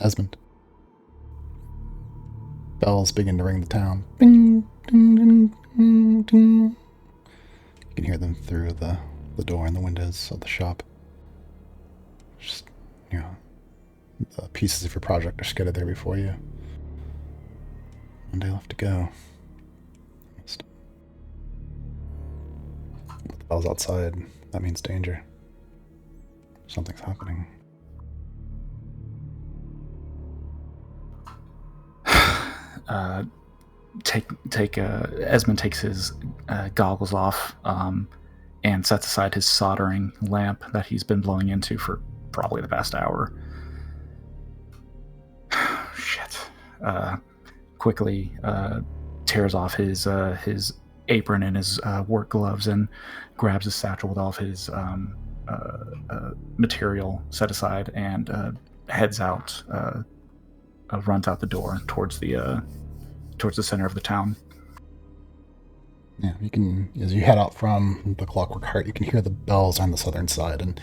Esmond. Bells begin to ring the town. Ding, ding, ding, ding, ding. You can hear them through the door and the windows of the shop. Just, you know, the pieces of your project are scattered there before you. One day left to go. With the bells outside, that means danger. Something's happening. Esmond takes his goggles off and sets aside his soldering lamp that he's been blowing into for probably the past hour. Shit. Quickly tears off his apron and his work gloves and grabs his satchel with all of his material set aside and heads out, runs out the door towards the center of the town. Yeah, you can, as you head out from the Clockwork Heart, you can hear the bells on the southern side, and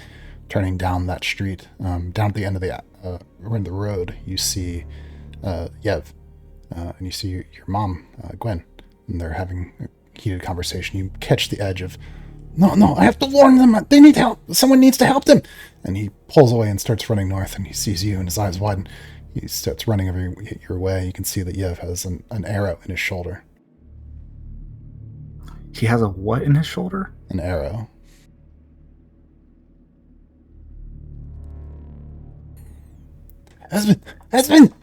turning down that street, down at the end of the road, you see Yev, and you see your mom, Gwen, and they're having a heated conversation. You catch the edge of, no, I have to warn them. They need help. Someone needs to help them. And he pulls away and starts running north, and he sees you, and his eyes widen. He starts running your way. You can see that Yev has an arrow in his shoulder. He has a what in his shoulder? An arrow. Esmond!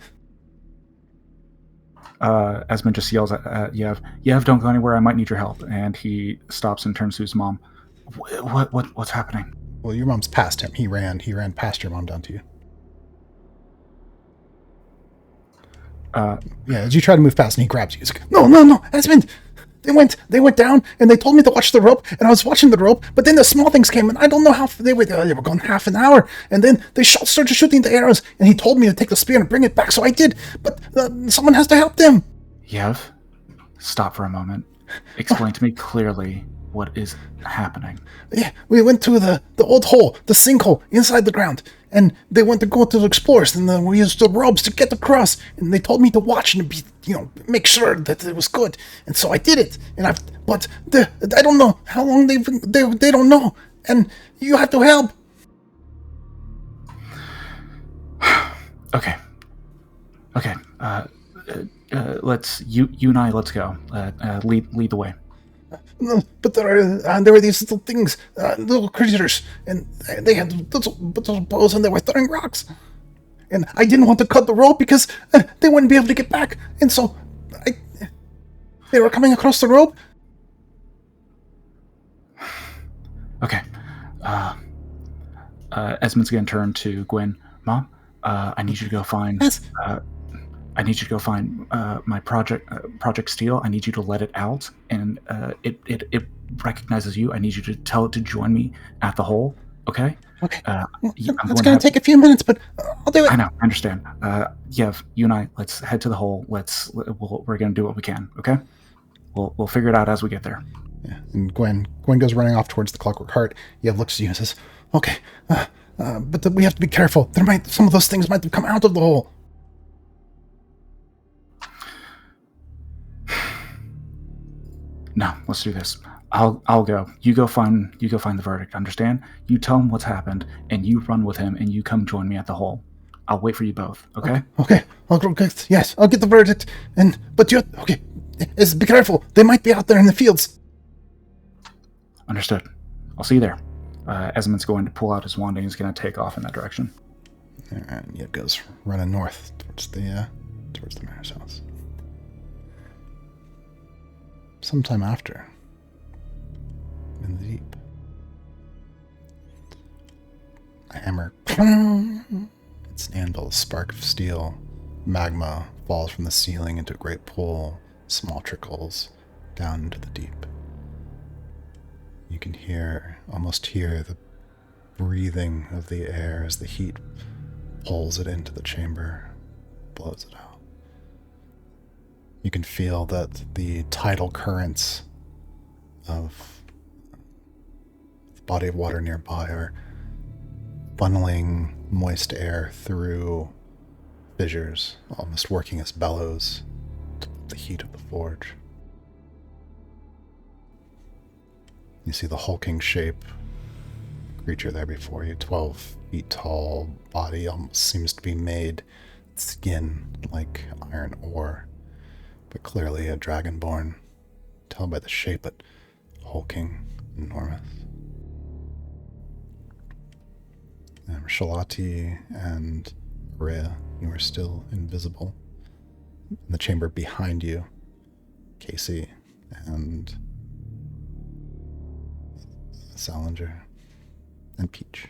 Esmond just yells at Yev. Yev, don't go anywhere. I might need your help. And he stops and turns to his mom. What's happening? Well, your mom's past him. He ran past your mom down to you. As you try to move past, and he grabs you. He's like, no, Esmond! They went down, and they told me to watch the rope, and I was watching the rope, but then the small things came, and I don't know how they were gone half an hour, and then they started shooting the arrows, and he told me to take the spear and bring it back, so I did, but someone has to help them. Yev, stop for a moment. Explain to me clearly what is happening. Yeah, we went to the old hole, the sinkhole, inside the ground, and they went to go to the explorers, and we used the ropes to get across, and they told me to watch and make sure that it was good, and so I did it, but I don't know how long they don't know, and you have to help. Okay. You and I, let's go. Lead the way. But there were these little things, little creatures, and they had little bows, and they were throwing rocks. And I didn't want to cut the rope because they wouldn't be able to get back. And so they were coming across the rope. Okay. Esmond's going to turn to Gwen. Mom, I need you to go find... Yes. I need you to go find my Project Steel. I need you to let it out, and it recognizes you. I need you to tell it to join me at the hole. Okay. Okay. It's going to take a few minutes, but I'll do it. I know. I understand. Yev, you and I, let's head to the hole. We're going to do what we can. Okay. We'll figure it out as we get there. Yeah. And Gwen goes running off towards the Clockwork Heart. Yev looks at you and says, "Okay, but we have to be careful. Some of those things might have come out of the hole." No, let's do this. I'll go. You go find the verdict. Understand? You tell him what's happened, and you run with him, and you come join me at the hole. I'll wait for you both. Okay? Okay. I'll go. Yes, I'll get the verdict. But you okay? Be careful. They might be out there in the fields. Understood. I'll see you there. Esmond's going to pull out his wand, and he's going to take off in that direction. And it goes running north towards the mayor's house. Sometime after, in the deep, a hammer, its anvil, a spark of steel, magma falls from the ceiling into a great pool, small trickles down into the deep. You can almost hear the breathing of the air as the heat pulls it into the chamber, blows it out. You can feel that the tidal currents of the body of water nearby are funneling moist air through fissures, almost working as bellows to the heat of the forge. You see the hulking shape creature there before you, 12 feet tall, body almost seems to be made, skin like iron ore, but clearly a dragonborn. Tell by the shape, but hulking, enormous. Shalati and Rhea, you are still invisible. In the chamber behind you, Casey and Salinger and Peach.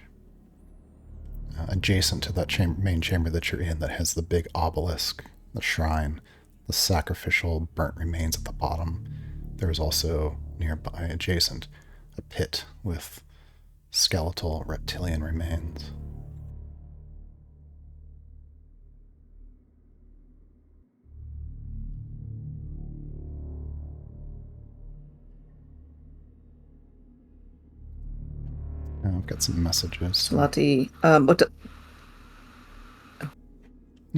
Adjacent to that main chamber that you're in that has the big obelisk, the shrine, the sacrificial burnt remains at the bottom, there is also nearby, adjacent, a pit with skeletal reptilian remains. I've got some messages. Shalati, No,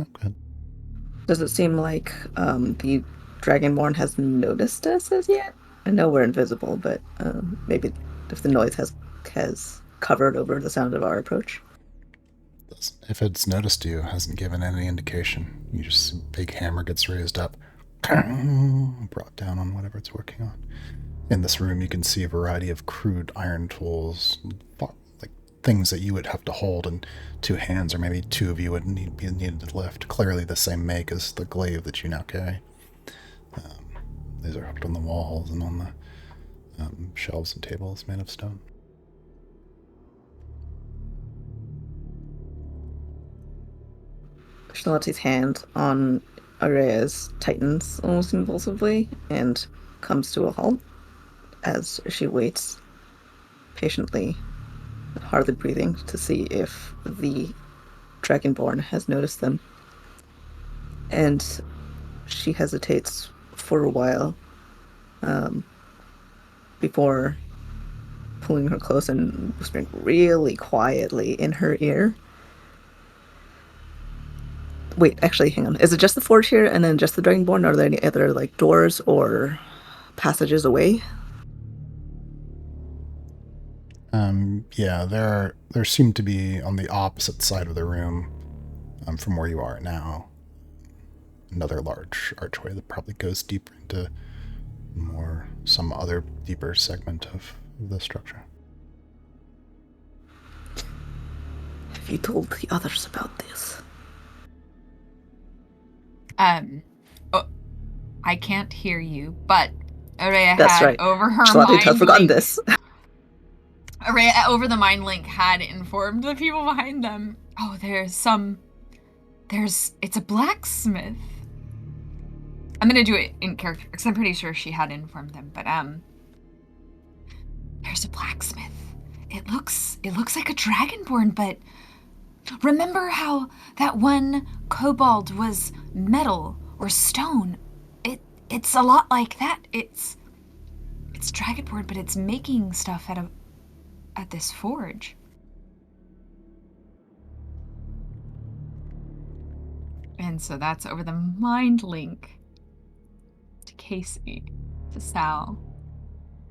go ahead. does it seem like the Dragonborn has noticed us as yet? I know we're invisible, but maybe if the noise has covered over the sound of our approach. If it's noticed you, it hasn't given any indication. You just see a big hammer gets raised up, brought down on whatever it's working on. In this room, you can see a variety of crude iron tools, like things that you would have to hold in two hands, or maybe two of you would be needed to lift. Clearly the same make as the glaive that you now carry. These are hooked on the walls and on the shelves and tables made of stone. Shalati's hand on Area's tightens almost impulsively and comes to a halt as she waits patiently, hardly breathing, to see if the Dragonborn has noticed them. And she hesitates for a while before pulling her close and whispering really quietly in her ear. Wait, actually, hang on. Is it just the forge here and then just the Dragonborn? Are there any other like doors or passages away? Yeah, there seem to be on the opposite side of the room, from where you are now, another large archway that probably goes deeper into some other deeper segment of the structure. Have you told the others about this? I can't hear you, but Aurea That's had right. over her Shalati mind had forgotten link. this. Aurea over the mind link had informed the people behind them. Oh, it's a blacksmith. I'm gonna do it in character because I'm pretty sure she had informed them. But there's a blacksmith. It looks like a dragonborn, but remember how that one kobold was metal or stone? It's a lot like that. It's dragonborn, but it's making stuff at this forge. And so that's over the mind link to Casey, to Sal,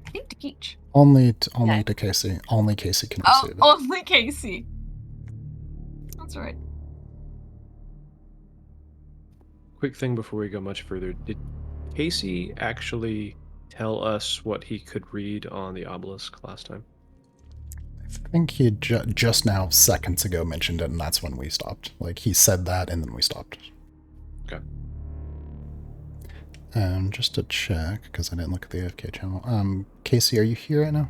I think to Peach. Only to Casey. Only Casey can receive it. Only Casey. That's right. Quick thing before we go much further. Did Casey actually tell us what he could read on the obelisk last time? I think he just now, seconds ago, mentioned it, and that's when we stopped. Like, he said that, and then we stopped. Okay. Just to check, because I didn't look at the AFK channel. Casey, are you here right now?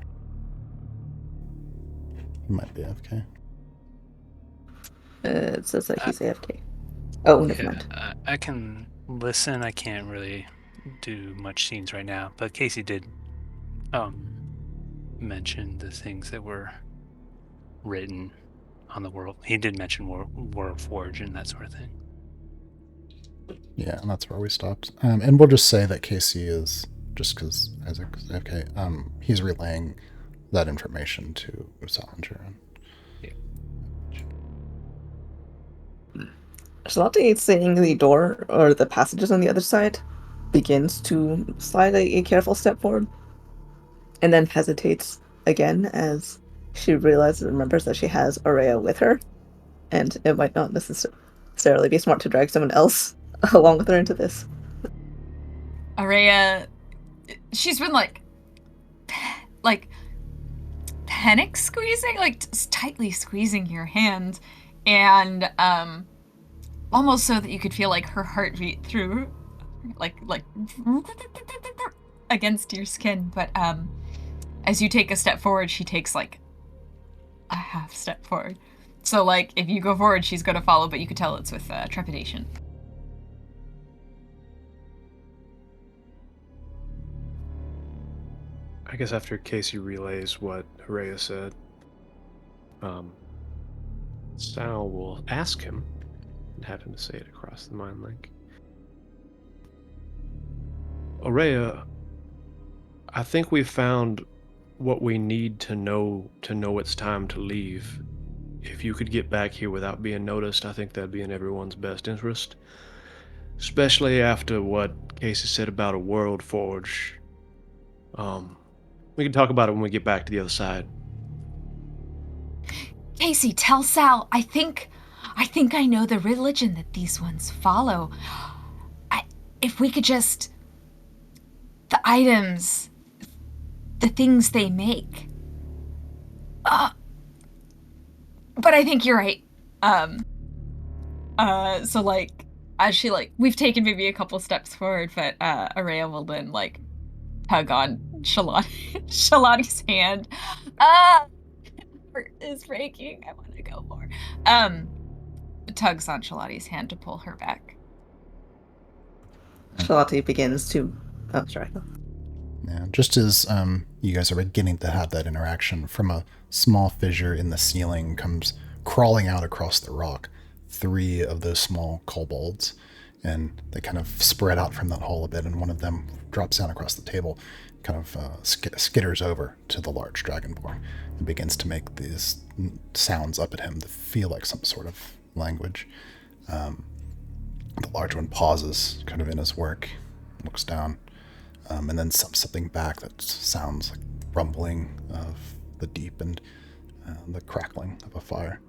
You might be AFK. It says that he's AFK. Oh, never mind. I can listen. I can't really do much scenes right now, but Casey did mention the things that were written on the world. He did mention War Forge and that sort of thing. Yeah, and that's where we stopped. And we'll just say that Casey is, just because Isaac's AFK, he's relaying that information to Salinger. Yeah. Charlotte, seeing the door or the passages on the other side, begins to slide a careful step forward, and then hesitates again as she realizes and remembers that she has Aurea with her, and it might not necessarily be smart to drag someone else along with her into this. Aurea, she's been like panic squeezing, like just tightly squeezing your hand, and almost so that you could feel like her heartbeat through, like against your skin. But as you take a step forward, she takes like a half step forward. So like if you go forward, she's gonna follow, but you could tell it's with trepidation. I guess after Casey relays what Horea said, Sal will ask him and have him say it across the mind link. Aurea, I think we've found what we need to know it's time to leave. If you could get back here without being noticed, I think that'd be in everyone's best interest. Especially after what Casey said about a world forge. We can talk about it when we get back to the other side. Casey, tell Sal, I think I know the religion that these ones follow. If we could just... The items, the things they make. But I think you're right. So like, as she like, we've taken maybe a couple steps forward, but Aurea will then like tug on Shalani's hand. Heart is breaking. I want to go more. Tugs on Shalani's hand to pull her back. Charlotte begins to... Oh, sorry. Yeah, just as you guys are beginning to have that interaction, from a small fissure in the ceiling comes crawling out across the rock 3 of those small kobolds, and they kind of spread out from that hole a bit, and one of them drops down across the table, kind of skitters over to the large dragonborn and begins to make these sounds up at him that feel like some sort of language. The large one pauses kind of in his work, looks down, and then something back that sounds like rumbling of the deep and the crackling of a fire.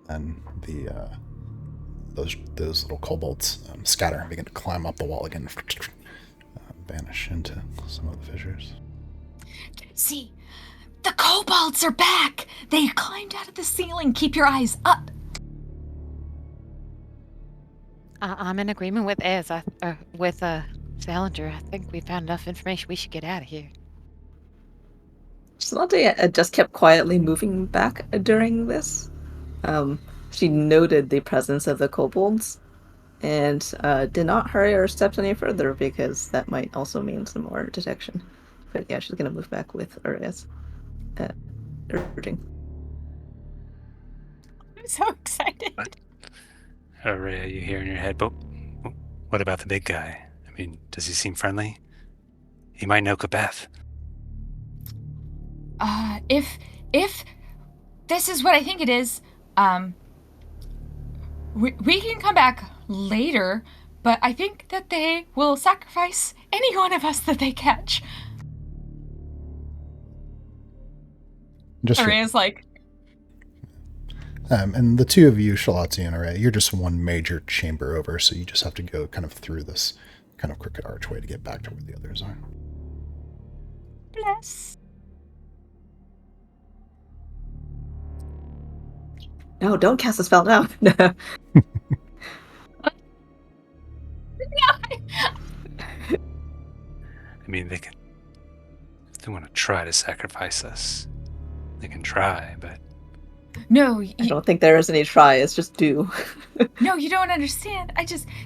And those little kobolds scatter and begin to climb up the wall again, vanish into some of the fissures. See, the kobolds are back! They climbed out of the ceiling. Keep your eyes up. I'm in agreement with Ez, with Salinger. I think we found enough information. We should get out of here. Charlotte just kept quietly moving back during this. She noted the presence of the kobolds and did not hurry her steps any further because that might also mean some more detection. But yeah, she's gonna move back with Aurea's urging. I'm so excited. Aurea, you hear in your head, but what about the big guy? I mean, does he seem friendly? He might know Kabeth. If this is what I think it is, we can come back later, but I think that they will sacrifice any one of us that they catch. Aurea's like... and the 2 of you, Shalati and Aurea, you're just one major chamber over, so you just have to go kind of through this kind of crooked archway to get back to where the others are. Bless. No, don't cast a spell now. I mean, if they want to try to sacrifice us, they can try, but... No, I don't think there is any try, it's just do. No, you don't understand.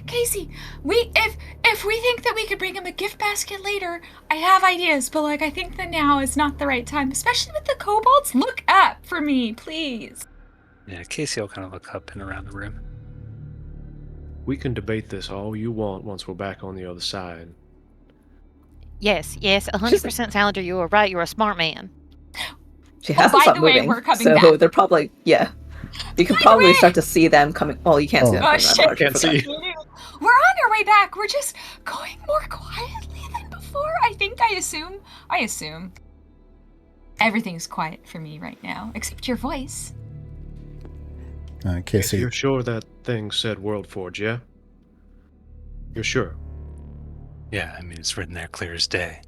Casey, if we think that we could bring him a gift basket later, I have ideas, but like I think that now is not the right time, especially with the kobolds. Look up for me, please. Yeah, Casey will kind of look up and around the room. We can debate this all you want once we're back on the other side. Yes, 100% Salinger, you are right. You're a smart man. She hasn't by stopped the way, moving, we're coming so back. they're probably, yeah. You can By the probably way- start to see them coming. Well, you can't see them Oh. from Oh, that shit. large. Can't see. We're on our way back. We're just going more quietly than before. I assume. Everything's quiet for me right now, except your voice. Casey, You're sure that thing said World Forge, yeah? You're sure? Yeah, I mean, it's written there clear as day.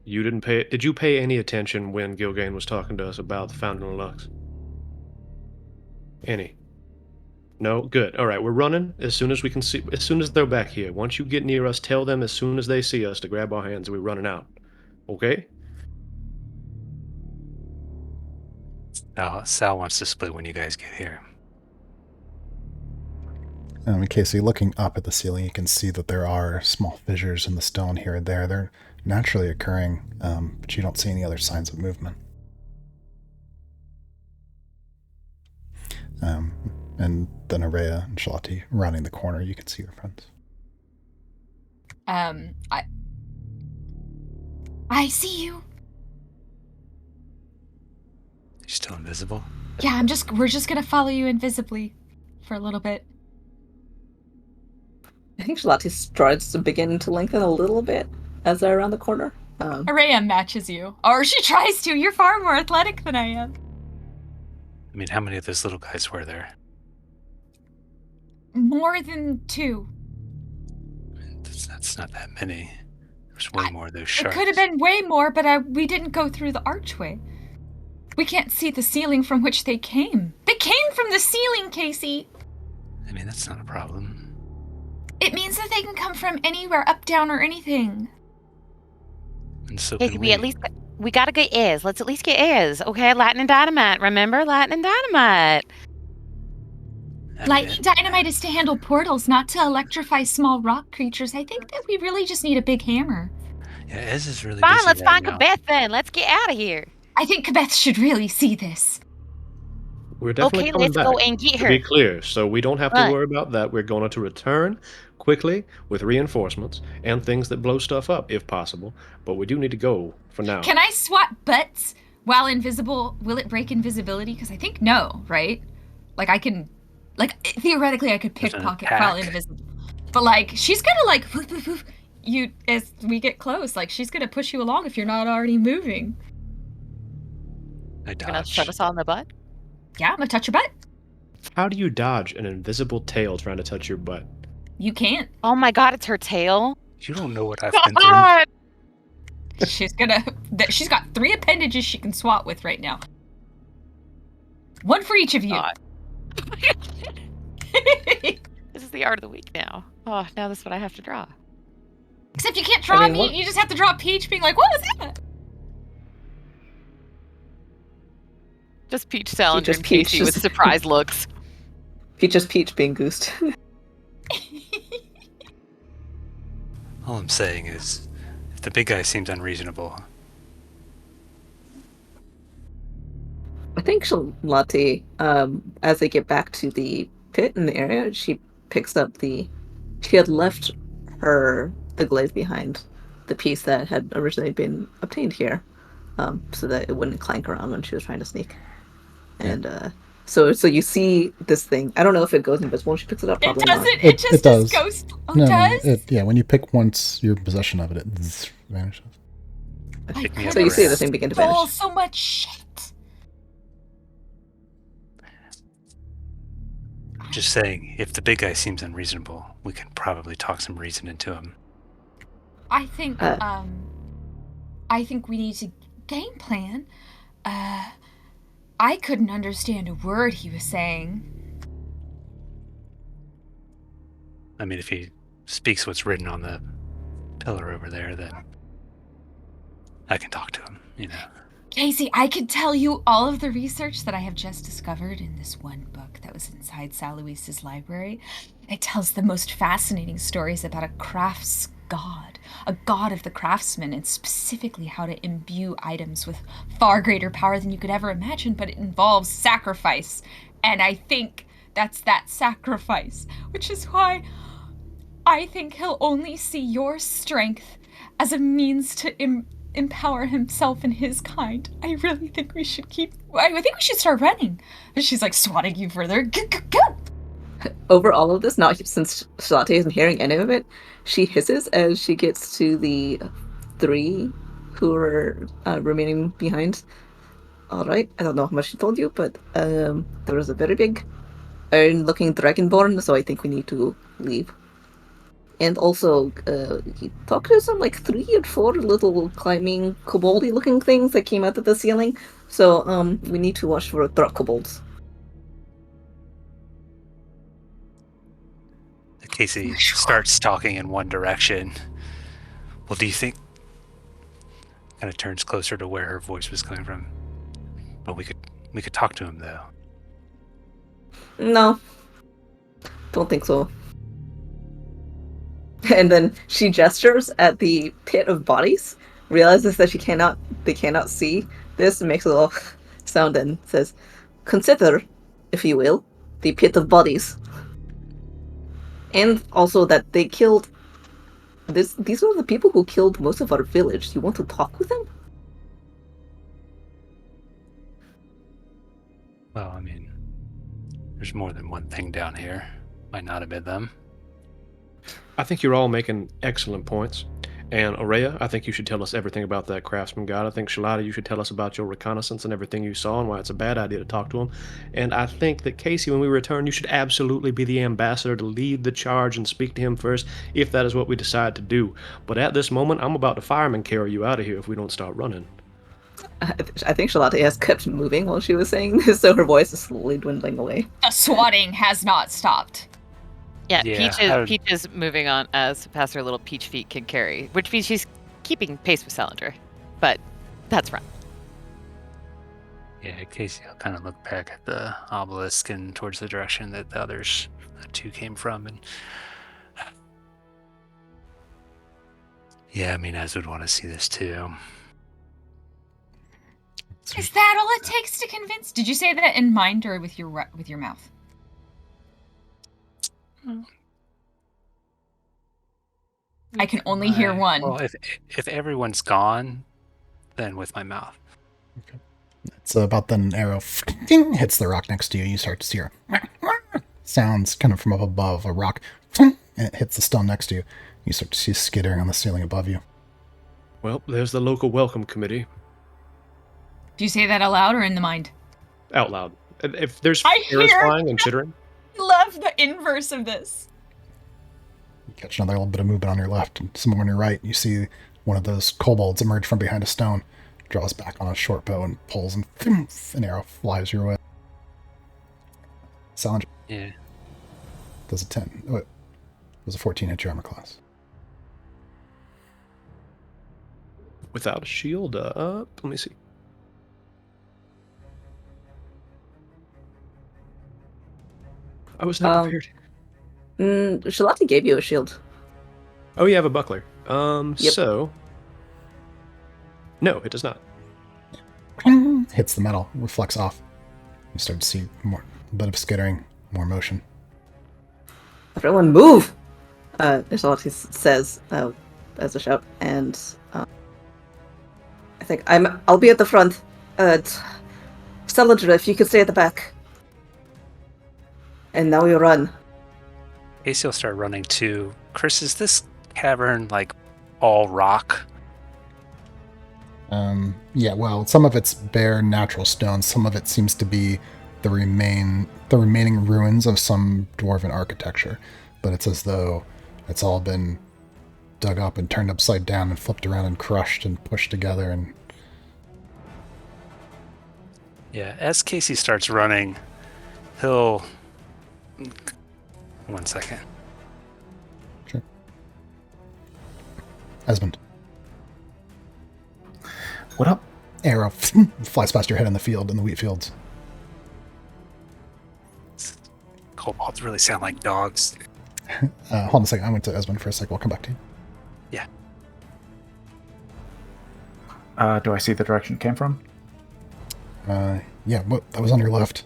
You didn't pay. Did you pay any attention when Gilgain was talking to us about the Fountain of Lux? Any? No? Good. All right, we're running as soon as we can see. As soon as they're back here. Once you get near us, tell them as soon as they see us to grab our hands and we're running out. Okay? Sal wants to split when you guys get here. Casey, looking up at the ceiling, you can see that there are small fissures in the stone here and there. They're naturally occurring, but you don't see any other signs of movement. And then Araya and Shalati rounding the corner, you can see your friends. I see you. You still invisible? Yeah, we're just gonna follow you invisibly for a little bit. I think Shalati's strides begin to lengthen a little bit as they're around the corner. Araya matches you. Or she tries to. You're far more athletic than I am. I mean, how many of those little guys were there? More than 2. That's not that many. There's way more of those sharks. It could have been way more, but we didn't go through the archway. We can't see the ceiling from which they came. They came from the ceiling, Casey! I mean, that's not a problem. It means that they can come from anywhere, up, down, or anything. And so Casey, can we at least we gotta get ears. Let's at least get ears, okay? Lightning dynamite. Remember, lightning dynamite. Lightning dynamite is to handle portals, not to electrify small rock creatures. I think that we really just need a big hammer. Yeah, Ez is really Fine, busy let's right find now. Beth then. Let's get out of here. I think Beth should really see this. We're definitely Okay, coming let's back. go and get To her. be clear, so we don't have to Right. worry about that. We're going to return quickly with reinforcements and things that blow stuff up, if possible. But we do need to go for now. Can I swat butts while invisible? Will it break invisibility? Because I think no, right? Like I can, like theoretically I could There's an pickpocket while attack. invisible. But like she's gonna like poof, poof, poof, you as we get close. Like she's gonna push you along if you're not already moving. I Gonna dodge. shove us all in the butt. Yeah, I'm gonna touch your butt. How do you dodge an invisible tail trying to touch your butt? You can't. Oh my god, it's her tail. You don't know what I've been through. She's got 3 appendages she can swat with right now. 1 for each of you. God. This is the art of the week now. Oh, now this is what I have to draw. Except you can't draw I mean, me. what- You just have to draw Peach being like, what was that? Just Peach Salinger just and Peach, Casey with just- surprise looks. Peach being goosed. All I'm saying is, if the big guy seems unreasonable, I think Shalati, as they get back to the pit in the area, she picks up she had left the glaive behind, the piece that had originally been obtained here, so that it wouldn't clank around when she was trying to sneak. And so you see this thing. I don't know if it goes invisible when she picks it up. It Probably doesn't. not. It just It does. goes. Oh, No, does? yeah, when you pick once you're in possession of it, it vanishes. pick me up So you see around. the thing begin to Stole vanish. so much shit. just saying, if the big guy seems unreasonable, we can probably talk some reason into him. I think. I think we need to game plan. I couldn't understand a word he was saying. I mean, if he speaks what's written on the pillar over there, then I can talk to him, you know. Casey, I could tell you all of the research that I have just discovered in this one book that was inside Sal Luis's library. It tells the most fascinating stories about a crafts god, a god of the craftsman, and specifically how to imbue items with far greater power than you could ever imagine, but it involves sacrifice. And I think that's that sacrifice, which is why I think he'll only see your strength as a means to empower himself and his kind. I really think we should I think we should start running. And she's like swatting you further. Go! Over all of this, not since Shalate isn't hearing any of it, she hisses as she gets to the 3 who are remaining behind. All right, I don't know how much she told you, but there was a very big iron-looking dragonborn, so I think we need to leave. And also, he talked to some 3 or 4 little climbing koboldy-looking things that came out of the ceiling. So we need to watch for dark kobolds. Casey starts talking in one direction. Well, do you think? Kind of turns closer to where her voice was coming from. But we could talk to him though. No, don't think so. And then she gestures at the pit of bodies, realizes that they cannot see this, and makes a little sound and says, "Consider, if you will, the pit of bodies." And also that they killed these are the people who killed most of our village. You want to talk with them? Well, I mean, there's more than one thing down here. Might not have been them. I think you're all making excellent points. And Aurea, I think you should tell us everything about that craftsman god. I think Shalata, you should tell us about your reconnaissance and everything you saw and why it's a bad idea to talk to him. And I think that Casey, when we return, you should absolutely be the ambassador to lead the charge and speak to him first, if that is what we decide to do. But at this moment, I'm about to fireman carry you out of here if we don't start running. I think Shalate has kept moving while she was saying this, so her voice is slowly dwindling away. The swatting has not stopped. Yeah, Yeah, Peach is moving on as fast her little peach feet can carry, which means she's keeping pace with Salinger. But that's right. Yeah, Casey will kind of look back at the obelisk and towards the direction that the others, the 2 came from, and yeah, I mean, Az would want to see this too. Is that all it takes to convince? Did you say that in mind or with your mouth? I can only hear one. Well, if everyone's gone, then with my mouth. Okay. It's about then an arrow ding, hits the rock next to you. You start to see her sounds kind of from up above. A rock and it hits the stone next to you. You start to see skittering on the ceiling above you. Well, there's the local welcome committee. Do you say that aloud or in the mind? Out loud. If there's I arrows hear- flying and chittering. Love the inverse of this. You catch another little bit of movement on your left and some more on your right. You see one of those kobolds emerge from behind a stone, draws back on a short bow and pulls, and an arrow flies your way. Salinger. Yeah. Does a 10. Oh, it was a 14 at your armor class. Without a shield up. Let me see. I was not prepared. Shalati gave you a shield. Oh, you have a buckler. Yep. So... No, it does not. Hits the metal, reflects off. You start to see more, a bit of skittering, more motion. Everyone move! Shalati says as a shout, and I think I'll be at the front. Salinger, if you could stay at the back. And now we run. Casey will start running too. Chris, is this cavern like all rock? Yeah, well, some of it's bare natural stone. Some of it seems to be the remaining ruins of some dwarven architecture. But it's as though it's all been dug up and turned upside down and flipped around and crushed and pushed together. And Yeah, as Casey starts running, he'll... 1 second. Sure. Esmond. What up? Arrow flies past your head in the field, in the wheat fields. Kobolds really sound like dogs. Hold on a second. I went to Esmond for a sec. We'll come back to you. Yeah. Do I see the direction it came from? Yeah, that was on your left.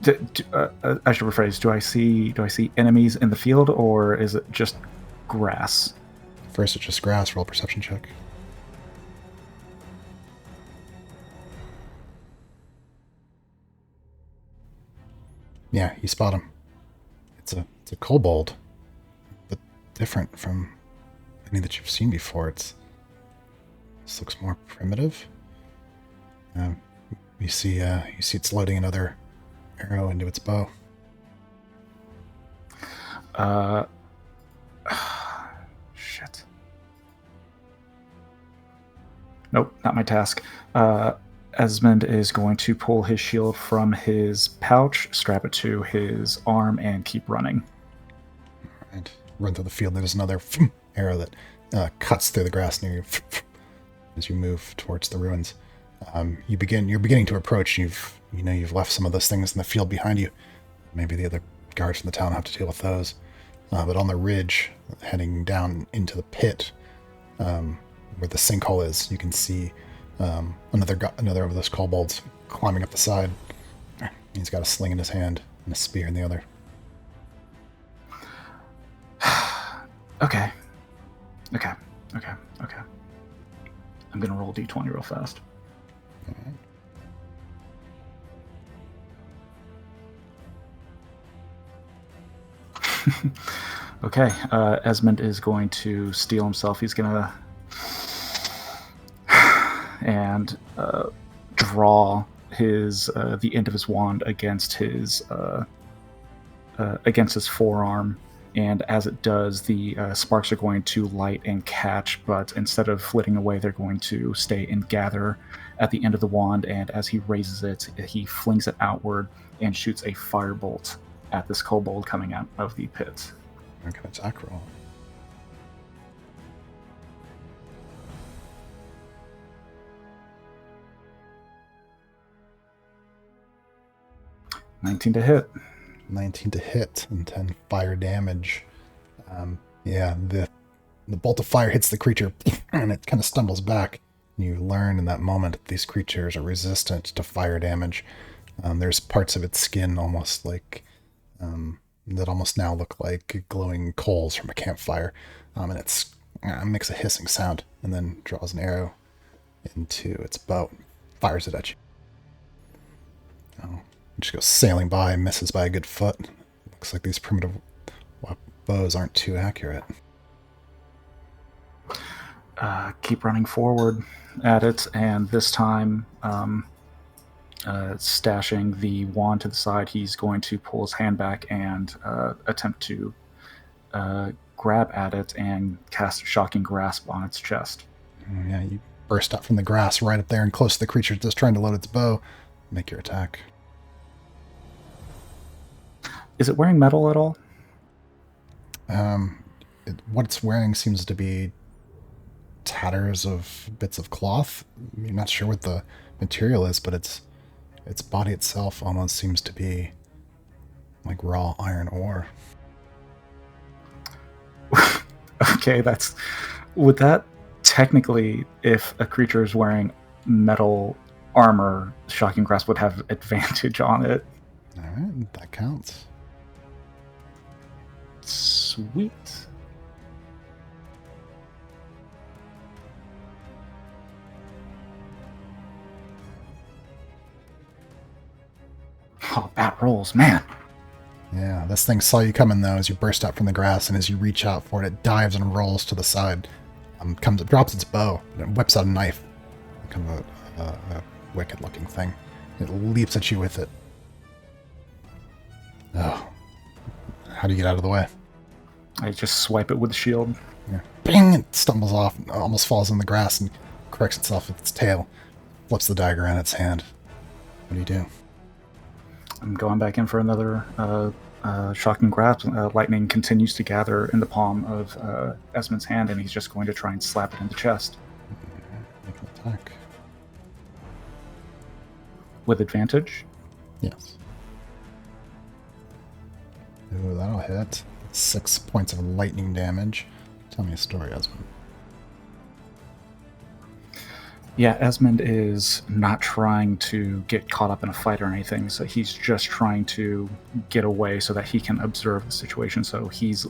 I should rephrase. Do I see enemies in the field, or is it just grass? First, it's just grass. Roll a perception check. Yeah, you spot him. It's a kobold, but different from any that you've seen before. This looks more primitive. You see it's loading another arrow into its bow. Shit. Nope, not my task. Esmond is going to pull his shield from his pouch, strap it to his arm, and keep running. And run through the field. There's another arrow that cuts through the grass near you as you move towards the ruins. You're beginning to approach. You've left some of those things in the field behind you. Maybe the other guards from the town have to deal with those. But on the ridge, heading down into the pit, where the sinkhole is, you can see another of those kobolds climbing up the side. He's got a sling in his hand and a spear in the other. Okay. I'm gonna roll d20 real fast. All right. Okay, Esmond is going to steel himself. He's gonna and draw his the end of his wand against his forearm, and as it does, the sparks are going to light and catch, but instead of flitting away, they're going to stay and gather at the end of the wand, and as he raises it, he flings it outward and shoots a firebolt at this kobold coming out of the pit. Okay, attack roll. $19 to hit. 19 to hit and 10 fire damage. The bolt of fire hits the creature and it kind of stumbles back. You learn in that moment that these creatures are resistant to fire damage. There's parts of its skin almost like that almost now look like glowing coals from a campfire, and it makes a hissing sound and then draws an arrow into its bow and fires it at you. It just goes sailing by, misses by a good foot. Looks like these primitive bows aren't too accurate. Keep running forward at it, and this time, stashing the wand to the side, he's going to pull his hand back and attempt to grab at it and cast a shocking grasp on its chest. Yeah, you burst out from the grass right up there and close to the creature just trying to load its bow. Make your attack. Is it wearing metal at all? What it's wearing seems to be tatters of bits of cloth. You're not sure what the material is, but its body itself almost seems to be like raw iron ore. Okay, would that technically, if a creature is wearing metal armor, shocking grasp would have advantage on it. All right, that counts. Sweet. Oh, bad rolls, man. Yeah, this thing saw you coming though as you burst out from the grass, and as you reach out for it, it dives and rolls to the side. Drops its bow, and it whips out a knife. Kind of a wicked-looking thing. It leaps at you with it. Oh. How do you get out of the way? I just swipe it with the shield. Yeah. Bing! It stumbles off, almost falls in the grass, and corrects itself with its tail. Flips the dagger in its hand. What do you do? I'm going back in for another shocking grasp. Lightning continues to gather in the palm of Esmond's hand, and he's just going to try and slap it in the chest. Make an attack. With advantage? Yes. Ooh, that'll hit. 6 points of lightning damage. Tell me a story, Esmond. Yeah, Esmond is not trying to get caught up in a fight or anything, so he's just trying to get away so that he can observe the situation. So he's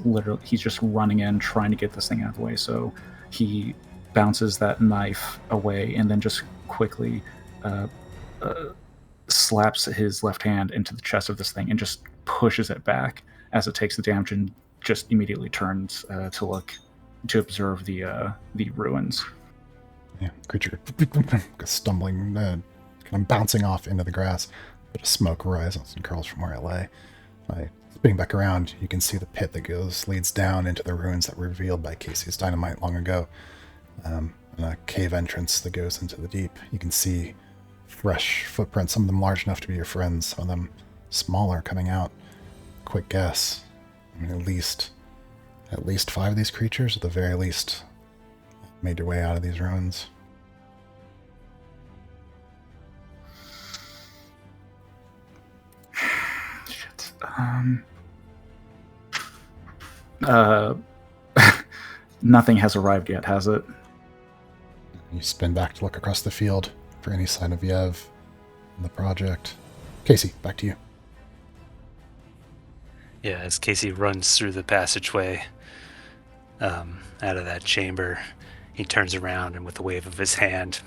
just running in, trying to get this thing out of the way. So he bounces that knife away and then just quickly slaps his left hand into the chest of this thing and just pushes it back as it takes the damage and just immediately turns to observe the ruins. Yeah, creature stumbling, kind of bouncing off into the grass. A bit of smoke rises and curls from where it lay. By spinning back around, you can see the pit that leads down into the ruins that were revealed by Casey's dynamite long ago. And a cave entrance that goes into the deep. You can see fresh footprints, some of them large enough to be your friends, some of them smaller coming out. Quick guess. I mean, at least 5 of these creatures, at the very least, made your way out of these ruins. Shit. Nothing has arrived yet, has it? You spin back to look across the field for any sign of Yev in the project. Casey, back to you. Yeah, as Casey runs through the passageway out of that chamber, he turns around and with a wave of his hand,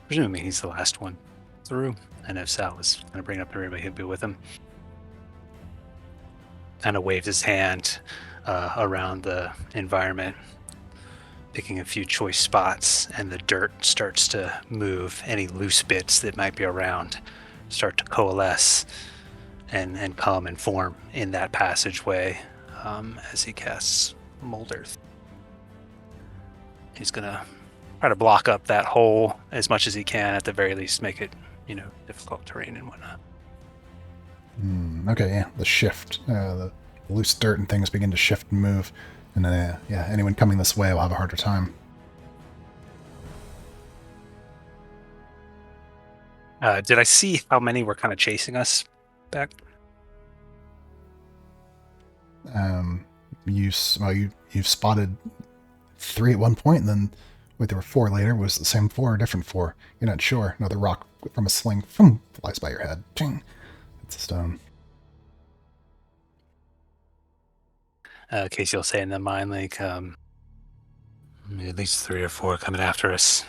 presuming he's the last one through, I know Sal was going to bring up everybody who'd be with him, kind of waves his hand around the environment, picking a few choice spots, and the dirt starts to move. Any loose bits that might be around start to coalesce and come and form in that passageway as he casts Mold Earth. He's going to try to block up that hole as much as he can, at the very least make it, difficult terrain and whatnot. Okay, yeah, the shift, the loose dirt and things begin to shift and move, and then, anyone coming this way will have a harder time. Did I see how many were kind of chasing us back? You've spotted 3 at one point, and then there were 4 later. Was it the same 4 or different 4? You're not sure. Another rock from a sling flies by your head. Ching. It's a stone. Casey will say in the mind, like, at least 3 or 4 coming after us.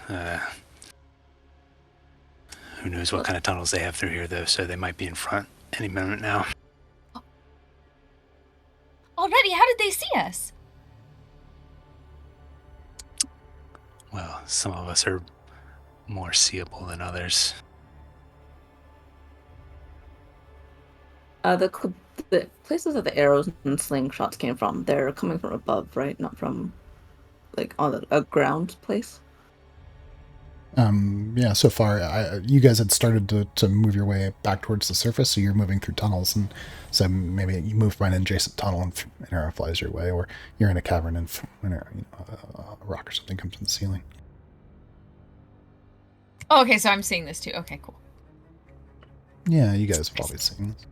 Who knows what kind of tunnels they have through here, though, so they might be in front any moment now. Already? How did they see us? Well, some of us are more seeable than others. The places that the arrows and slingshots came from, they're coming from above, right? Not from, on a ground place? Yeah, so far, you guys had started to move your way back towards the surface, so you're moving through tunnels, and so maybe you move by an adjacent tunnel and an arrow flies your way, or you're in a cavern and a rock or something comes from the ceiling. Oh, okay, so I'm seeing this too. Okay, cool. Yeah, you guys have probably seen this.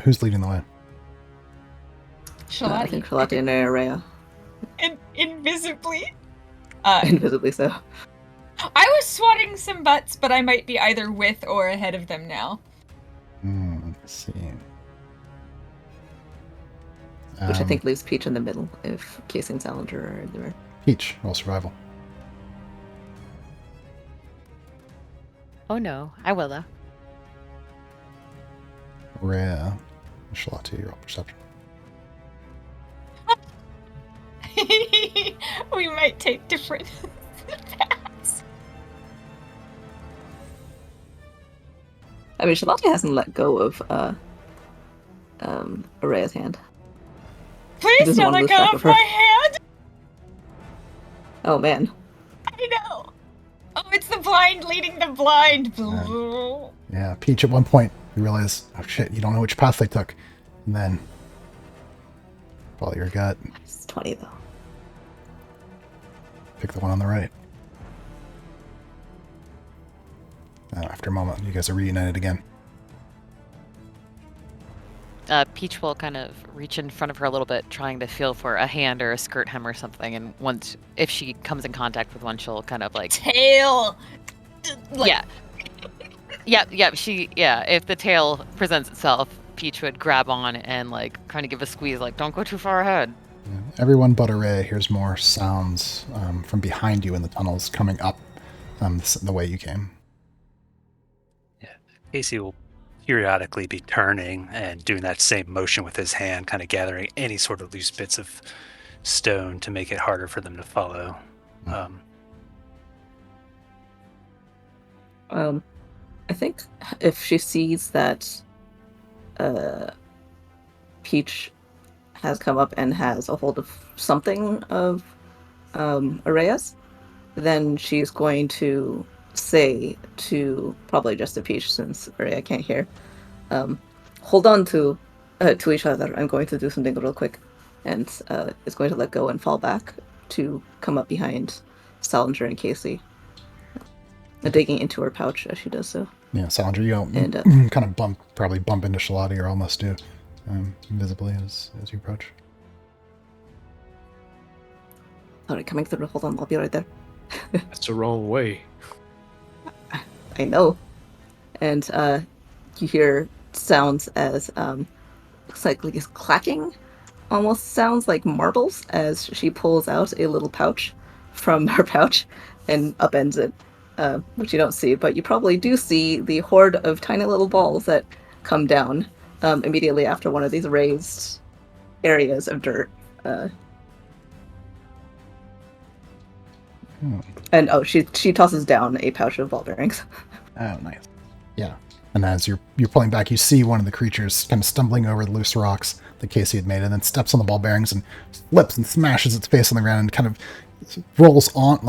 Who's leading the way? Shalati. I think Shalati and Araya. Invisibly. Invisibly so. I was swatting some butts, but I might be either with or ahead of them now. Let's see. Which I think leaves Peach in the middle if Casey and Salinger are there. Peach, roll survival. Oh no, I will though. Rhea, Shalati, roll perception. We might take different paths. I mean, Shalati hasn't let go of Araya's hand. Please don't let go of my hand! Oh man. I know. Oh, it's the blind leading the blind. Yeah, Peach, at one point, you realize, oh shit, you don't know which path they took. And then, follow your gut. It's 20 though. Pick the one on the right. After a moment, you guys are reunited again. Peach will kind of reach in front of her a little bit, trying to feel for a hand or a skirt hem or something. And once, if she comes in contact with one, she'll kind of like Tail. yeah. If the tail presents itself, Peach would grab on and like kind of give a squeeze, like don't go too far ahead. Yeah. Everyone but Araya hears more sounds from behind you in the tunnels coming up the way you came. Yeah, Casey will periodically be turning and doing that same motion with his hand, kind of gathering any sort of loose bits of stone to make it harder for them to follow. I think if she sees that Peach has come up and has a hold of something of Araya's, then she's going to say to probably just to Peach, since Araya can't hear, hold on to each other. I'm going to do something real quick, and is going to let go and fall back to come up behind Salinger and Casey, digging into her pouch as she does so. Yeah, Salinger, you And kind of probably bump into Shalati, or almost do, invisibly as you approach. Alright, coming through. Hold on, I'll be right there. That's the wrong way. I know. And you hear sounds as looks like it's clacking, almost sounds like marbles, as she pulls out a little pouch from her pouch and upends it, which you don't see, but you probably do see the horde of tiny little balls that come down immediately after one of these raised areas of dirt. And she tosses down a pouch of ball bearings. Oh, nice. Yeah. And as you're pulling back, you see one of the creatures kind of stumbling over the loose rocks that Casey had made, and then steps on the ball bearings and flips and smashes its face on the ground and kind of rolls on,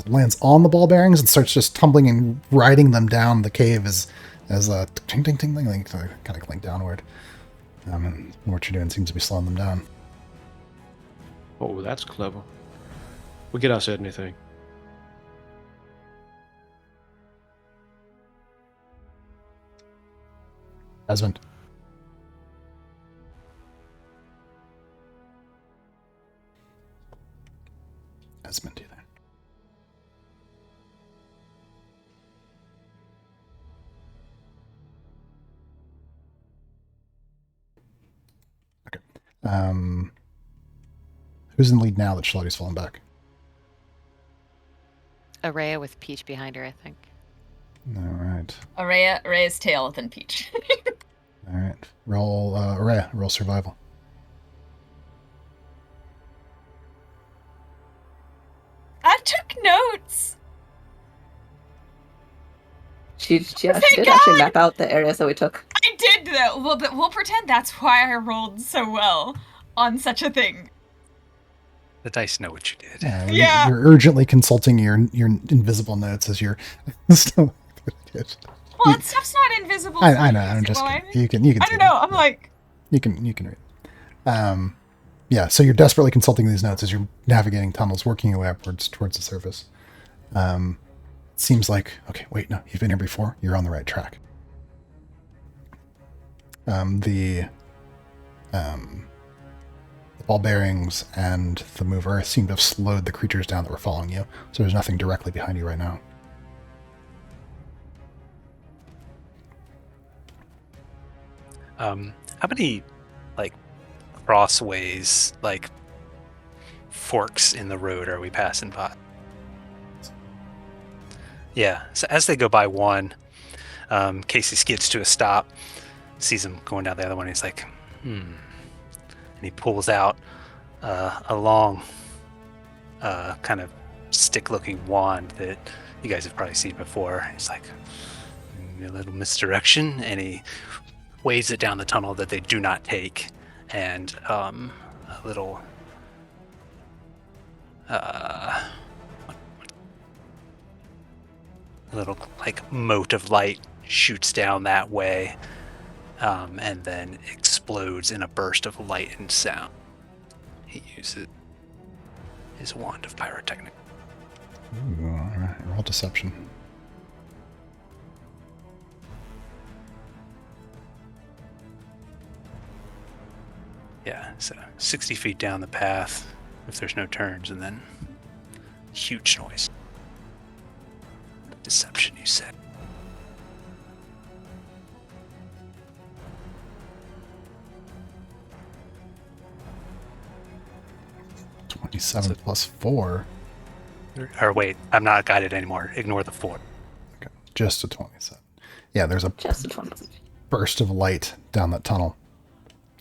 lands on the ball bearings and starts just tumbling and riding them down the cave as a ting ting ting ting kind of clink downward. And what you're doing seems to be slowing them down. Oh, that's clever. We'll get us anything. Esmond. Esmond, you there? Okay. Who's in the lead now that Shalati's fallen back? Araya with Peach behind her, I think. All right. Araya's tail, then Peach. All right. Roll, Araya, roll survival. I took notes. She did actually map out the areas that we took. I did though. Well, but we'll pretend that's why I rolled so well on such a thing. The dice know what you did. Yeah. You're urgently consulting your invisible notes as you're still. Well, that stuff's not invisible. I know. I'm just. You can. I don't know. I'm like. You can read. Yeah. So you're desperately consulting these notes as you're navigating tunnels, working your way upwards towards the surface. It seems like, okay, wait, no, you've been here before. You're on the right track. The ball bearings and the mover seem to have slowed the creatures down that were following you. So there's nothing directly behind you right now. How many, like, crossways, like, forks in the road are we passing by? Yeah, so as they go by one, Casey skids to a stop, sees him going down the other one, he's like, And he pulls out a long, kind of stick-looking wand that you guys have probably seen before. He's like, a little misdirection, and he waves it down the tunnel that they do not take, and a little like mote of light shoots down that way, and then explodes in a burst of light and sound. He uses his wand of pyrotechnic. Ooh, all right. Roll deception. Yeah, so 60 feet down the path, if there's no turns, and then huge noise. Deception, you said. +27 plus 4. Or wait, I'm not guided anymore. Ignore the 4. Okay, just a 27. Yeah, there's a Just a 20. burst of light down that tunnel.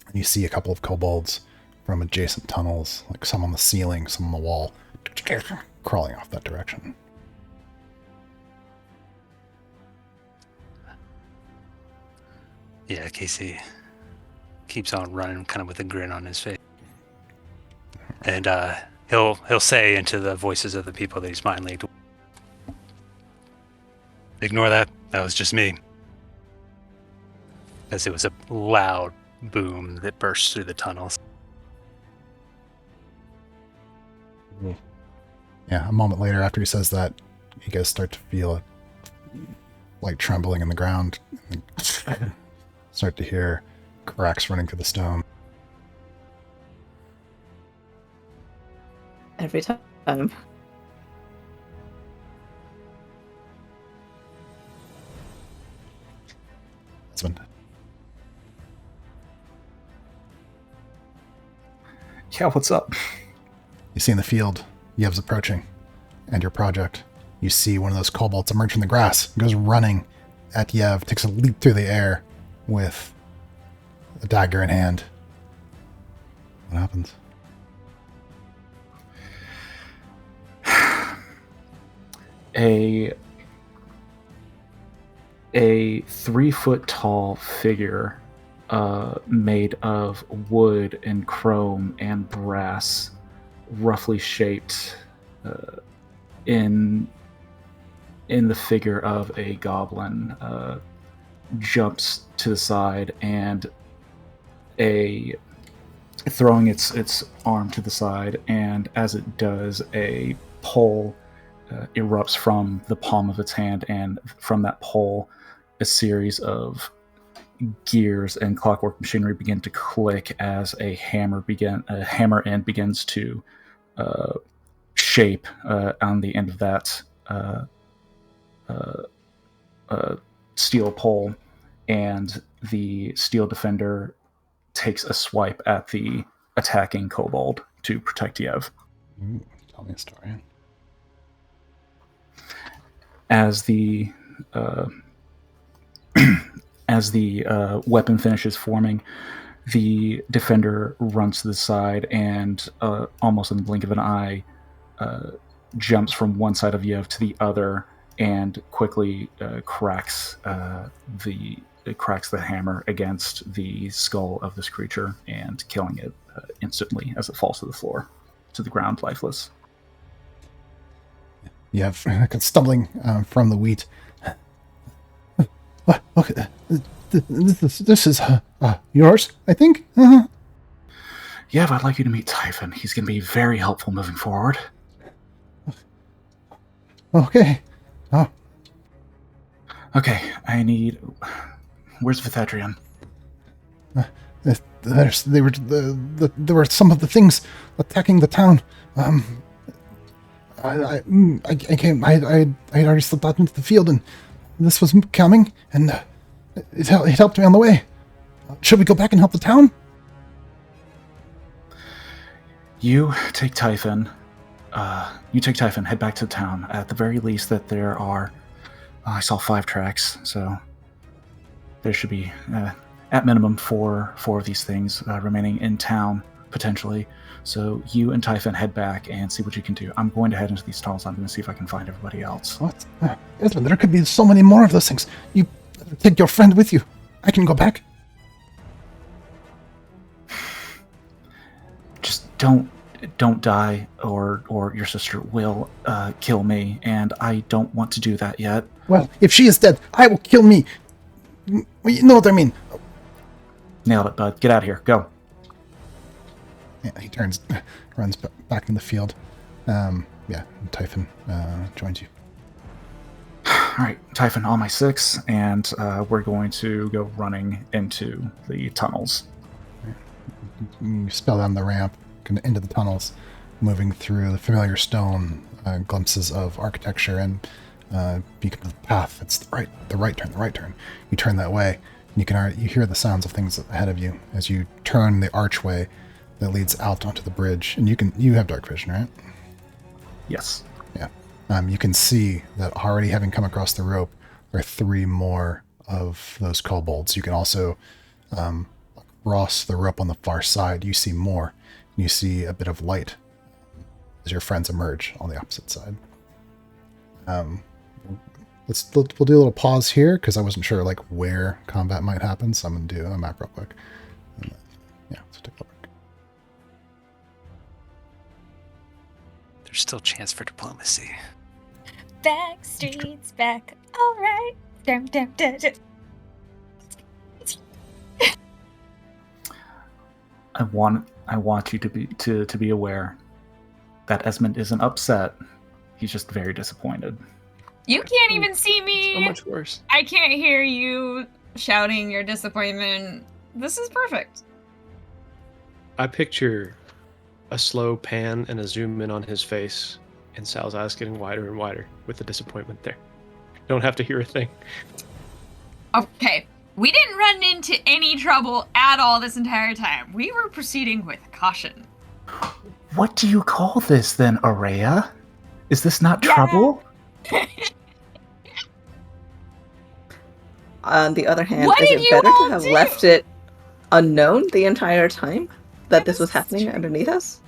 And you see a couple of kobolds from adjacent tunnels, like some on the ceiling, some on the wall, crawling off that direction. Yeah, Casey keeps on running, kind of with a grin on his face. And he'll say into the voices of the people that he's mind leagued, ignore that. That was just me. As it was a loud boom that burst through the tunnels. Yeah, a moment later after he says that, you guys start to feel like trembling in the ground. Start to hear cracks running through the stone. Every time. Husband. Yeah, what's up? You see in the field, Yev's approaching, and your project. You see one of those kobolds emerge from the grass, goes running at Yev, takes a leap through the air with a dagger in hand. What happens? A 3-foot tall figure made of wood and chrome and brass, roughly shaped in the figure of a goblin, jumps to the side and throwing its arm to the side, and as it does, a pole erupts from the palm of its hand, and from that pole, a series of gears and clockwork machinery begin to click as a hammer end begins to shape on the end of that steel pole, and the steel defender takes a swipe at the attacking kobold to protect Yev. Ooh, tell me a story. As the weapon finishes forming, the defender runs to the side and almost in the blink of an eye jumps from one side of Yev to the other and quickly cracks the hammer against the skull of this creature and killing it instantly as it falls to the floor, to the ground, lifeless. Yev, stumbling from the wheat. What? Okay. This is yours, I think? Uh-huh. Yeah, I'd like you to meet Typhon. He's going to be very helpful moving forward. Okay. Oh. Okay, where's Vithedrian? There were some of the things attacking the town. I had already slipped out into the field, and this was coming, and it helped me on the way. Should we go back and help the town? You take Typhon, head back to the town. At the very least, that there are... I saw 5 tracks, so there should be, at minimum, 4 of these things remaining in town, potentially. So you and Typhon head back and see what you can do. I'm going to head into these tunnels. I'm going to see if I can find everybody else. What? Esmond, there could be so many more of those things. You take your friend with you. I can go back. Just don't die, or your sister will kill me, and I don't want to do that yet. Well, if she is dead, I will kill me. You know what I mean. Nailed it, bud. Get out of here. Go. Yeah, he runs back in the field. Typhon joins you. All right, Typhon on my 6, and we're going to go running into the tunnels. You spell down the ramp into the tunnels, moving through the familiar stone, glimpses of architecture, and you come to the path. It's the right turn. You turn that way, and you hear the sounds of things ahead of you as you turn the archway that leads out onto the bridge. And you have dark vision, right? Yes. Yeah. You can see that already having come across the rope, there are 3 more of those kobolds. You can also across the rope on the far side, you see more. You see a bit of light as your friends emerge on the opposite side. We'll do a little pause here because I wasn't sure like where combat might happen, so I'm gonna do a map real quick. Yeah, so take a look. There's still chance for diplomacy. Back streets back. All right. Dum, dum, dum, dum. I want you to be aware that Esmond isn't upset. He's just very disappointed. You can't even see me. So much worse. I can't hear you shouting your disappointment. This is perfect. I picture a slow pan and a zoom in on his face, and Sal's eyes getting wider and wider with the disappointment there. Don't have to hear a thing. Okay. We didn't run into any trouble at all this entire time. We were proceeding with caution. What do you call this then, Araya? Is this not trouble? On the other hand, What is did it you better all to have do? left it unknown the entire time that this was happening underneath us?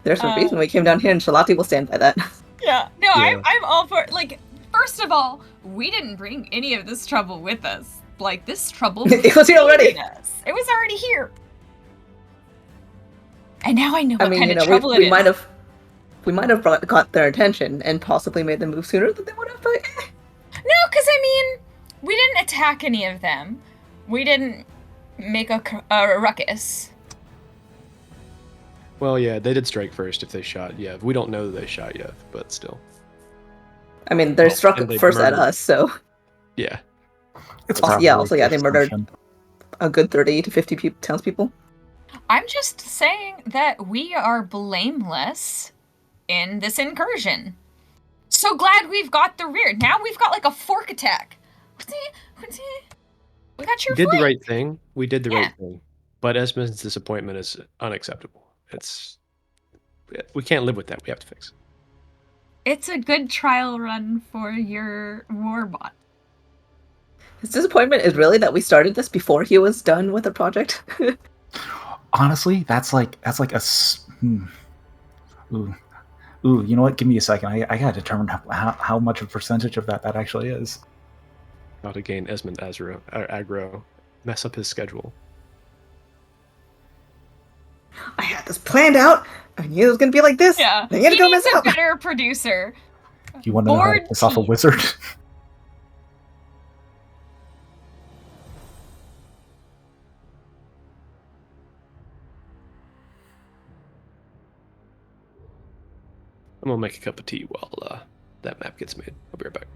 There's a reason we came down here, and Shalati will stand by that. Yeah. No, Yeah. I'm all for, like, first of all, we didn't bring any of this trouble with us. Like, this trouble It was here already. preceded us. It was already here. And now I know what I mean, kind you of know, trouble we it might is. have, got their attention and possibly made them move sooner than they would have. But No, because I mean, we didn't attack any of them. We didn't make a ruckus. Well, yeah, they did strike first if they shot Yev. We don't know that they shot Yev, but still. I mean, they struck and they first at murdered. us, so Yeah. It's Also- probably yeah, also, yeah, they a murdered- assumption. a good 30 to 50 townspeople. I'm just saying that we are blameless in this incursion. So glad we've got the rear. Now we've got like a fork attack. We got your We did the flank. right thing. We did the Yeah. right thing. But Esmond's disappointment is unacceptable. We can't live with that. We have to fix it. It's a good trial run for your warbot. His disappointment is really that we started this before he was done with the project. Honestly, that's like Ooh, you know what? Give me a second. I gotta determine how much of a percentage of that actually is. How to gain Esmond aggro, mess up his schedule. I had this planned out. I knew it was gonna be like this. Yeah. They had to He go needs mess a up. better producer. You want to know how to Board piss off a team. wizard? I'm gonna make a cup of tea while that map gets made. I'll be right back.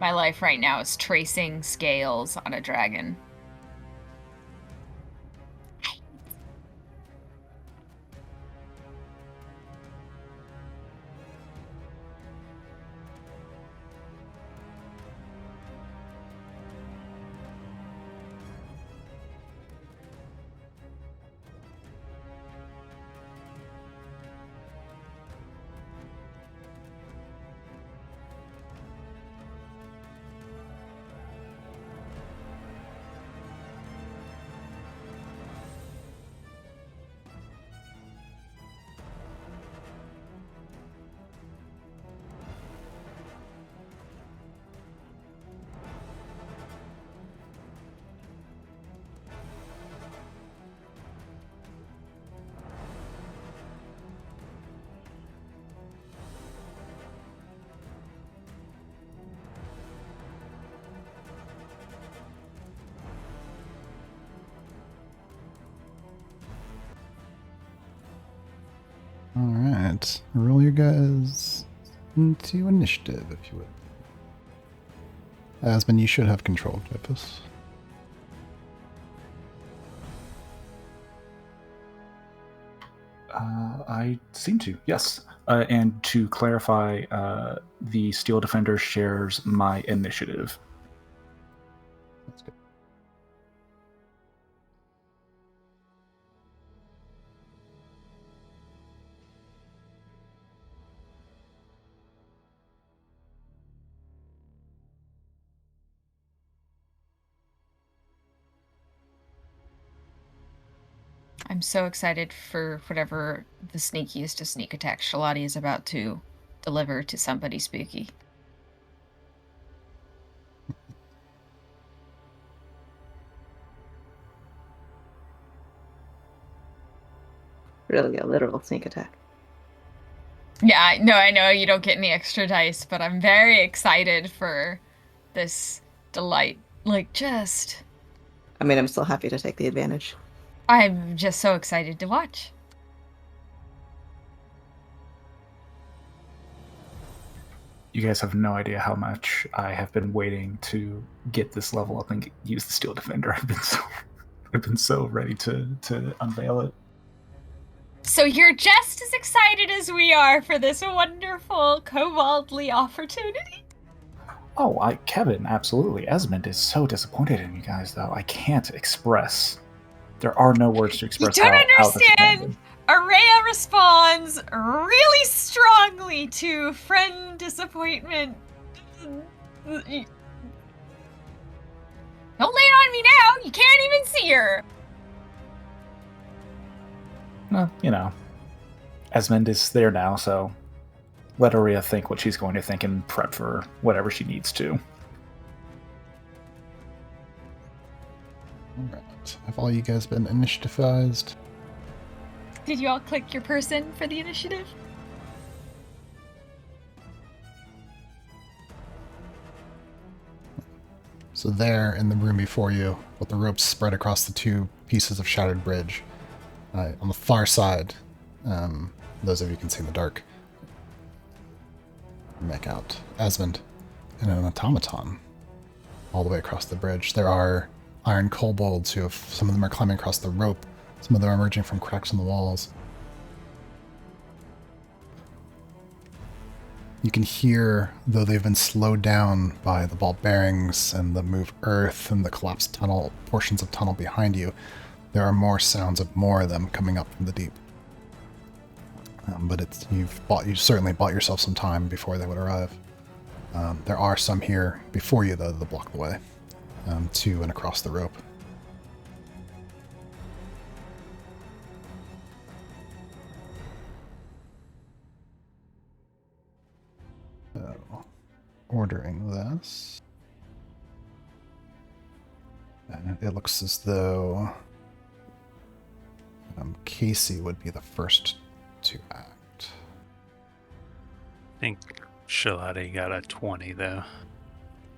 My life right now is tracing scales on a dragon. Alright. Roll your guys into initiative, if you would. Asmund, you should have control of Jepus. I seem to, yes. And to clarify, the Steel Defender shares my initiative. That's good. I'm so excited for whatever the sneakiest of sneak attacks Shalati is about to deliver to somebody spooky. Really, a literal sneak attack. Yeah, I know you don't get any extra dice, but I'm very excited for this delight. Like, just... I mean, I'm still happy to take the advantage. I'm just so excited to watch. You guys have no idea how much I have been waiting to get this level up and use the Steel Defender. I've been so ready to unveil it. So you're just as excited as we are for this wonderful Koboldly opportunity? Oh, Kevin, absolutely. Esmond is so disappointed in you guys, though. I can't express. There are no words to express. You don't how understand. Araya responds really strongly to friend disappointment. Don't lay it on me now. You can't even see her. Well, you know, Esmond is there now, so let Araya think what she's going to think and prep for whatever she needs to. Alright. Have all you guys been initiativized? Did you all click your person for the initiative? So there, in the room before you, with the ropes spread across the two pieces of shattered bridge, on the far side, those of you can see in the dark, make out Esmond and an automaton all the way across the bridge. There are iron kobolds who have, some of them are climbing across the rope, some of them are emerging from cracks in the walls. You can hear, though they've been slowed down by the ball bearings and the moved earth and the collapsed tunnel, portions of tunnel behind you, there are more sounds of more of them coming up from the deep. But you've certainly bought yourself some time before they would arrive. There are some here before you, though, that block the way, to and across the rope. So, ordering this, and it looks as though Casey would be the first to act. I think Shalati got a 20, though.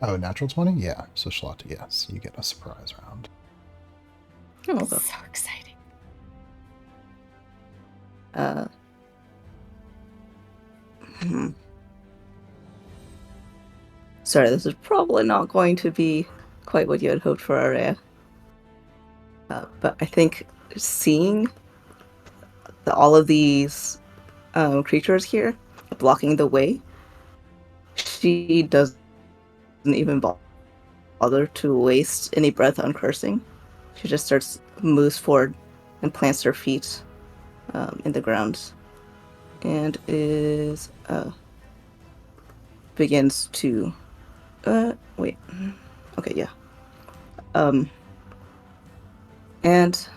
Oh, natural 20? Yeah. So Shalati, yes. You get a surprise round. Oh, So exciting. Sorry, this is probably not going to be quite what you had hoped for, Araya. But I think seeing all of these creatures here blocking the way, she doesn't even bother to waste any breath on cursing. She just moves forward and plants her feet in the ground and begins to wait. Okay, yeah. And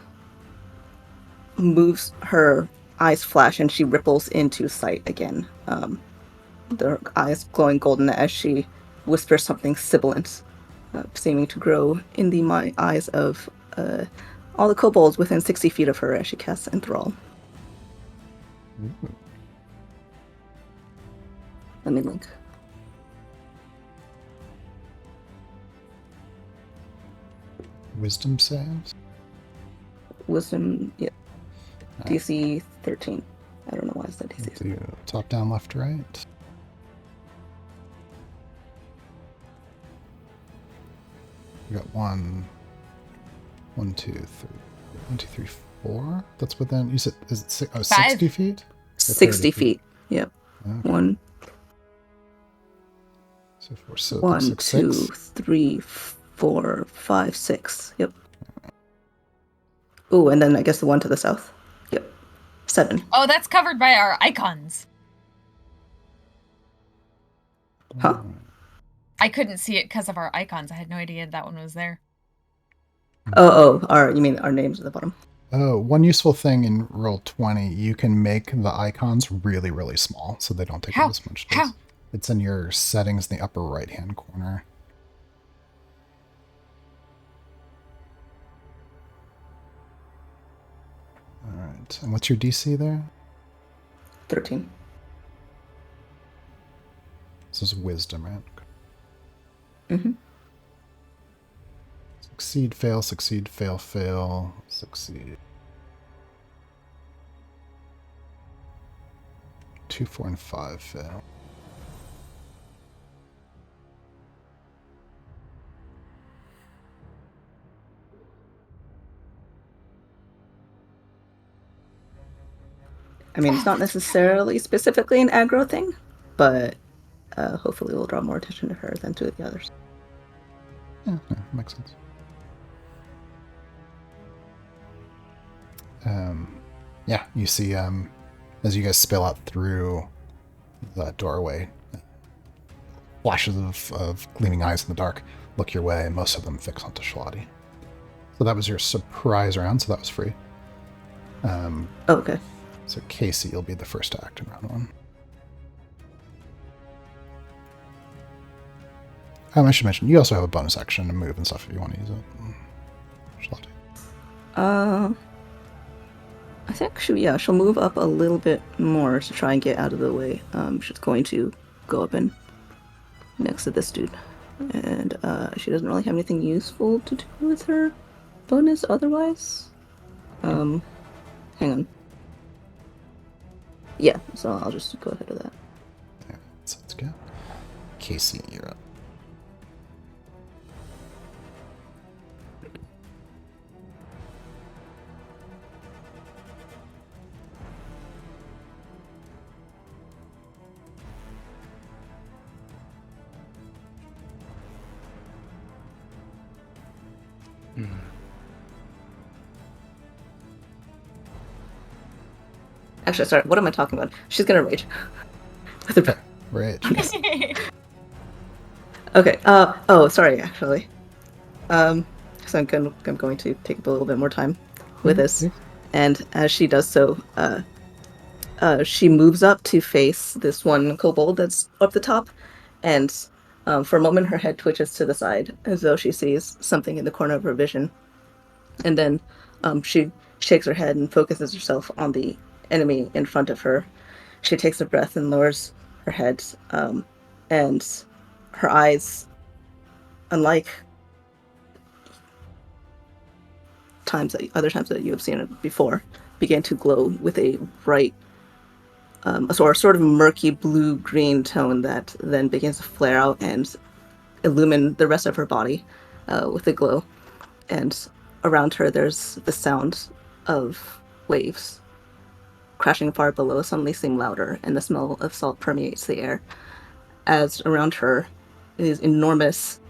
moves, her eyes flash and she ripples into sight again. Her eyes glowing golden as she whispers something sibilant, seeming to grow in the eyes of all the kobolds within 60 feet of her as she casts Enthrall. Ooh. Let me link. Wisdom saves? Wisdom, yeah. DC 13. I don't know why it's that DC. Do top, down, left, right. We got 1, 2, 3. 1, 2, 3, 4. That's within. You said is it 60 feet? 60 feet. Yep. Okay. 1, So 4. So 1, six, 2, six. 3, 4, 5, 6. Yep. Ooh, and then I guess the one to the south. Yep. 7. Oh, that's covered by our icons. Huh. I couldn't see it because of our icons. I had no idea that one was there. You mean our names at the bottom? Oh, one useful thing in Roll20, you can make the icons really, really small so they don't take up as much space. How? It's in your settings in the upper right-hand corner. All right. And what's your DC there? 13. This is wisdom, right? Mm-hmm. Succeed, fail, succeed, fail, fail, succeed. 2, 4, and 5 fail. I mean, it's not necessarily specifically an aggro thing, but hopefully we'll draw more attention to her than to the others. Yeah, makes sense. Yeah, you see, as you guys spill out through that doorway, flashes of gleaming eyes in the dark look your way, and most of them fix onto Shlati. So that was your surprise round, so that was free. Okay. So Casey, you'll be the first to act in round 1. I should mention, you also have a bonus action to move and stuff if you want to use it. Shlati. I think she'll move up a little bit more to try and get out of the way. She's going to go up and next to this dude. And she doesn't really have anything useful to do with her bonus otherwise. Hang on. Yeah, so I'll just go ahead with that. Yeah, sounds good. Casey, you're up. Actually, sorry, what am I talking about? She's gonna rage. Okay, rage. Okay, sorry, actually. So I'm going to take up a little bit more time with this. And as she does so, she moves up to face this one kobold that's up the top, and for a moment her head twitches to the side as though she sees something in the corner of her vision. And then she shakes her head and focuses herself on the enemy in front of her. She takes a breath and lowers her head, and her eyes, unlike other times that you have seen it before, begin to glow with a bright, sort of murky blue-green tone that then begins to flare out and illumine the rest of her body with a glow. And around her, there's the sound of waves crashing far below suddenly seem louder, and the smell of salt permeates the air. As around her, these enormous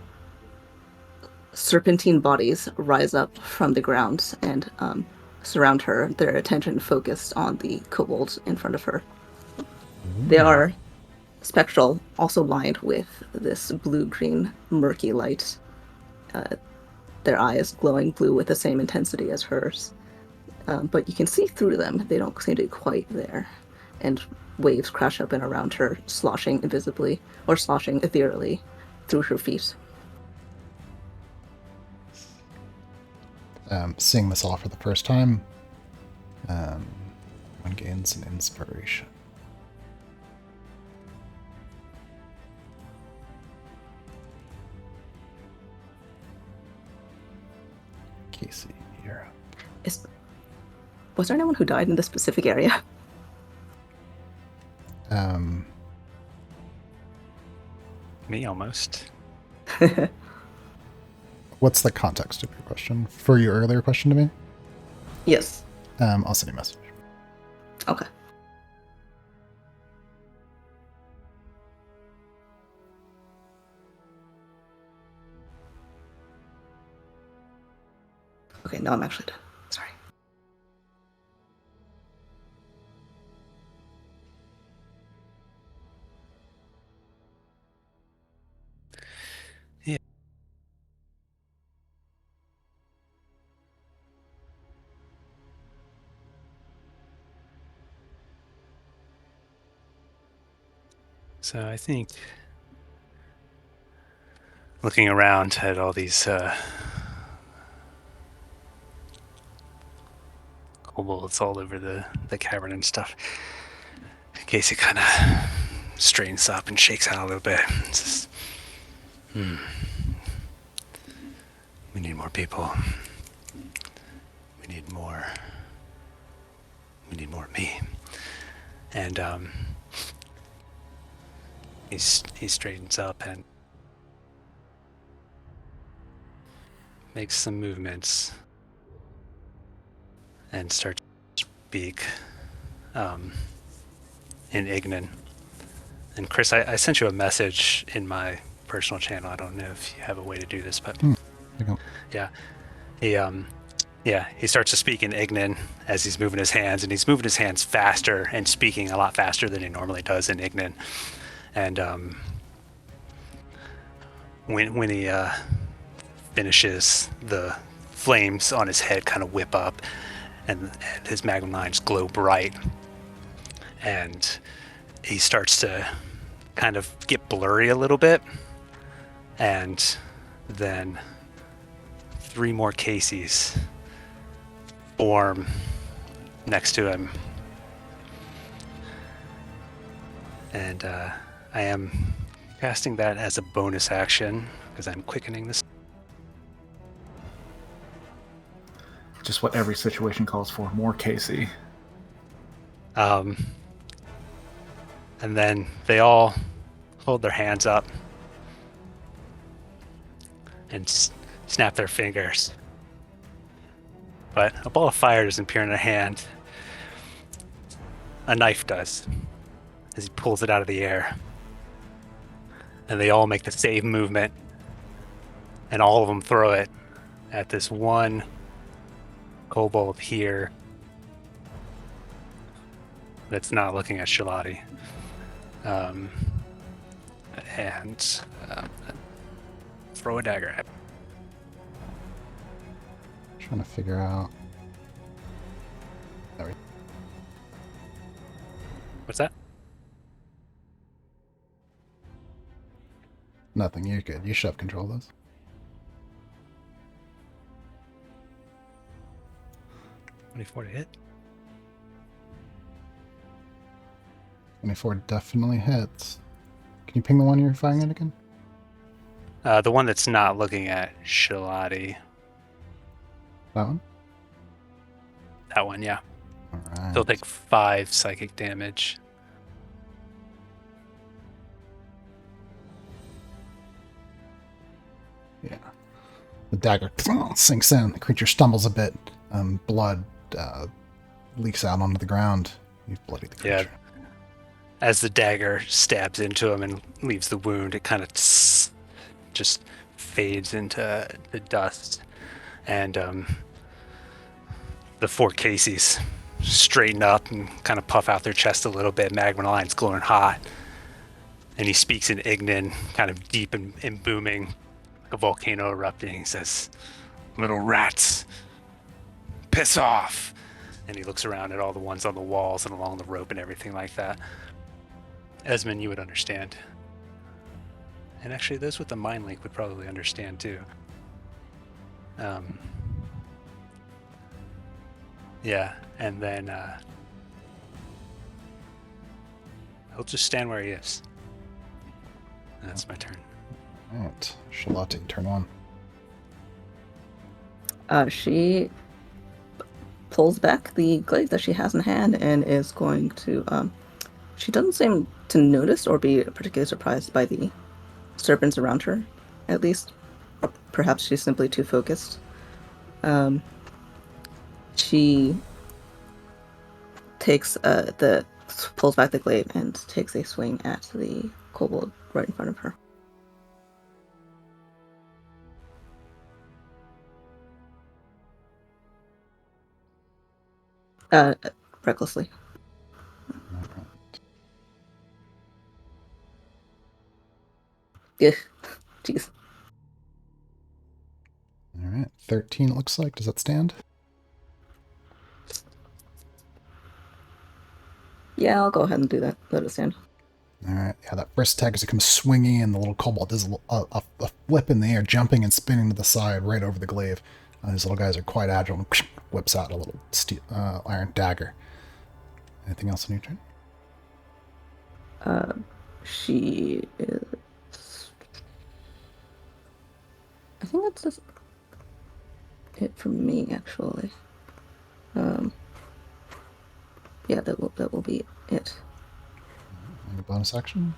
serpentine bodies rise up from the ground and surround her, their attention focused on the kobolds in front of her. They are spectral, also lined with this blue-green murky light. Their eyes glowing blue with the same intensity as hers. But you can see through them. They don't seem to be quite there. And waves crash up and around her, sloshing invisibly, or sloshing ethereally through her feet. Seeing this all for the first time, one gains an inspiration. Casey, you're up. Was there anyone who died in this specific area? Me almost. What's the context of your question? For your earlier question to me? Yes. I'll send you a message. Okay. Okay, now I'm actually done. Sorry. Yeah. So I think looking around at all these kobolds all over the cavern and stuff, Casey kind of straightens up and shakes out a little bit. Says, we need more people. We need more of me. And he straightens up and makes some movements and starts to speak in Ignan. And Chris, I sent you a message in my personal channel. I don't know if you have a way to do this, but he starts to speak in Ignan as he's moving his hands, and he's moving his hands faster and speaking a lot faster than he normally does in Ignan. And when he finishes, the flames on his head kind of whip up, and his magnum lines glow bright, and he starts to kind of get blurry a little bit, and then 3 more Caseys form next to him, and I am casting that as a bonus action because I'm quickening this. Just what every situation calls for, more Casey. And then they all hold their hands up and snap their fingers. But a ball of fire doesn't appear in their hand. A knife does, as he pulls it out of the air. And they all make the same movement, and all of them throw it at this one kobold here that's not looking at Shalati. And throw a dagger at him. Trying to figure out. What's that? Nothing. You're good. You should have control of this. 24 to hit. 24 definitely hits. Can you ping the one you're firing at again? The one that's not looking at Shalati. That one? That one, yeah. Alright. He'll take 5 psychic damage. Yeah. The dagger sinks in. The creature stumbles a bit. Blood leaks out onto the ground. You've bloodied the creature. Yeah. As the dagger stabs into him and leaves the wound, it kind of just fades into the dust. And the 4 Caseys straighten up and kind of puff out their chest a little bit. Magma line's glowing hot. And he speaks in Ignan, kind of deep and booming, like a volcano erupting. He says, "Little rats, piss off." And he looks around at all the ones on the walls and along the rope and everything like that. Esmond, you would understand. And actually, those with the mind link would probably understand too. Yeah, and then he'll just stand where he is. And that's my turn. Alright. Shalati, turn 1. She pulls back the glaive that she has in hand and is going to She doesn't seem to notice or be particularly surprised by the serpents around her, at least. Or perhaps she's simply too focused. She takes pulls back the glaive and takes a swing at the kobold right in front of her. Recklessly. Ugh. Jeez. All right, 13 it looks like. Does that stand? Yeah, I'll go ahead and do that. Let it stand. All right, yeah, that first attack as it comes swinging, and the little kobold does a flip in the air, jumping and spinning to the side right over the glaive. These little guys are quite agile and whips out a little iron dagger. Anything else on your turn? She is... I think that's just it from me, actually. Yeah, that will be it. Any bonus action?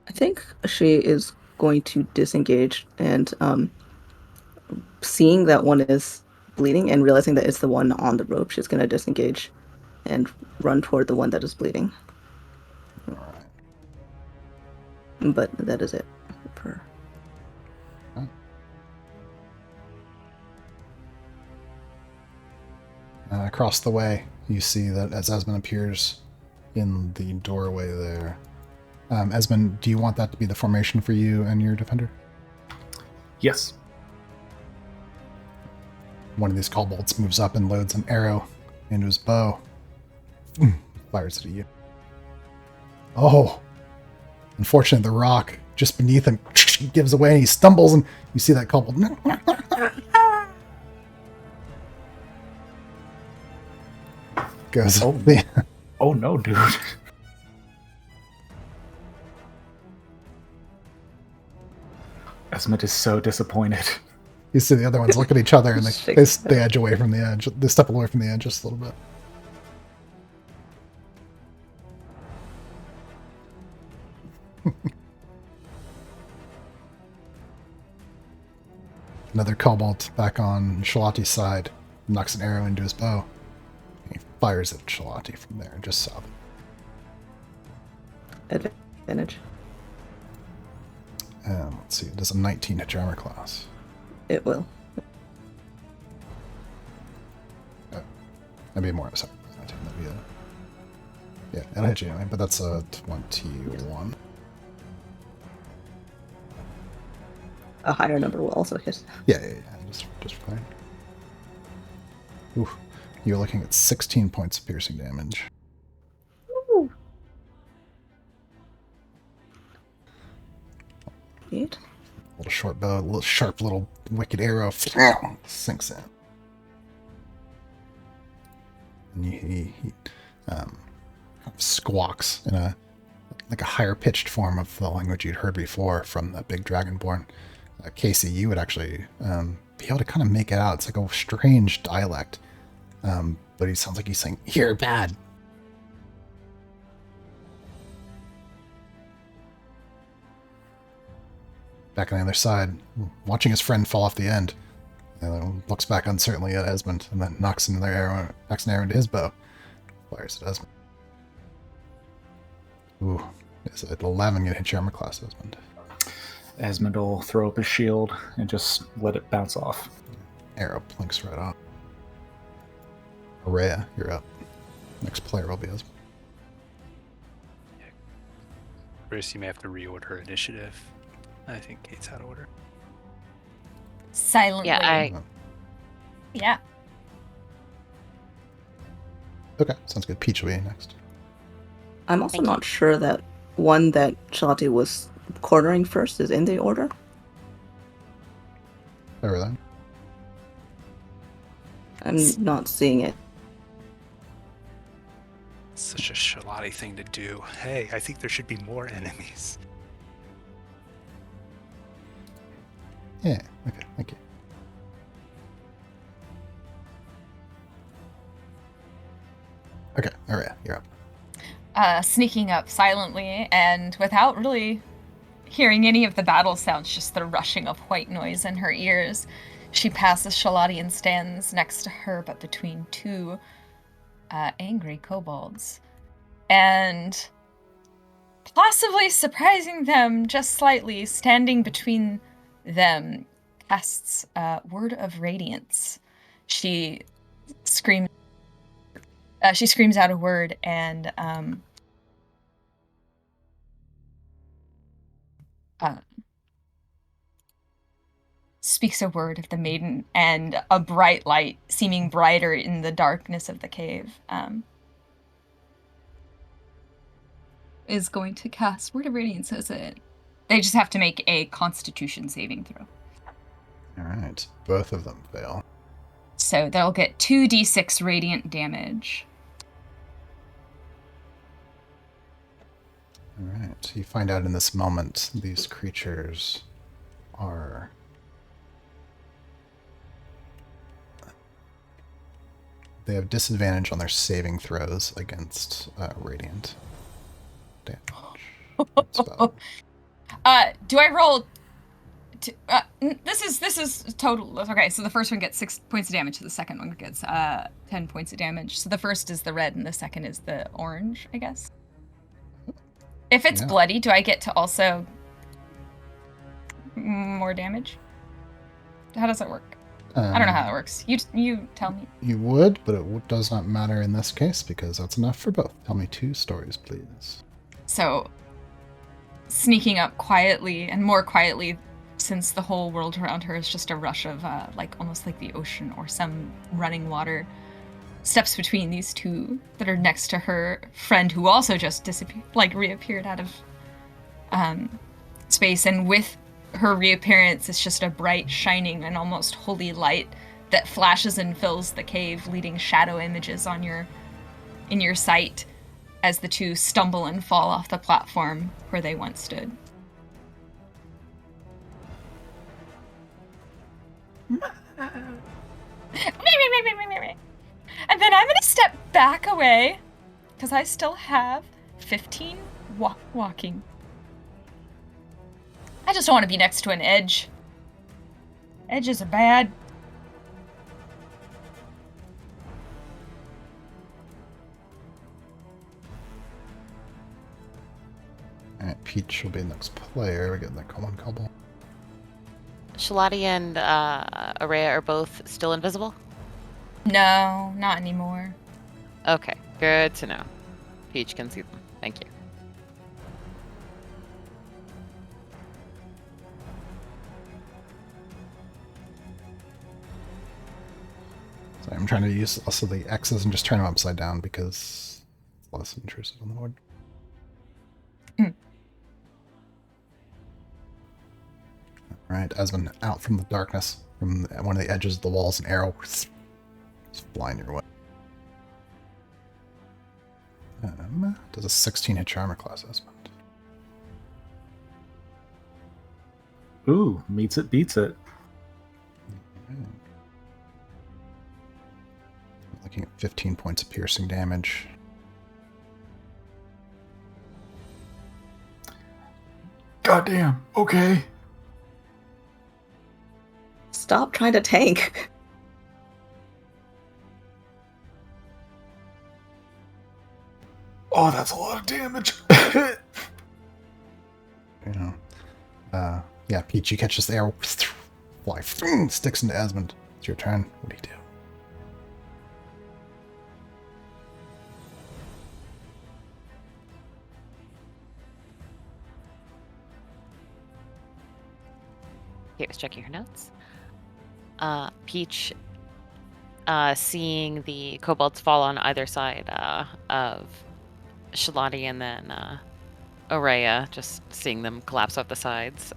I think she is going to disengage, and seeing that one is bleeding and realizing that it's the one on the rope, she's going to disengage and run toward the one that is bleeding. All right. But that is it for her. Okay. Across the way, you see that as Esmond appears in the doorway there. Esmond, do you want that to be the formation for you and your defender? Yes. One of these kobolds moves up and loads an arrow into his bow. Fires it at you. Oh! Unfortunately, the rock just beneath him gives away and he stumbles, and you see that kobold goes. Oh no, dude. Esmond is so disappointed. You see the other ones look at each other and they edge away from the edge. They step away from the edge just a little bit. Another kobold back on Shalati's side knocks an arrow into his bow. He fires at Shalati from there, just south. Advantage. Let's see, does a 19 hit your armor class? It will. That'd be more. Sorry, that'd be yeah, it'll hit you anyway, but that's a 21. A higher number will also hit. Yeah, just fine. Oof. You're looking at 16 points of piercing damage. Ooh. Good. A little short bow, a little sharp little wicked arrow sinks in. And he squawks in a higher pitched form of the language you'd heard before from the big dragonborn. Casey, you would actually be able to kind of make it out. It's like a strange dialect, but he sounds like he's saying, "You're bad." Back on the other side, watching his friend fall off the end, looks back uncertainly at Esmond, and then knocks an arrow into his bow. Fires at Esmond. Ooh, is it 11 gonna hit your armor class, Esmond? Esmond will throw up his shield and just let it bounce off. Arrow plinks right off. Araya, you're up. Next player will be Esmond. Chris, you may have to reorder initiative. I think Kate's out of order. Silently. Yeah. Okay, sounds good. Peach will be next. I'm also not sure that one that Shalati was cornering first is in the order. Everything. I'm not seeing it. Such a Shalati thing to do. Hey, I think there should be more enemies. Yeah, okay, thank you. Okay, alright, you're up. Sneaking up silently and without really hearing any of the battle sounds, just the rushing of white noise in her ears. She passes Shalati and stands next to her, but between two angry kobolds. And possibly surprising them just slightly, standing between them, casts Word of Radiance. She screams out a word and speaks a word of the maiden, and a bright light, seeming brighter in the darkness of the cave, is going to cast Word of Radiance as it. They just have to make a Constitution saving throw. Alright, both of them fail. So they'll get 2d6 radiant damage. Alright, you find out in this moment these creatures are... They have disadvantage on their saving throws against radiant damage. Do I roll? This is total. Okay, so the first one gets 6 points of damage. The second one gets 10 points of damage. So the first is the red, and the second is the orange, I guess. If it's bloody, do I get to also more damage? How does it work? I don't know how that works. You tell me. You would, but it does not matter in this case because that's enough for both. Tell me 2 stories, please. So, sneaking up quietly, and more quietly since the whole world around her is just a rush of, almost like the ocean or some running water, steps between these two that are next to her friend who also just reappeared out of space, and with her reappearance, it's just a bright, shining, and almost holy light that flashes and fills the cave, leading shadow images in your sight as the two stumble and fall off the platform where they once stood. And then I'm gonna step back away, because I still have 15 walking. I just don't want to be next to an edge. Edges are bad. Alright, Peach will be the next player. We get that common couple. Shalati and Araya are both still invisible? No, not anymore. Okay, good to know. Peach can see them. Thank you. So I'm trying to use also the X's and just turn them upside down because it's less intrusive on the board. Alright, Esmond, out from the darkness, from one of the edges of the walls, an arrow just flying your way. Does a 16 hit your armor class, Esmond? Ooh, meets it, beats it. Right. Looking at 15 points of piercing damage. Goddamn, okay. Stop trying to tank. Oh, that's a lot of damage. Yeah, Peach, you catch this arrow, fly, sticks into Esmond. It's your turn. What do you do? Okay, I was checking her notes. Peach, seeing the kobolds fall on either side of Shalati, and then Araya, just seeing them collapse off the sides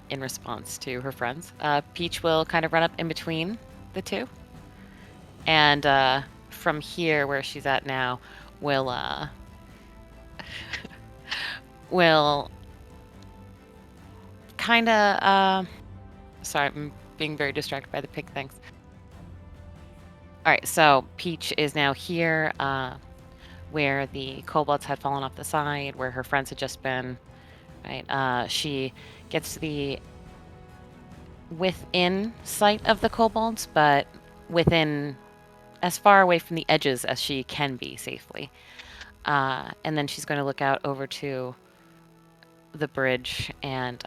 in response to her friends. Peach will kind of run up in between the two. And from here, where she's at now, will kind of... sorry, I'm being very distracted by the pig things. All right, so Peach is now here, where the kobolds had fallen off the side, where her friends had just been. Right, she gets to the within sight of the kobolds, but within as far away from the edges as she can be safely. And then she's going to look out over to the bridge, and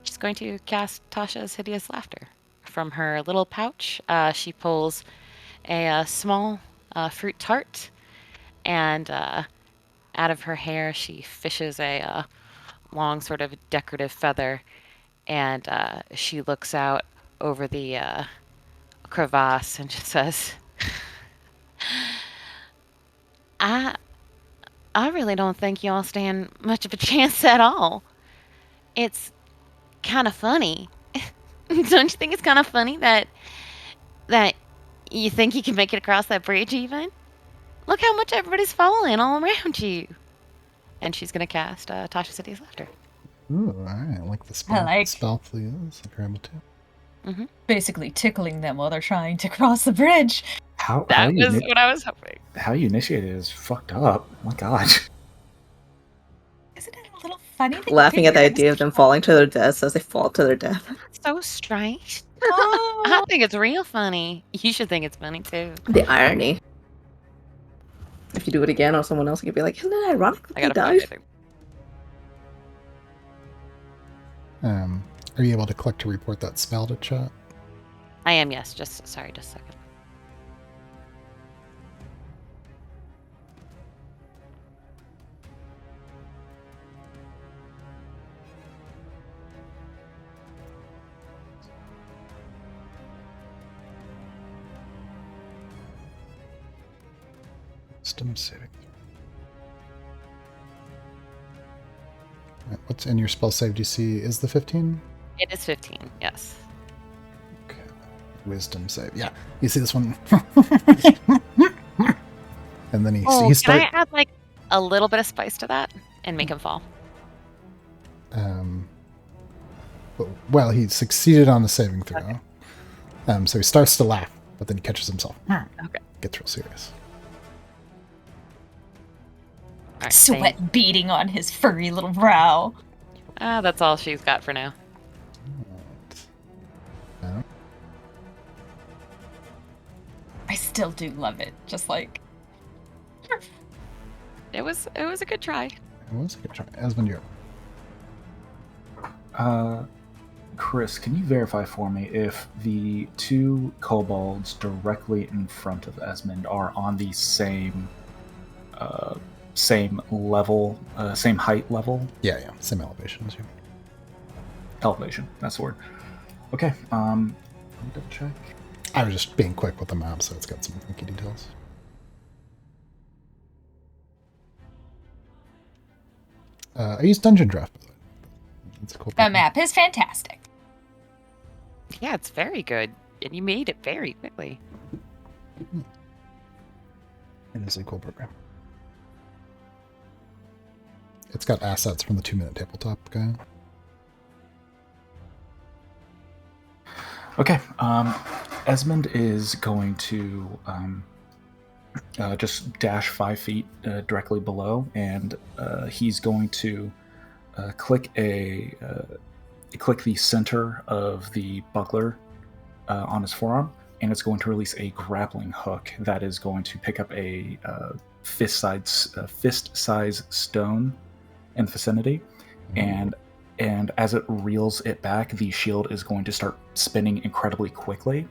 she's going to cast Tasha's Hideous Laughter. From her little pouch, she pulls a small fruit tart, and out of her hair, she fishes a long, sort of decorative feather, and she looks out over the crevasse and just says, I really don't think y'all stand much of a chance at all. It's kind of funny. Don't you think it's kind of funny that you think you can make it across that bridge even? Look how much everybody's falling all around you. And she's going to cast Tasha's Hideous Laughter. Ooh, alright. I like the spell. like- Spell is agreeable too. Basically tickling them while they're trying to cross the bridge. How That you was what I was hoping. how you initiate it is fucked up. Oh my god. Isn't it a little funny? that you Laughing at the think idea of them falling to their deaths as they fall to their death. So strange. Oh. I think it's real funny. You should think it's funny too. The irony. If you do it again or someone else, you could be like, isn't it ironic that I they gotta find died? it. Are you able to click to report that spell to chat? I am, yes. Just a second. Wisdom saving. Right, what's in your spell save DC is the 15? It is 15, yes. Okay. Wisdom save. Yeah. You see this one? And then he Can starts. I add like a little bit of spice to that and make him fall? Well, he succeeded on the saving throw. Okay. So he starts to laugh, but then he catches himself. Okay. Gets real serious. All right, Sweat beading on his furry little brow. that's all she's got for now. I still do love it. Just like It was a good try. It was a good try. Esmond, you're up. Chris, can you verify for me if the two kobolds directly in front of Esmond are on the same level, same height level? Yeah. Same elevation as you. Elevation, that's the word. Okay, let me double check. I was just being quick with the map, so it's got some funky details. I used Dungeon Draft, by the way. It's a cool the program. map is fantastic. Yeah, it's very good. And you made it very quickly. It is a cool program. It's got assets from the 2-minute tabletop guy. Okay, Esmond is going to just dash 5 feet directly below, and he's going to click the center of the buckler on his forearm, and it's going to release a grappling hook that is going to pick up a fist-size stone in the vicinity, and as it reels it back, the shield is going to start spinning incredibly quickly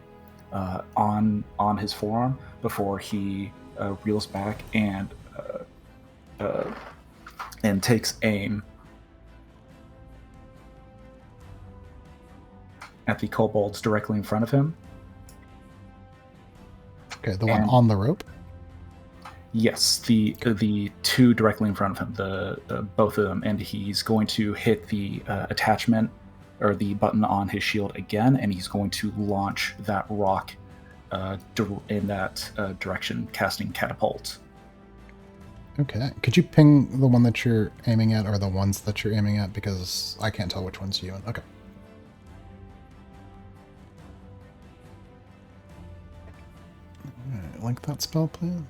on his forearm before he reels back and takes aim at the kobolds directly in front of him. Okay, the one on the rope? Yes, the two directly in front of him, the both of them, and he's going to hit the attachment or the button on his shield again, and he's going to launch that rock in that direction, casting catapult. Okay. Could you ping the one that you're aiming at, or the ones that you're aiming at, because I can't tell which one's you. Okay. like that spell, please?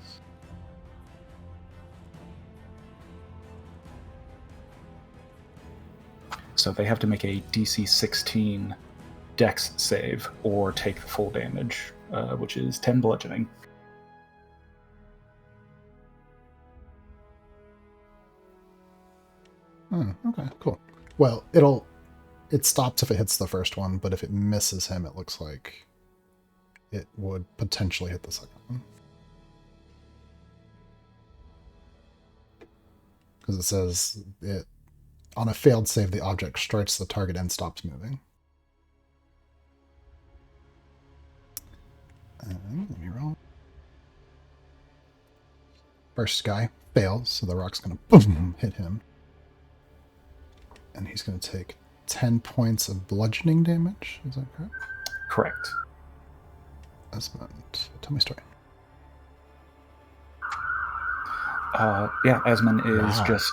So they have to make a DC 16 Dex save or take the full damage, which is 10 bludgeoning. Okay, cool. Well, it stops if it hits the first one, but if it misses him, it looks like it would potentially hit the second one. Because it says it on a failed save, the object strikes the target and stops moving. Let me roll. First guy fails, so the rock's going to boom hit him. And he's going to take 10 points of bludgeoning damage. Is that correct? Correct. Esmond, tell me a story. Esmond is just...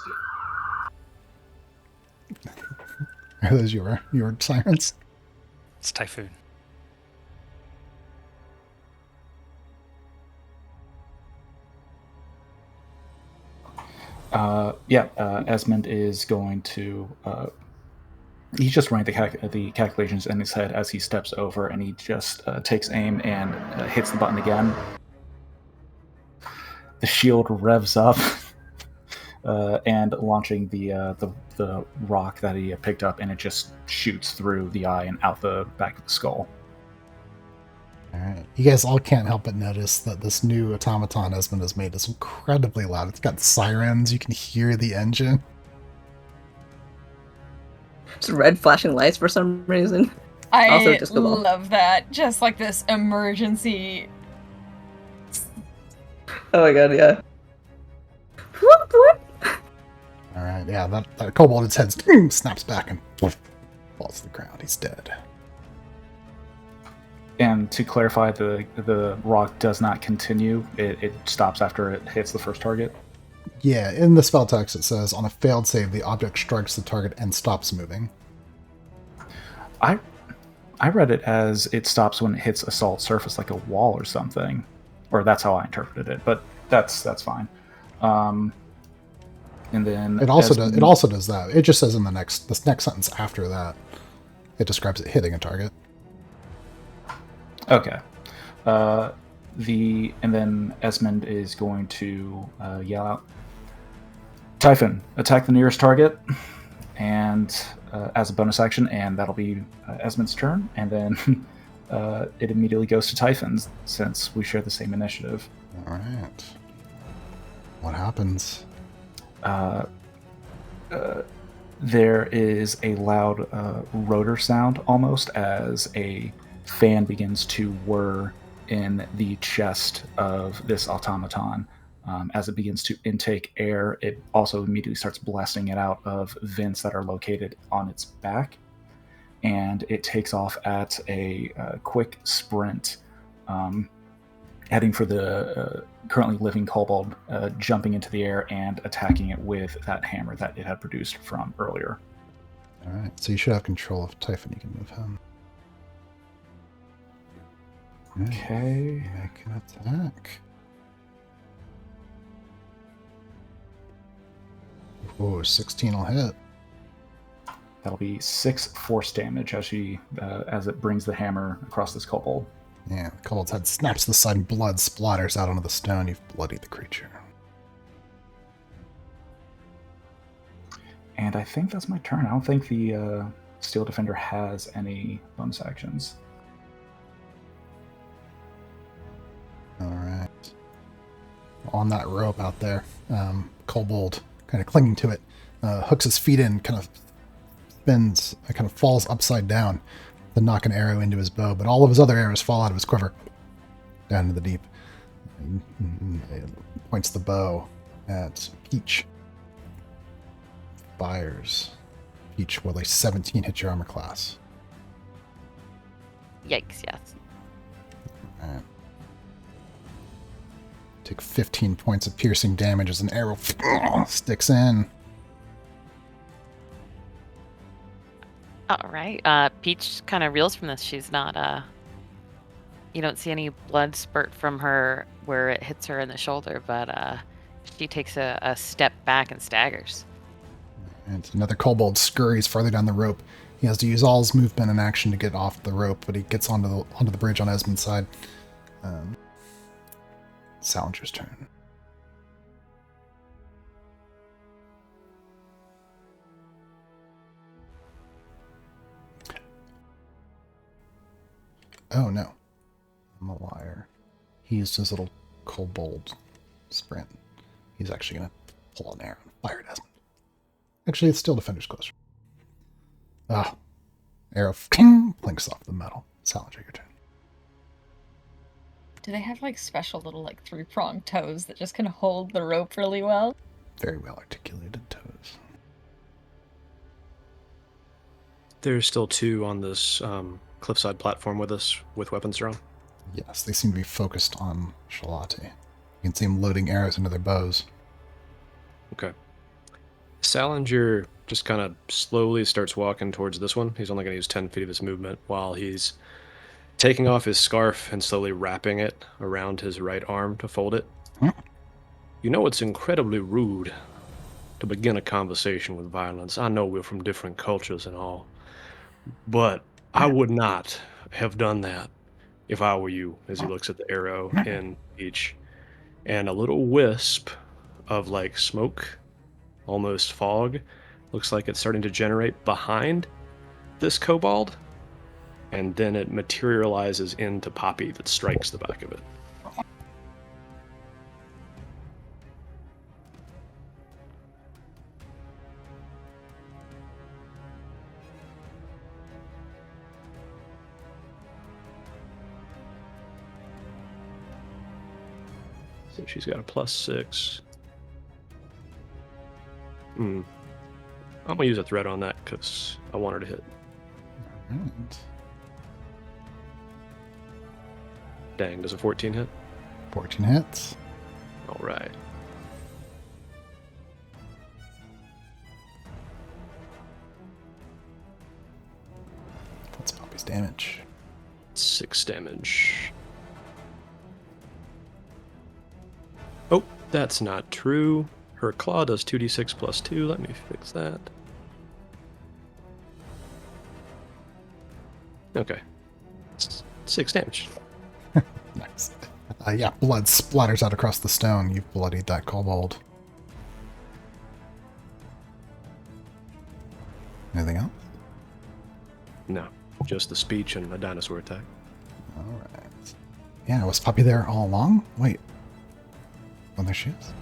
Are those your sirens? It's Typhoon. Esmond is going to... he's just running the calculations in his head as he steps over, and he just takes aim and hits the button again. The shield revs up, and launching the rock that he picked up, and it just shoots through the eye and out the back of the skull. All right. You guys all can't help but notice that this new automaton Esmond has made is incredibly loud. It's got sirens. You can hear the engine. Just red flashing lights for some reason. I Also disco ball. love that. Just like this emergency. Oh my god, yeah. Whoop, whoop. All right. Yeah, that kobold, its head snaps back and falls to the ground. He's dead. And to clarify, the rock does not continue. It stops after it hits the first target. Yeah, in the spell text it says, on a failed save, the object strikes the target and stops moving. I read it as it stops when it hits a solid surface, like a wall or something. Or that's how I interpreted it, but that's fine. And then It also does that. It just says in the next sentence after that, it describes it hitting a target. Okay. And then Esmond is going to yell out, Typhon, attack the nearest target, and as a bonus action, and that'll be Esmond's turn, and then it immediately goes to Typhon, since we share the same initiative. All right. What happens? There is a loud rotor sound, almost, as a fan begins to whir in the chest of this automaton. As it begins to intake air, it also immediately starts blasting it out of vents that are located on its back, and it takes off at a quick sprint, heading for the currently living kobold, jumping into the air and attacking it with that hammer that it had produced from earlier. All right, so you should have control of Typhon. You can move him. Okay. Make an attack. Oh, 16 will hit. That'll be 6 force damage as it brings the hammer across this kobold. Yeah, the kobold's head snaps to the side and blood splatters out onto the stone. You've bloodied the creature. And I think that's my turn. I don't think the Steel Defender has any bonus actions. All right. On that rope out there, kobold, kind of clinging to it, hooks his feet in, kind of spins, kind of falls upside down to knock an arrow into his bow, but all of his other arrows fall out of his quiver down into the deep. He points the bow at Peach. Fires. Peach, will a 17 hit your armor class? Yikes, yes. All right. Take 15 points of piercing damage as an arrow sticks in. All right. Peach kind of reels from this. She's not You don't see any blood spurt from her where it hits her in the shoulder, but she takes a step back and staggers. And another kobold scurries farther down the rope. He has to use all his movement and action to get off the rope, but he gets onto the bridge on Esmond's side. Salinger's turn. Oh no, I'm a liar. He used his little kobold sprint. He's actually going to pull an arrow and fire at Esmond. Actually, it's still Defender's closer. Arrow plinks off the metal. Salinger, your turn. Do they have like special little like 3-pronged toes that just can hold the rope really well? Very well articulated toes. There's still 2 on this cliffside platform with us with weapons drawn. Yes, they seem to be focused on Shalati. You can see them loading arrows into their bows. Okay. Salinger just kind of slowly starts walking towards this one. He's only going to use 10 feet of his movement while he's taking off his scarf and slowly wrapping it around his right arm to fold it. You know, it's incredibly rude to begin a conversation with violence. I know we're from different cultures and all, but I would not have done that if I were you, as he looks at the arrow in each. And a little wisp of like smoke, almost fog, looks like it's starting to generate behind this kobold, and then it materializes into Poppy that strikes the back of it. So she's got a +6. I'm gonna use a threat on that because I want her to hit. Alright. Dang, does a 14 hit? 14 hits. Alright. That's Poppy's damage. 6 damage. Oh, that's not true. Her claw does 2d6 plus 2. Let me fix that. Okay. 6 damage. Nice. Yeah, blood splatters out across the stone. You've bloodied that kobold. Anything else? No, just the speech and a dinosaur attack. Alright. Yeah, was Poppy there all along? Wait. Oh, there she is.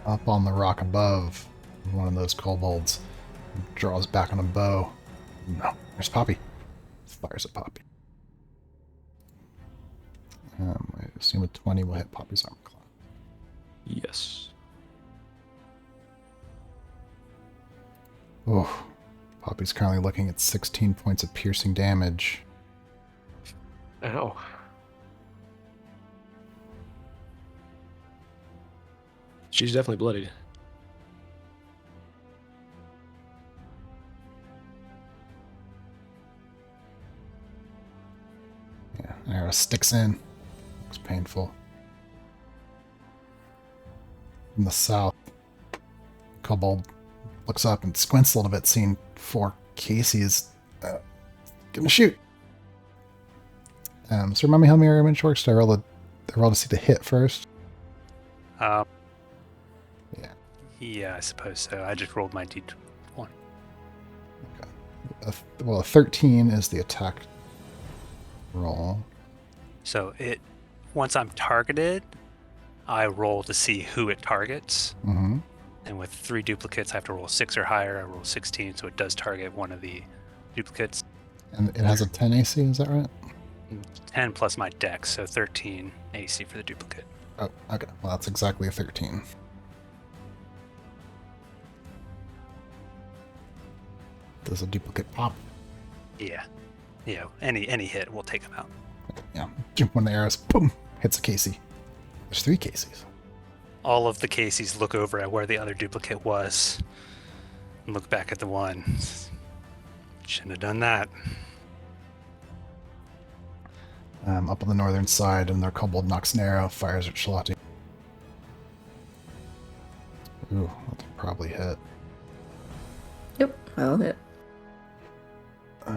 Up on the rock above, one of those kobolds draws back on a bow. No, there's Poppy. Fires at Poppy. I assume a 20 will hit Poppy's armor class. Yes. Oh, Poppy's currently looking at 16 points of piercing damage. Ow. She's definitely bloodied. Yeah, an arrow sticks in. Looks painful. From the south, kobold looks up and squints a little bit, seeing 4 Casey's. Gonna shoot. So remind me how mirror image works. Do I roll to see the hit first? Yeah. Yeah. Yeah, I suppose so. I just rolled my d1. Okay. Well, a 13 is the attack roll. So once I'm targeted, I roll to see who it targets. Mm-hmm. And with 3 duplicates, I have to roll 6 or higher. I roll 16, so it does target one of the duplicates. And it has a 10 AC, is that right? 10 plus my dex, so 13 AC for the duplicate. Oh, okay. Well, that's exactly a 13. Does a duplicate pop? Yeah. Any hit will take him out. Okay, yeah. Jump one of the arrows, boom, hits a Casey. There's 3 Caseys. All of the Caseys look over at where the other duplicate was, Look back at the one. Shouldn't have done that. Up on the northern side, and their kobold knocks an arrow, fires at Shalati. Ooh, that'll probably hit. Yep, I'll hit.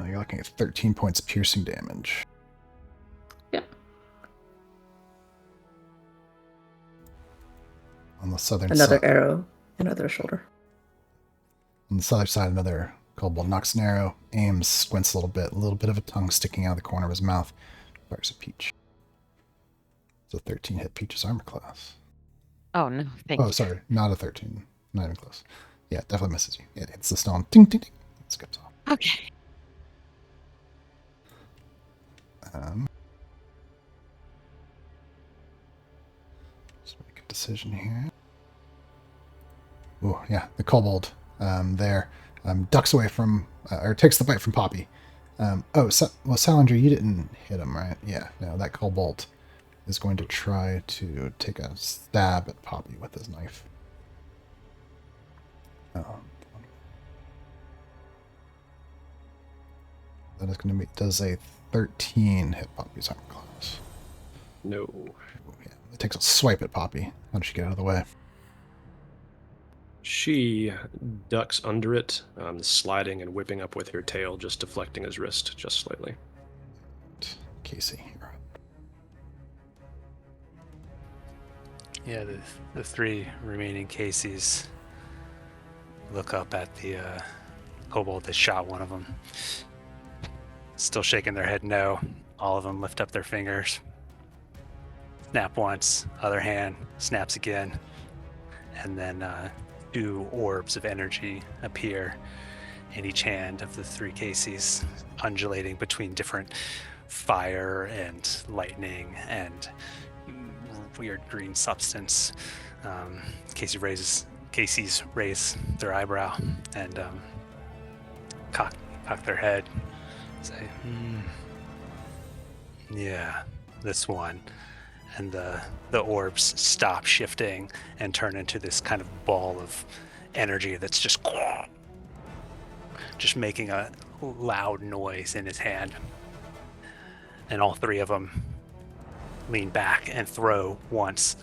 You're looking at 13 points of piercing damage. Yep. On the southern Another side. arrow, another shoulder. On the southern side, another kobold knocks an arrow, aims, squints a little bit of a tongue sticking out of the corner of his mouth, fires a peach. It's a 13 hit Peach's armor class. Oh, no. Thank you. Oh, sorry, not a 13. Not even close. Yeah, it definitely misses you. It hits the stone. Ding, ding, ding. It skips off. Okay. Let's make a decision here. Oh, yeah, the kobold there ducks away from, or takes the bite from Poppy. Salinger, you didn't hit him, right? Yeah, no, that kobold is going to try to take a stab at Poppy with his knife. That is going to be, does a 13 hit Poppy's armor class. No. Yeah, it takes a swipe at Poppy. How does she get out of the way? She ducks under it, sliding and whipping up with her tail, just deflecting his wrist just slightly. Casey, you're up. Yeah, the three remaining Caseys look up at the kobold that shot one of them. Still shaking their head no. All of them lift up their fingers. Snap once, other hand, snaps again. And then two orbs of energy appear in each hand of the three Caseys, undulating between different fire and lightning and weird green substance. Caseys raise their eyebrow and cock their head. Say, yeah, this one. And the orbs stop shifting and turn into this kind of ball of energy that's just making a loud noise in his hand. And all three of them lean back and throw once,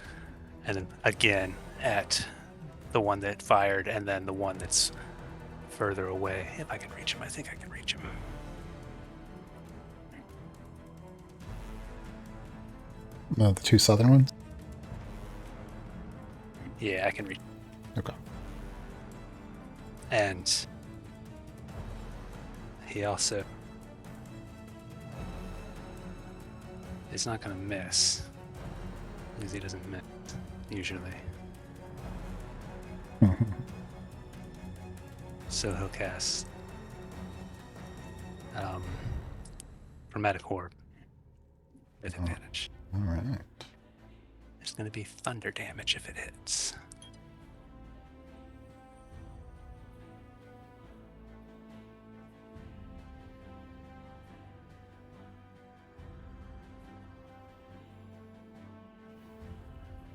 and then again at the one that fired, and then the one that's further away. If I can reach him, I think I can reach him. The two southern ones? Yeah, I can reach. Okay. And he also is not going to miss, because he doesn't miss usually. So he'll cast Chromatic Orb with advantage. All right. It's going to be thunder damage if it hits.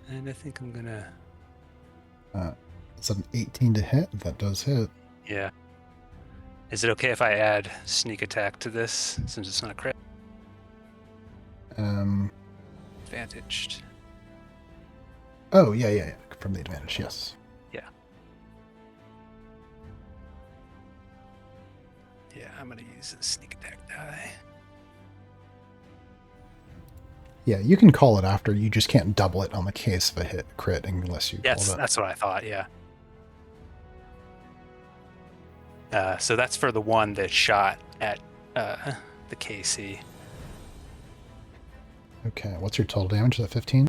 And I think I'm gonna... It's an 18 to hit. That does hit. Yeah. Is it okay if I add sneak attack to this, since it's not a crit? Advantaged. Oh, yeah. From the advantage, yes. Yeah. Yeah, I'm gonna use a sneak attack die. Yeah, you can call it after. You just can't double it on the case of a hit crit unless you Yes, call it. that's what I thought, yeah. So that's for the one that shot at the KC. Okay, what's your total damage? Is that 15?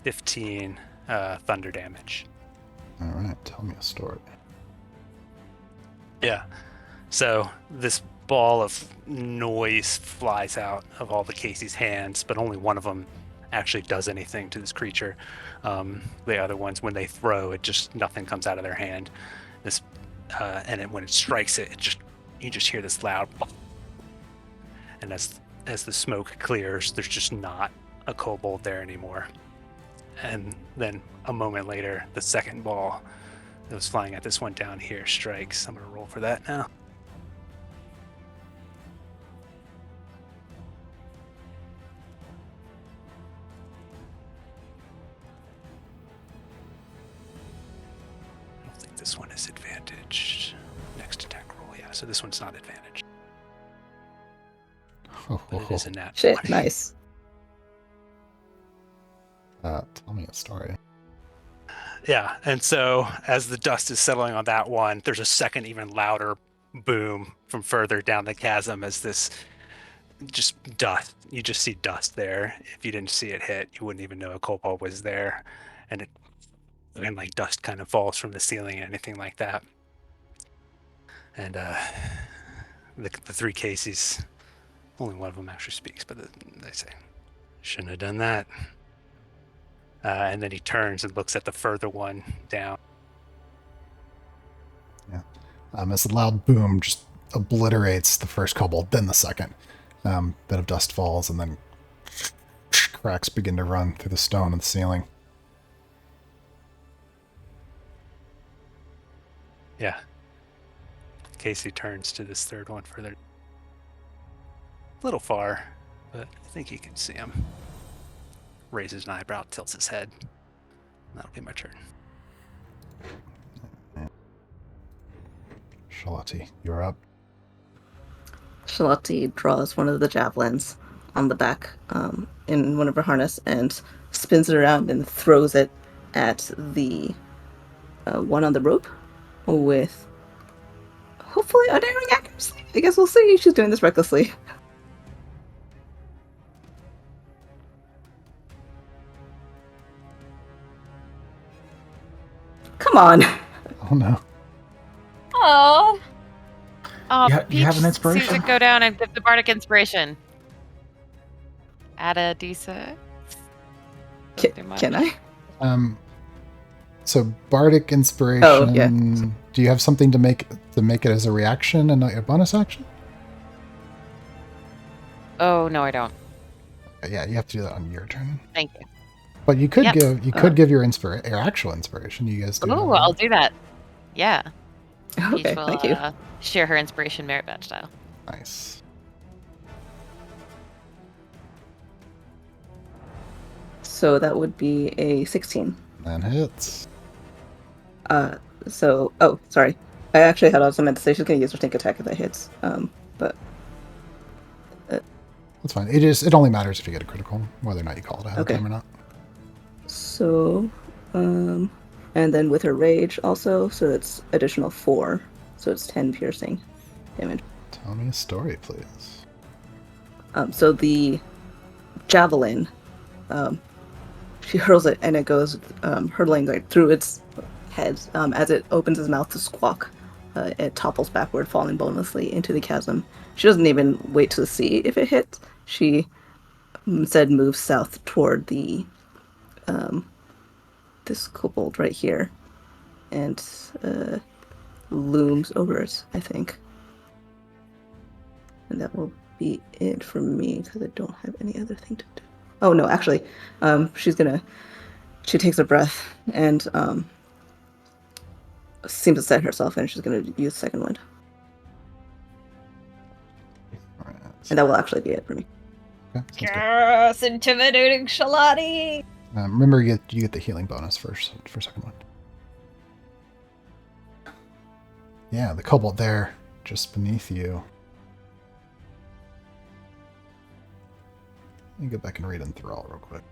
15 thunder damage. All right, tell me a story. Yeah. So this ball of noise flies out of all the Casey's hands, but only one of them actually does anything to this creature. The other ones, when they throw, nothing comes out of their hand. This when it strikes it, you just hear this loud. And as the smoke clears, there's just not a kobold there anymore. And then a moment later, the second ball that was flying at this one down here strikes. I'm going to roll for that now. I don't think this one is advantaged. Next attack roll, yeah. So this one's not advantaged. But it is a nat Shit, 20. nice. Tell me a story. Yeah, and so as the dust is settling on that one, there's a second, even louder boom from further down the chasm as this just dust. You just see dust there. If you didn't see it hit, you wouldn't even know a kobold was there, and like dust kind of falls from the ceiling and anything like that. And the three Caseys, only one of them actually speaks, but they say, "Shouldn't have done that." And then he turns and looks at the further one down. Yeah. As the loud boom just obliterates the first kobold, then the second. Bit of dust falls, and then cracks begin to run through the stone of the ceiling. Yeah. Casey turns to this third one further. A little far, but I think you can see him. Raises an eyebrow, tilts his head. That'll be my turn. Charlotte, you're up. Charlotte draws one of the javelins on the back in one of her harness and spins it around and throws it at the one on the rope with hopefully unerring accuracy. I guess we'll see. She's doing this recklessly. Come on. Oh no. Oh, You have an Peach inspiration? sees it go down and get the bardic inspiration. Add a d6. Doesn't do much. Can I? So bardic inspiration. Oh, yeah. Do you have something to make it as a reaction and not your bonus action? Oh no, I don't. Yeah, you have to do that on your turn. Thank you. But you could Yep. give your actual inspiration. You guys do. Oh, I'll do that. Yeah. Okay, Peach will thank you. share her inspiration merit badge style. Nice. So that would be a 16. That hits. Sorry. I actually had also meant to say she's going to use her sneak attack if that hits. But That's fine. It only matters if you get a critical, whether or not you call it ahead of Okay. time or not. so, and then with her rage also, so it's additional 4. So it's 10 piercing damage. Tell me a story, please. So the javelin, she hurls it and it goes hurtling like through its head. As it opens its mouth to squawk, it topples backward, falling bonelessly into the chasm. She doesn't even wait to see if it hits. She instead moves south toward the this kobold right here, and looms over it, I think. And that will be it for me because I don't have any other thing to do. Oh no, actually, she takes a breath and seems to set herself, and she's gonna use second wind, All right. and that will actually be it for me. Okay, sounds good. yes, intimidating Shalati. Remember, you get the healing bonus for second one. Yeah, the kobold there, just beneath you. Let me go back and read Enthrall real quick.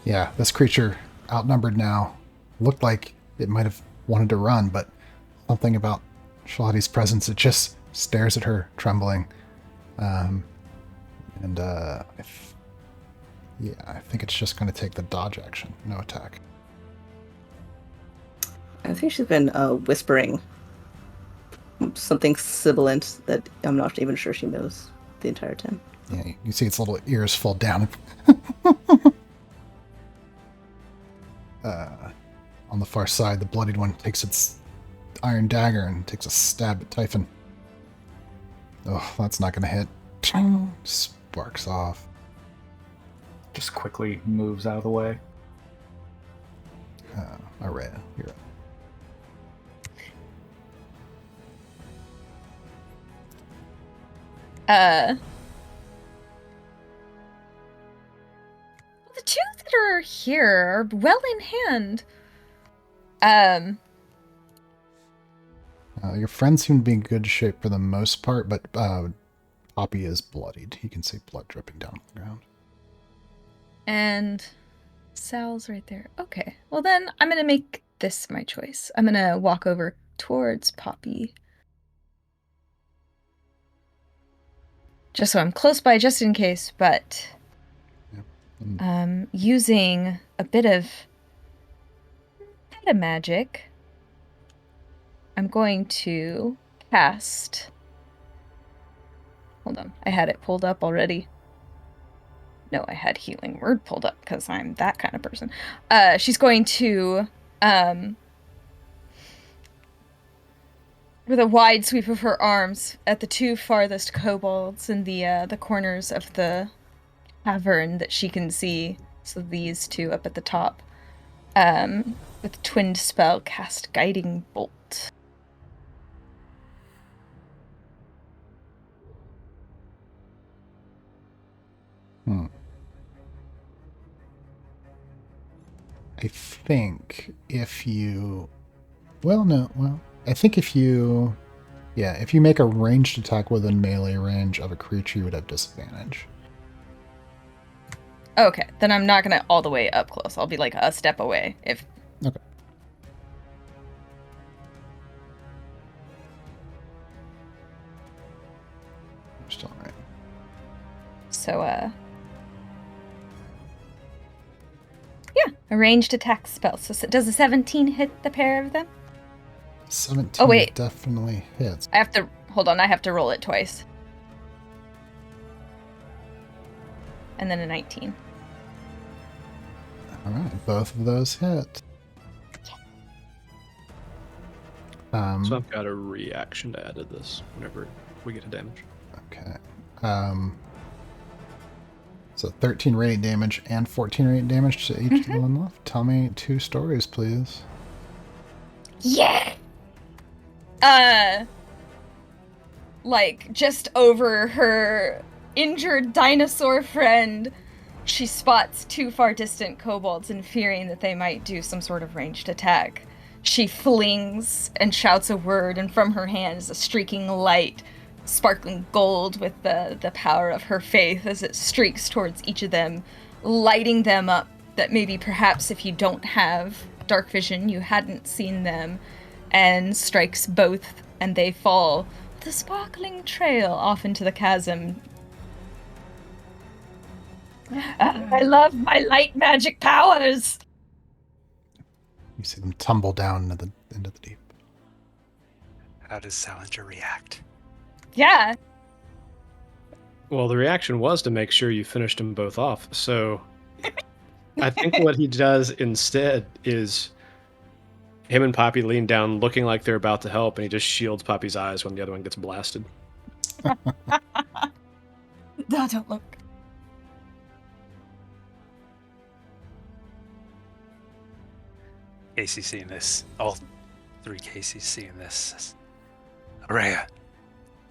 Yeah, this creature, outnumbered now, looked like it might have wanted to run, but something about Shalati's presence, it just stares at her, trembling. I think it's just going to take the dodge action, no attack. I think she's been whispering something sibilant that I'm not even sure she knows the entire time. Yeah, you see its little ears fall down. On the far side, the bloodied one takes its iron dagger and takes a stab at Typhon. Oh, that's not gonna hit. Sparks off. Just quickly moves out of the way. Araya, you're up. The two that are here are well in hand. Your friends seem to be in good shape for the most part, but Poppy is bloodied. You can see blood dripping down on the ground. And Sal's right there. Okay. Well, then I'm going to make this my choice. I'm going to walk over towards Poppy. Just so I'm close by, just in case, but using a bit of magic, I'm going to cast... Hold on, I had it pulled up already. No, I had Healing Word pulled up because I'm that kind of person. She's going to, with a wide sweep of her arms at the two farthest kobolds in the corners of the cavern that she can see. So these two up at the top. With twinned spell, cast Guiding Bolt. I think if you... I think if you... Yeah, if you make a ranged attack within melee range of a creature, you would have disadvantage. Okay, then I'm not gonna all the way up close. I'll be like a step away if... Okay. You're still right. So, yeah, a ranged attack spell. So does a 17 hit the pair of them? 17 definitely hits. I have to... Hold on, I have to roll it twice. And then a 19. Alright, both of those hit. So I've got a reaction to add to this whenever we get to damage. Okay. So 13 radiant damage and 14 radiant damage to each one left. Tell me 2 stories, please. Yeah! Like, just over her injured dinosaur friend, she spots 2 far distant kobolds, and fearing that they might do some sort of ranged attack, she flings and shouts a word, and from her hand is a streaking light, sparkling gold with the power of her faith as it streaks towards each of them, lighting them up that maybe perhaps if you don't have dark vision, you hadn't seen them, and strikes both, and they fall with a sparkling trail off into the chasm. I love my light magic powers! You see them tumble down into the deep. How does Salinger react? Yeah. Well, the reaction was to make sure you finished them both off. So I think what he does instead is him and Poppy lean down looking like they're about to help, and he just shields Poppy's eyes when the other one gets blasted. No, don't look. Casey seeing this. All 3 Caseys seeing this. Araya,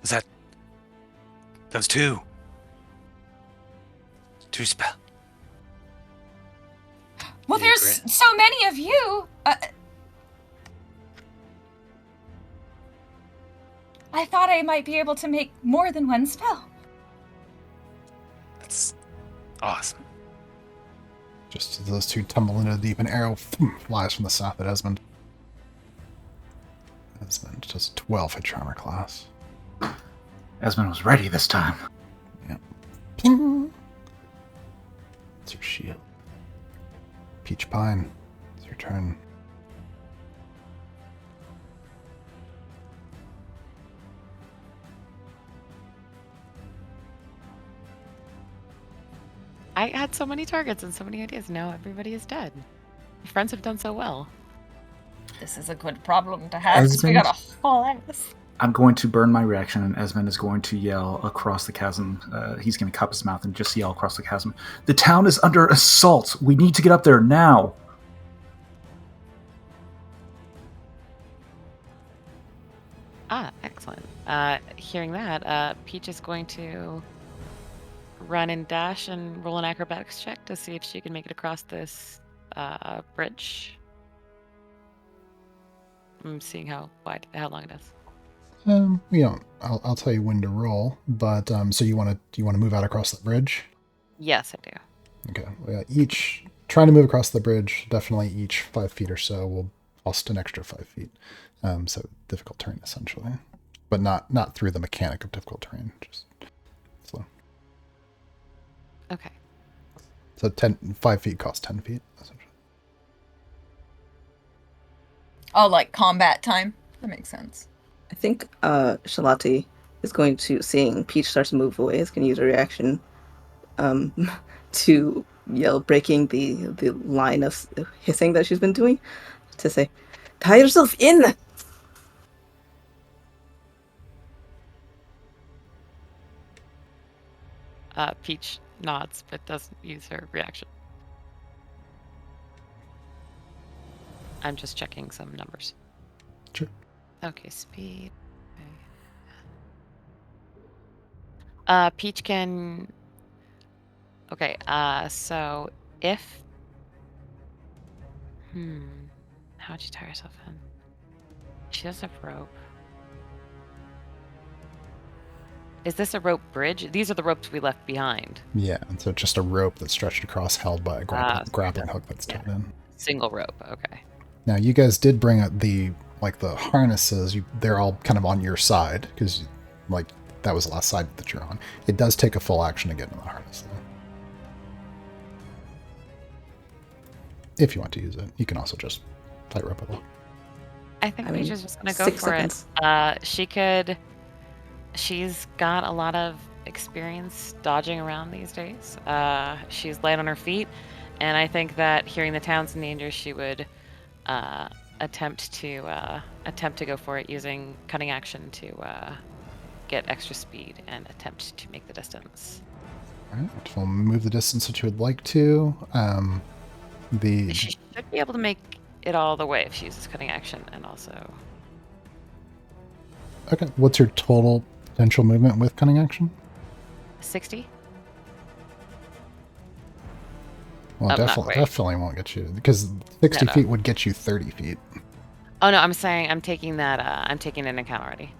was that... Those 2? 2 spell. Well, Yeah, there's great. so many of you. I thought I might be able to make more than one spell. That's awesome. Just as those 2 tumble into the deep, an arrow flies from the south at Esmond. Esmond does 12 hit your armor class. Esmond was ready this time. Yep. Ping! It's your shield. Peach Pine, it's your turn. I had so many targets and so many ideas. Now everybody is dead. My friends have done so well. This is a good problem to have, because we got a whole ass. I'm going to burn my reaction, and Esmond is going to yell across the chasm. He's going to cup his mouth and just yell across the chasm. The town is under assault. We need to get up there now. Excellent. Hearing that, Peach is going to run and dash and roll an acrobatics check to see if she can make it across this bridge. I'm seeing how long it is. I'll tell you when to roll. But so do you want to move out across the bridge? Yes, I do. Okay. Well, each trying to move across the bridge, definitely each 5 feet or so will cost an extra 5 feet. So difficult terrain essentially, but not through the mechanic of difficult terrain. Just slow. Okay. So 5 feet costs 10 feet essentially. Oh, like combat time. That makes sense. I think Shalati is going to, seeing Peach start to move away, is going to use a reaction to yell, breaking the line of hissing that she's been doing, to say, "Tie yourself in!" Peach nods, but doesn't use her reaction. I'm just checking some numbers. Sure. Okay, speed. Okay. Peach can... Okay, so if... How'd you tie herself in? She does have rope. Is this a rope bridge? These are the ropes we left behind. Yeah, and so just a rope that's stretched across, held by a grappling hook that's tied in. Single rope, okay. Now you guys did bring up the harnesses. They're all kind of on your side because that was the last side that you're on. It does take a full action to get into the harness, though. If you want to use it, you can also just tight rope it up. I think Peach is just gonna go for it. She's got a lot of experience dodging around these days. She's light on her feet, and I think that hearing the town's in danger, she would attempt to go for it using cunning action to get extra speed and attempt to make the distance. All right, we'll move the distance that you would like to. She should be able to make it all the way if she uses cunning action, and also. Okay, what's your total potential movement with cunning action? 60. Well, definitely won't get you, because 60 feet would get you 30 feet. Oh no, I'm saying I'm taking that. I'm taking it into account already.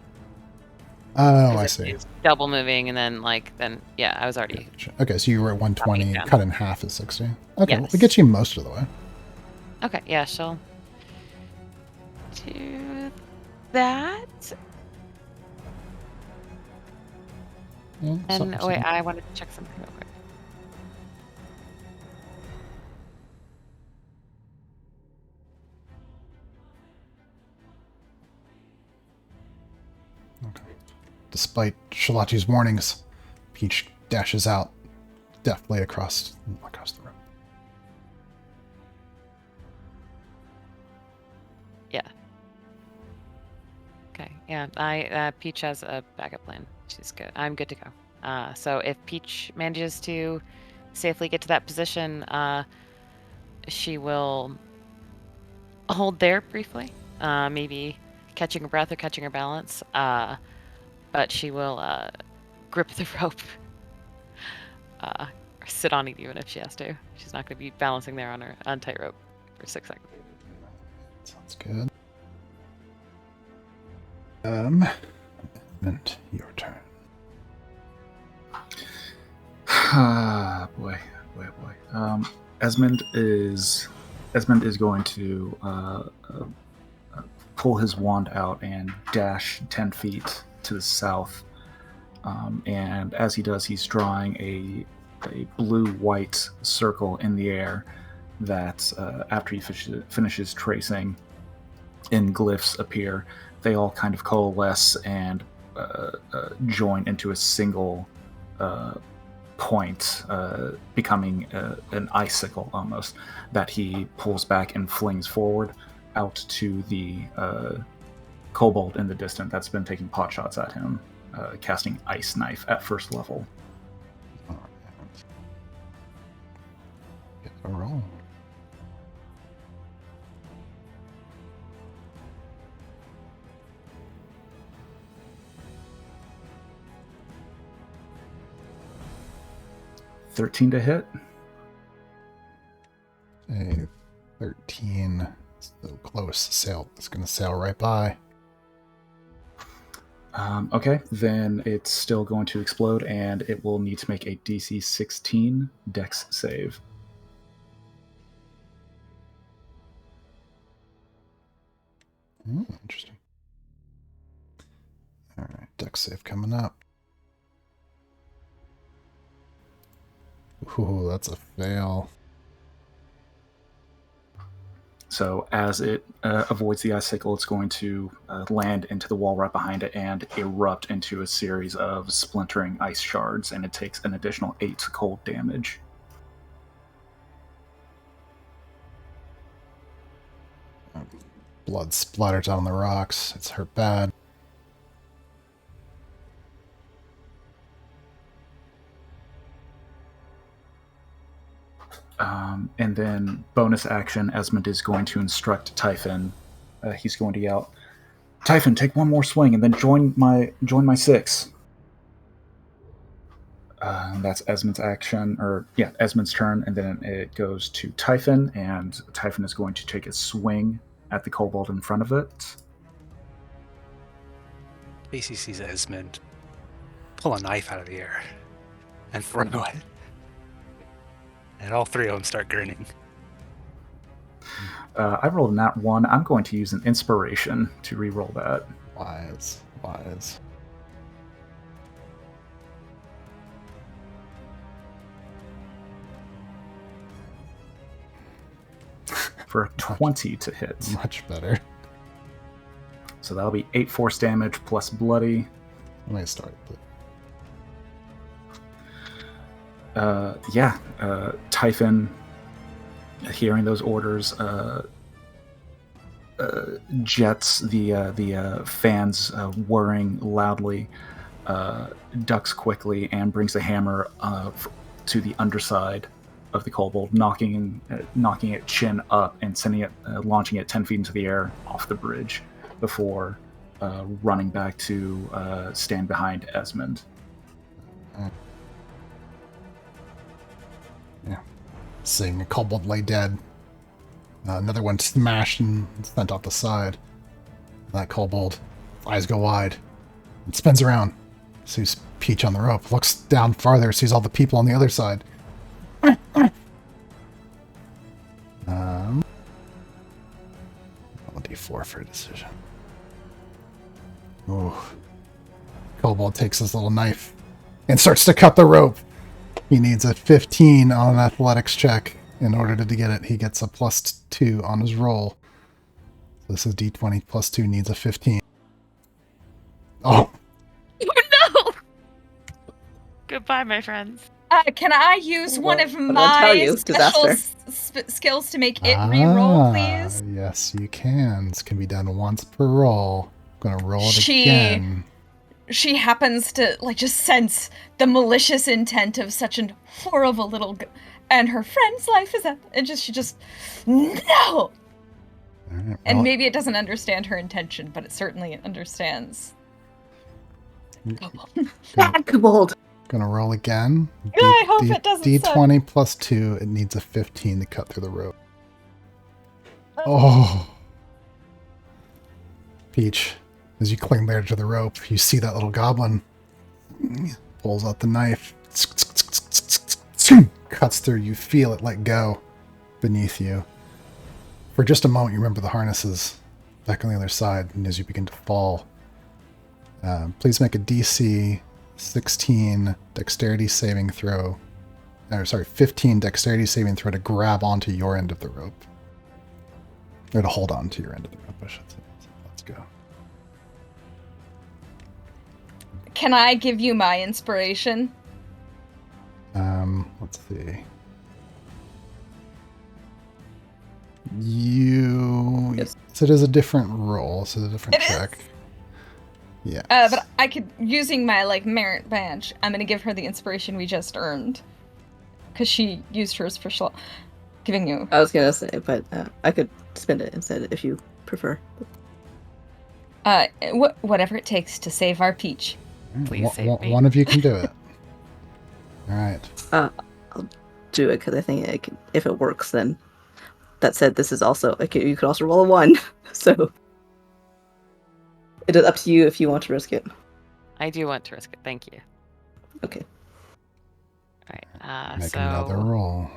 Oh, I see. It's double moving, and then yeah, I was already. Okay, so you were at 120. Cut in half is 60. Okay, yes. It gets you most of the way. Okay, yeah, she'll do that. Yeah, and wait, I wanted to check something real quick. Okay. Despite Shalati's warnings, Peach dashes out deftly across the room. Yeah. Okay. Yeah. Peach has a backup plan. She's good. I'm good to go. So if Peach manages to safely get to that position, she will hold there briefly, maybe catching her breath or catching her balance. But she will grip the rope, or sit on it even if she has to. She's not going to be balancing there on tight rope for 6 seconds. Sounds good. And your turn. Boy. Esmond is going to pull his wand out and dash 10 feet to the south. And as he does, he's drawing a blue-white circle in the air that, after he finishes tracing, in glyphs appear. They all kind of coalesce and join into a single point, becoming an icicle almost, that he pulls back and flings forward out to the kobold in the distance that's been taking pot shots at him, casting Ice Knife at first level. All right. Get a roll. $13 to hit. A 13. So close. Sail. It's going to sail right by. Okay, then it's still going to explode, and it will need to make a DC 16 Dex save. Interesting. All right, Dex save coming up. Ooh, that's a fail. So as it avoids the icicle, it's going to land into the wall right behind it and erupt into a series of splintering ice shards, and it takes an additional 8 cold damage. Blood splatters out on the rocks. It's hurt bad. And then bonus action, Esmond is going to instruct Typhon. He's going to yell, "Typhon, take one more swing, and then join my 6." That's Esmond's action, Esmond's turn, and then it goes to Typhon, and Typhon is going to take a swing at the kobold in front of it. Casey sees Esmond pull a knife out of the air and throw it. And all three of them start grinning. I rolled a nat 1. I'm going to use an inspiration to re-roll that. Wise. For a 20 to hit. Much better. So that'll be 8 force damage plus bloody. Let me start. Typhon, hearing those orders, jets the fans whirring loudly, ducks quickly, and brings the hammer to the underside of the kobold, knocking it chin up and sending it, launching it 10 feet into the air off the bridge before running back to stand behind Esmond. Yeah. Seeing a kobold lay dead. Another one smashed and sent off the side. That kobold, eyes go wide. It spins around. Sees Peach on the rope. Looks down farther. Sees all the people on the other side. Roll a d4 for a decision. Ooh. Kobold takes his little knife and starts to cut the rope. He needs a 15 on an athletics check in order to get it. He gets a +2 on his roll. So this is d20 +2 needs a 15. Oh. Oh no! Goodbye, my friends. Can I use one of What did I my tell you? special Disaster. skills to make it re-roll, please? Yes, you can. This can be done once per roll. I'm gonna roll it again. She happens to just sense the malicious intent of such a horrible little and her friend's life is up, and she just no. Right, And maybe it doesn't understand her intention, but it certainly understands. Kobold. Gonna roll again. I hope it doesn't D20 +2. It needs a 15 to cut through the rope. Oh. Peach, as you cling there to the rope, you see that little goblin pulls out the knife, cuts through. You feel it let go beneath you. For just a moment, you remember the harnesses back on the other side, and as you begin to fall, please make a DC 16 dexterity saving throw. 15 dexterity saving throw to grab onto your end of the rope. Or to hold on to your end of the rope, I should say. So let's go. Can I give you my inspiration? Let's see. Yes. So it is a different roll. So it's a different It check. is? Yeah. But I could, using my merit badge, I'm gonna give her the inspiration we just earned, because she used hers for giving you. I was gonna say, but I could spend it instead if you prefer. Whatever it takes to save our Peach. Please save me. One of you can do it. All right. I'll do it because I think if it works, then that said, this is also you could also roll a 1. So it is up to you if you want to risk it. I do want to risk it. Thank you. Okay. All right. Make so another roll.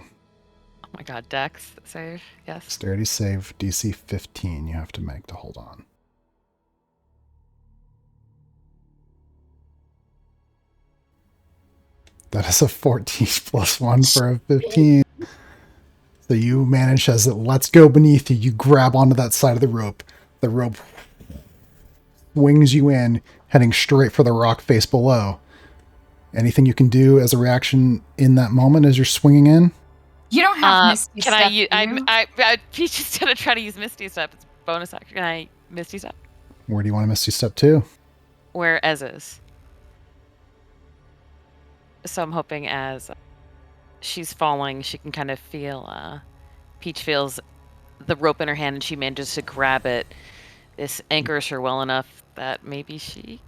Oh my God, Dex save. Yes. Dexterity save DC 15. You have to make to hold on. That is a 14 plus 1 for a 15. So you manage, as it lets go beneath you, you grab onto that side of the rope. The rope swings you in, heading straight for the rock face below. Anything you can do as a reaction in that moment as you're swinging in? You don't have Misty Can Step, I use? do you? Peach is gonna try to use Misty Step. It's a bonus action. Can I Misty Step? Where do you want to Misty Step to? Where Ez is. So I'm hoping as she's falling, she can kind of feel. Peach feels the rope in her hand, and she manages to grab it. This anchors her well enough that maybe she.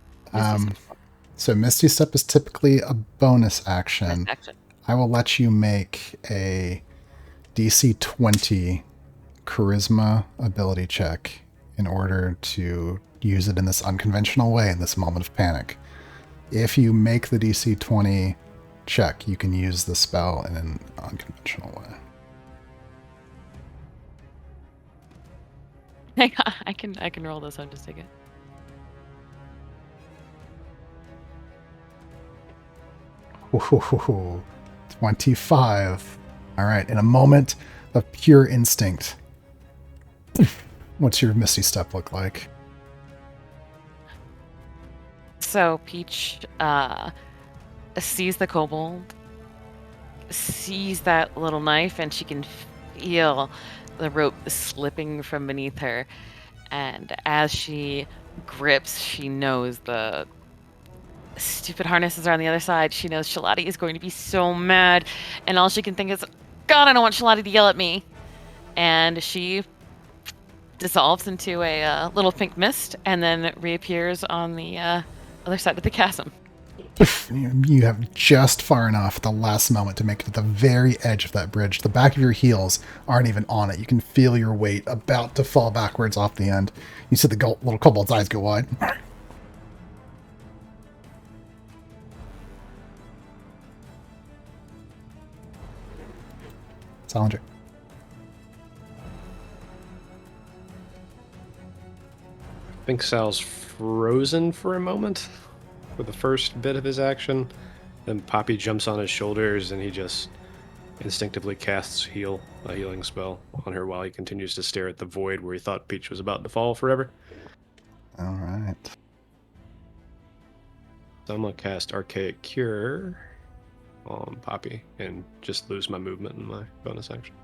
So Misty Step is typically a bonus action. Action. I will let you make a DC 20 charisma ability check in order to use it in this unconventional way in this moment of panic. If you make the DC 20 check, you can use the spell in an unconventional way. I can roll this. I'll just take it. Ooh, 25. All right, in a moment of pure instinct, what's your Misty Step look like? So Peach sees the kobold, sees that little knife, and she can feel the rope slipping from beneath her. And as she grips, she knows the stupid harnesses are on the other side. She knows Shalati is going to be so mad, and all she can think is, God, I don't want Shalati to yell at me. And she dissolves into a little pink mist and then reappears on the other side of the chasm. You have just far enough at the last moment to make it to the very edge of that bridge. The back of your heels aren't even on it. You can feel your weight about to fall backwards off the end. You see the little kobold's eyes go wide. Salinger. I think Sal's frozen for a moment for the first bit of his action. Then Poppy jumps on his shoulders and he just instinctively casts a healing spell on her while he continues to stare at the void where he thought Peach was about to fall forever. All right. So I'm going to cast Archaic Cure on Poppy and just lose my movement in my bonus action.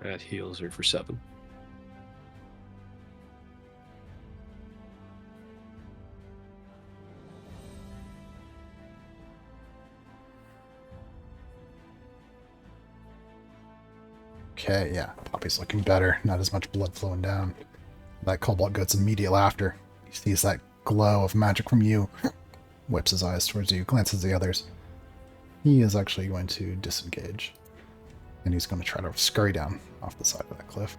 That heals her for 7. Okay, yeah. Poppy's looking better. Not as much blood flowing down. That kobold goes immediate laughter. He sees that glow of magic from you. Whips his eyes towards you, glances at the others. He is actually going to disengage. And he's going to try to scurry down off the side of that cliff.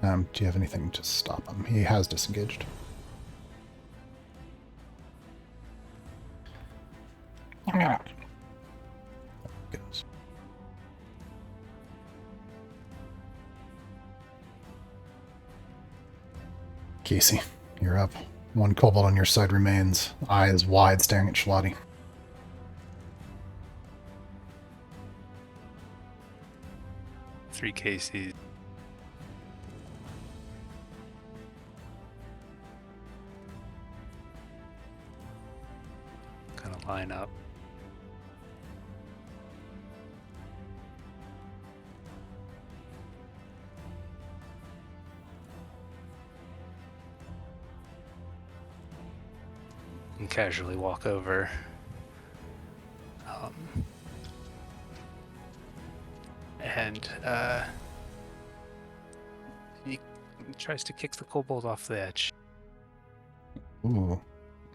Do you have anything to stop him? He has disengaged. There he goes. Casey, you're up. One kobold on your side remains, eyes wide, staring at Shalati. Three Casey's. line up. And casually walk over. And he tries to kick the kobold off the edge. Ooh.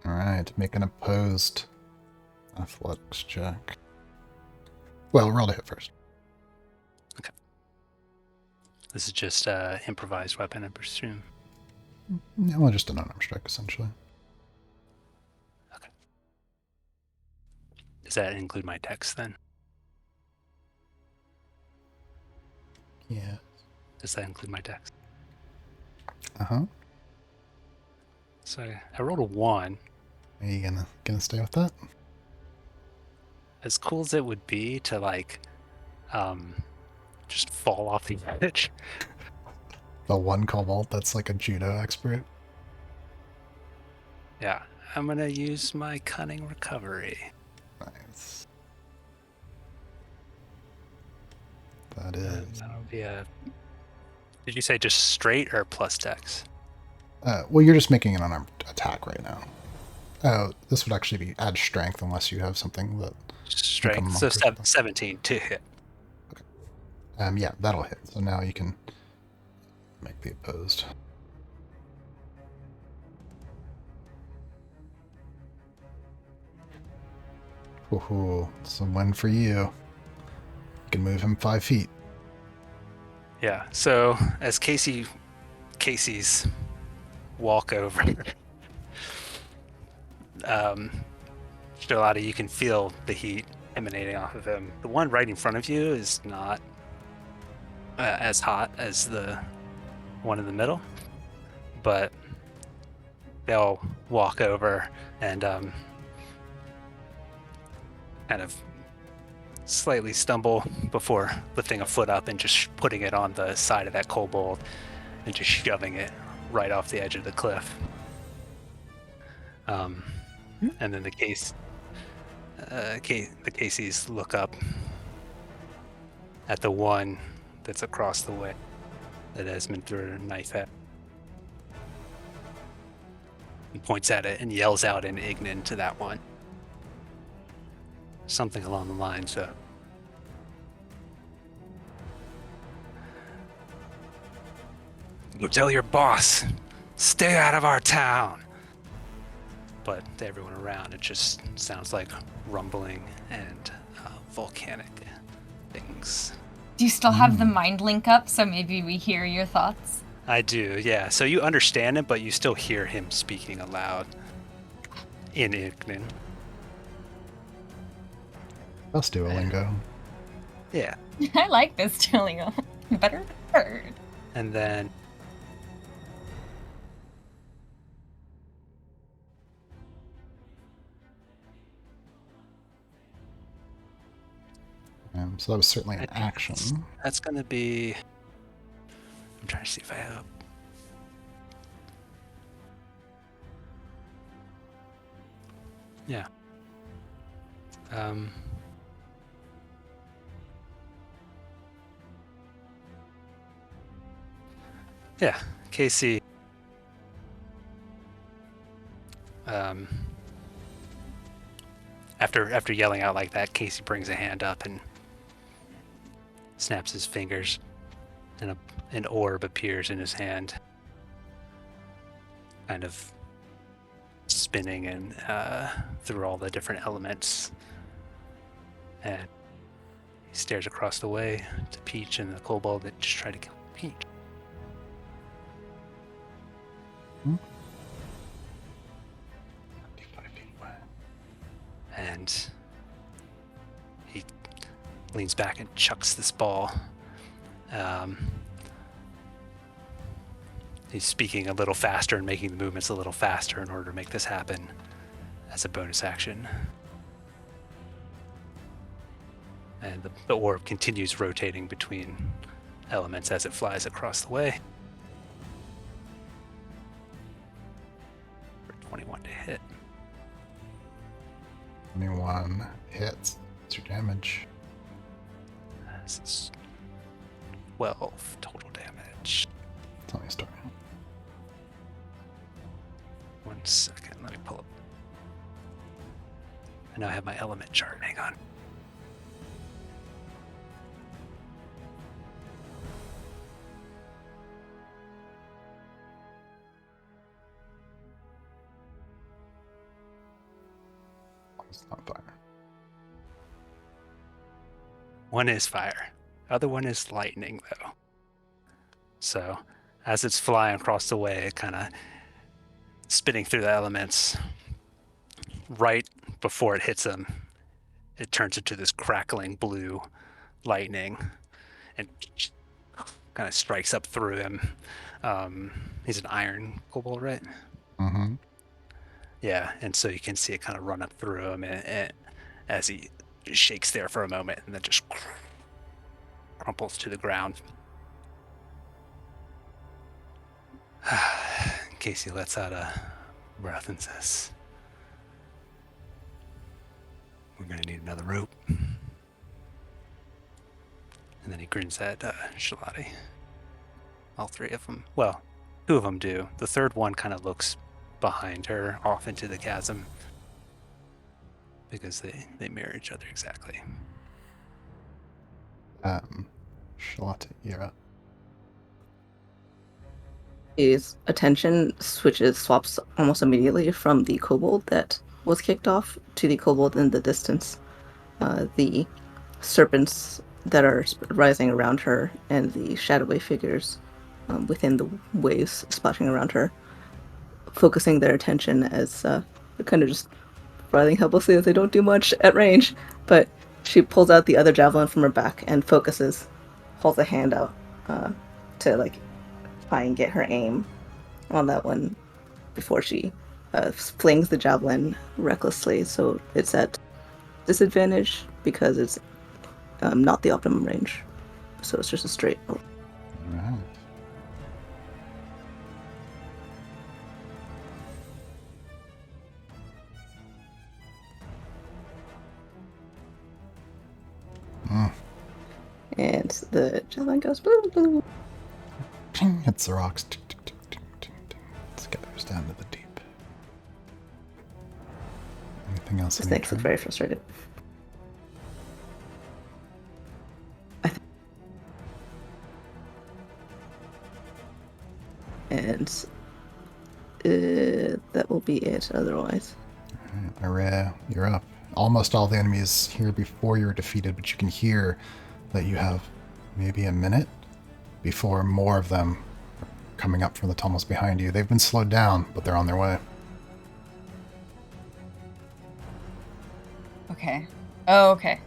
Alright, make an opposed athletics check. Well, roll to hit first. Okay. This is just improvised weapon, I presume. Yeah, well, just an unarmed strike, essentially. Okay. Does that include my dex then? Yeah. Does that include my dex? Uh-huh. So I rolled a 1. Are you gonna stay with that? As cool as it would be to like just fall off the edge. The one kobold that's like a judo expert. Yeah, I'm gonna use my cunning recovery. Nice. That is. That'll be a. Did you say just straight or plus dex? Well, you're just making an unarmed attack right now. Oh, this would actually be add strength unless you have something that. Strength, so 17 to hit. Okay. Yeah, that'll hit. So now you can make the opposed. Ooh, it's a win for you. You can move him 5 feet. Yeah. So as Casey's walk over, Shalati, you can feel the heat emanating off of him. The one right in front of you is not as hot as the one in the middle, but they'll walk over and kind of slightly stumble before lifting a foot up and just putting it on the side of that kobold and just shoving it right off the edge of the cliff. And then the Caseys look up at the one that's across the way that Esmond threw a knife at. He points at it and yells out in Ignan to that one. Something along the lines of, "Go tell your boss, stay out of our town." But to everyone around, it just sounds like rumbling and volcanic things. Do you still have the mind link up, so maybe we hear your thoughts? I do, yeah. So you understand it, but you still hear him speaking aloud in Ignan. That's Duolingo. Yeah. I like this Duolingo. Better than Bird. And then So that was certainly an action. that's going to be... I'm trying to see if I have... Yeah. Yeah, Casey. After yelling out like that, Casey brings a hand up and snaps his fingers, and an orb appears in his hand, kind of spinning and through all the different elements. And he stares across the way to Peach and the kobold that just tried to kill Peach. And he leans back and chucks this ball. He's speaking a little faster and making the movements a little faster in order to make this happen as a bonus action. And the orb continues rotating between elements as it flies across the way. For 21 to hit. 21 hits. What's your damage? This is 12 total damage. Tell me a story. 1 second, let me pull up. I now have my element chart. Hang on. It's not fire. One is fire. Other one is lightning, though. So, as it's flying across the way, kind of spinning through the elements, right before it hits him, it turns into this crackling blue lightning and kind of strikes up through him. He's an iron kobold, right? Mm-hmm. Yeah, and so you can see it kind of run up through him and as he shakes there for a moment and then just crumples to the ground. Casey lets out a breath and says, "We're going to need another rope." And then he grins at Shalati. All three of them. Well, two of them do. The third one kind of looks behind her, off into the chasm. Because they mirror each other exactly. Shalati, you're up. His attention swaps almost immediately from the kobold that was kicked off to the kobold in the distance. The serpents that are rising around her and the shadowy figures within the waves splashing around her, focusing their attention as they're kind of just writhing helplessly as they don't do much at range. But she pulls out the other javelin from her back and focuses, holds a hand out to like try and get her aim on that one before she flings the javelin recklessly. So it's at disadvantage because it's not the optimum range. So it's just a straight roll. Alright. And the javelin goes blue, blue. Ping, hits the rocks. Tick, tick, tick, tick, tick, tick. Scatters down to the deep. Anything else? This thing's very frustrated. And that will be it otherwise. Araya, you're up. Almost all the enemies here before you're defeated, but you can hear that you have maybe a minute before more of them are coming up from the tunnels behind you. They've been slowed down, but they're on their way. Okay. Oh, okay.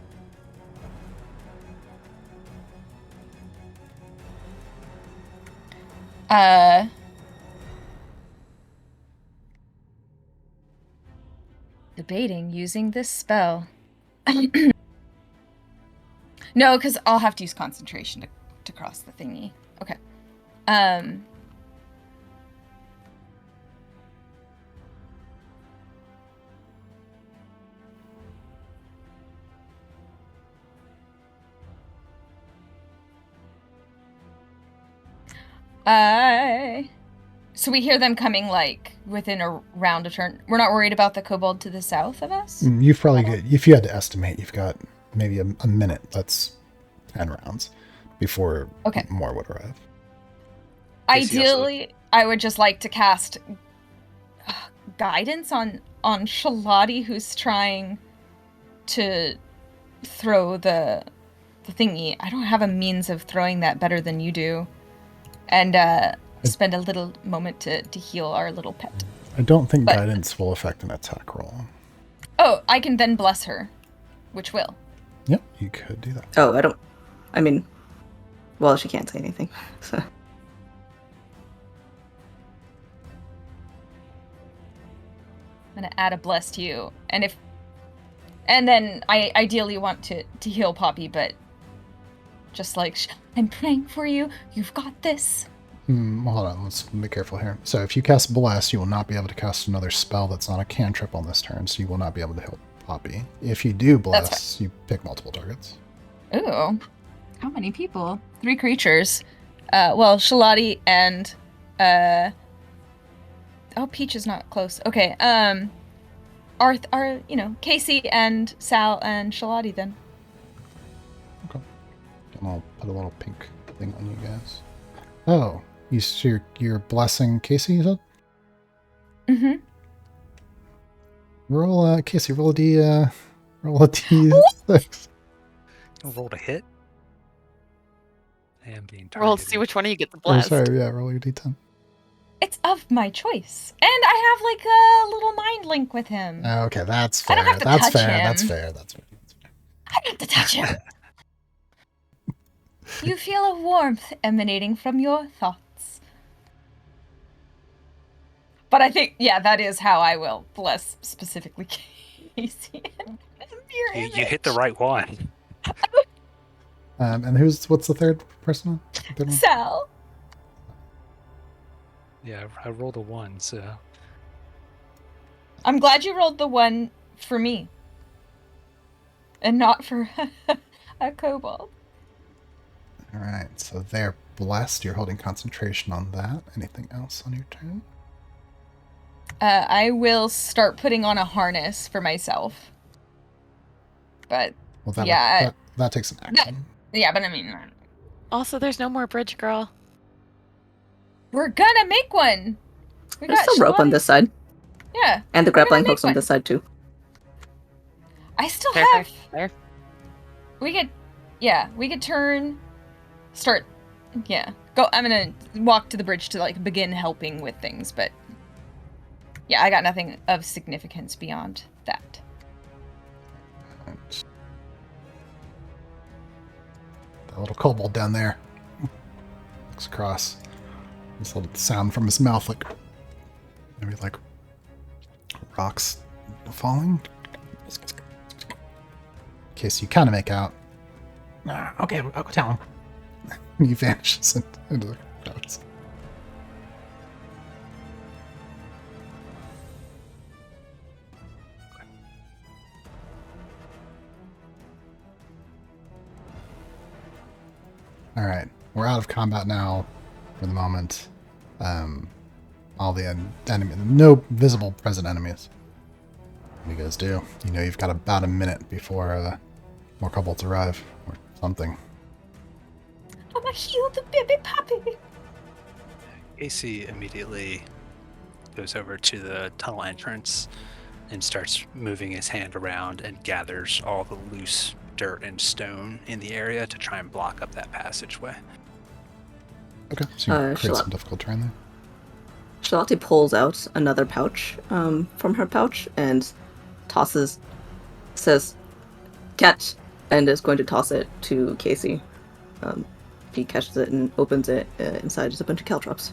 Debating using this spell. No, because I'll have to use concentration to cross the thingy. Okay. So we hear them coming like within around a turn. We're not worried about the kobold to the south of us? You've probably got, if you had to estimate, you've got maybe a minute. That's 10 rounds before more would arrive. Ideally, I would just like to cast guidance on Shalati, who's trying to throw the thingy. I don't have a means of throwing that better than you do. And spend a little moment to heal our little pet. I don't think guidance will affect an attack roll. Oh, I can then bless her, which will. Yep, you could do that. Oh, well, she can't say anything, so. I'm gonna add a bless to you, and then I ideally want to heal Poppy, but just like, I'm praying for you, you've got this. Hold on, let's be careful here. So if you cast Bless, you will not be able to cast another spell that's not a cantrip on this turn, so you will not be able to help Poppy. If you do That's bless, you pick multiple targets. Ooh. How many people? 3 creatures. Well, Shalati and oh, Peach is not close. Okay. Are Casey and Sal and Shalati then? Okay. And I'll put a little pink thing on you guys. Oh, you're blessing Casey, you said? Mm-hmm. Roll, Casey, roll a D6. Rolled a hit. I am being targeted. Roll to see which one of you gets Oh, blessed. sorry, yeah, roll your D10. It's of my choice. And I have like a little mind link with him. Okay, that's I fair. don't have to That's touch fair. him. That's fair. That's fair. I don't have to touch him. You feel a warmth emanating from your thoughts. But I think, yeah, that is how I will bless specifically Casey and Mirror You hit the right one. And what's the third person? The third one? Sal. Yeah, I rolled a 1, so. I'm glad you rolled the 1 for me. And not for a kobold. All right, so they're blessed. You're holding concentration on that. Anything else on your turn? I will start putting on a harness for myself. But, Well, yeah. That takes an action. Yeah, but I mean... Also, there's no more bridge, girl. We're gonna make one! There's still rope on this side. Yeah. And the we're gonna grappling make hooks on one. this side too. I still Fair, have... fair. We could turn... Start... Yeah. Go. I'm gonna walk to the bridge to, like, begin helping with things, but... Yeah, I got nothing of significance beyond that. Right. That little kobold down there looks across. This little sound from his mouth, like maybe like rocks falling. In case you kind of make out. Okay, I'll go tell him. He vanishes into the crowds. All right, we're out of combat now for the moment. All the enemy, no visible present enemies. What do you guys do? You know you've got about a minute before more kobolds arrive or something. I'm gonna heal the baby puppy. Casey immediately goes over to the tunnel entrance and starts moving his hand around and gathers all the loose dirt and stone in the area to try and block up that passageway. Okay, so you create some difficult terrain there. Shalati pulls out another pouch from her pouch and says, catch, and is going to toss it to Casey. He catches it and opens it. Inside is a bunch of caltrops.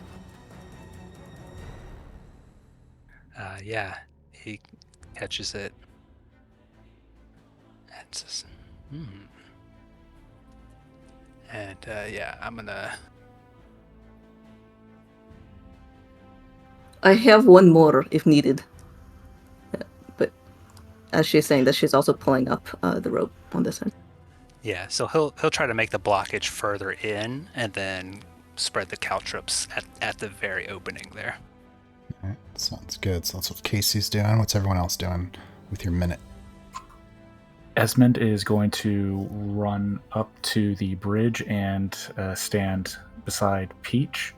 Yeah, he catches it and says, And yeah, I'm gonna... I have one more if needed. But as she's saying that, she's also pulling up the rope on this end. Yeah, so he'll try to make the blockage further in and then spread the caltrops at the very opening there. All right, sounds good. So that's what Casey's doing. What's everyone else doing with your minute? Esmond is going to run up to the bridge and stand beside Peach.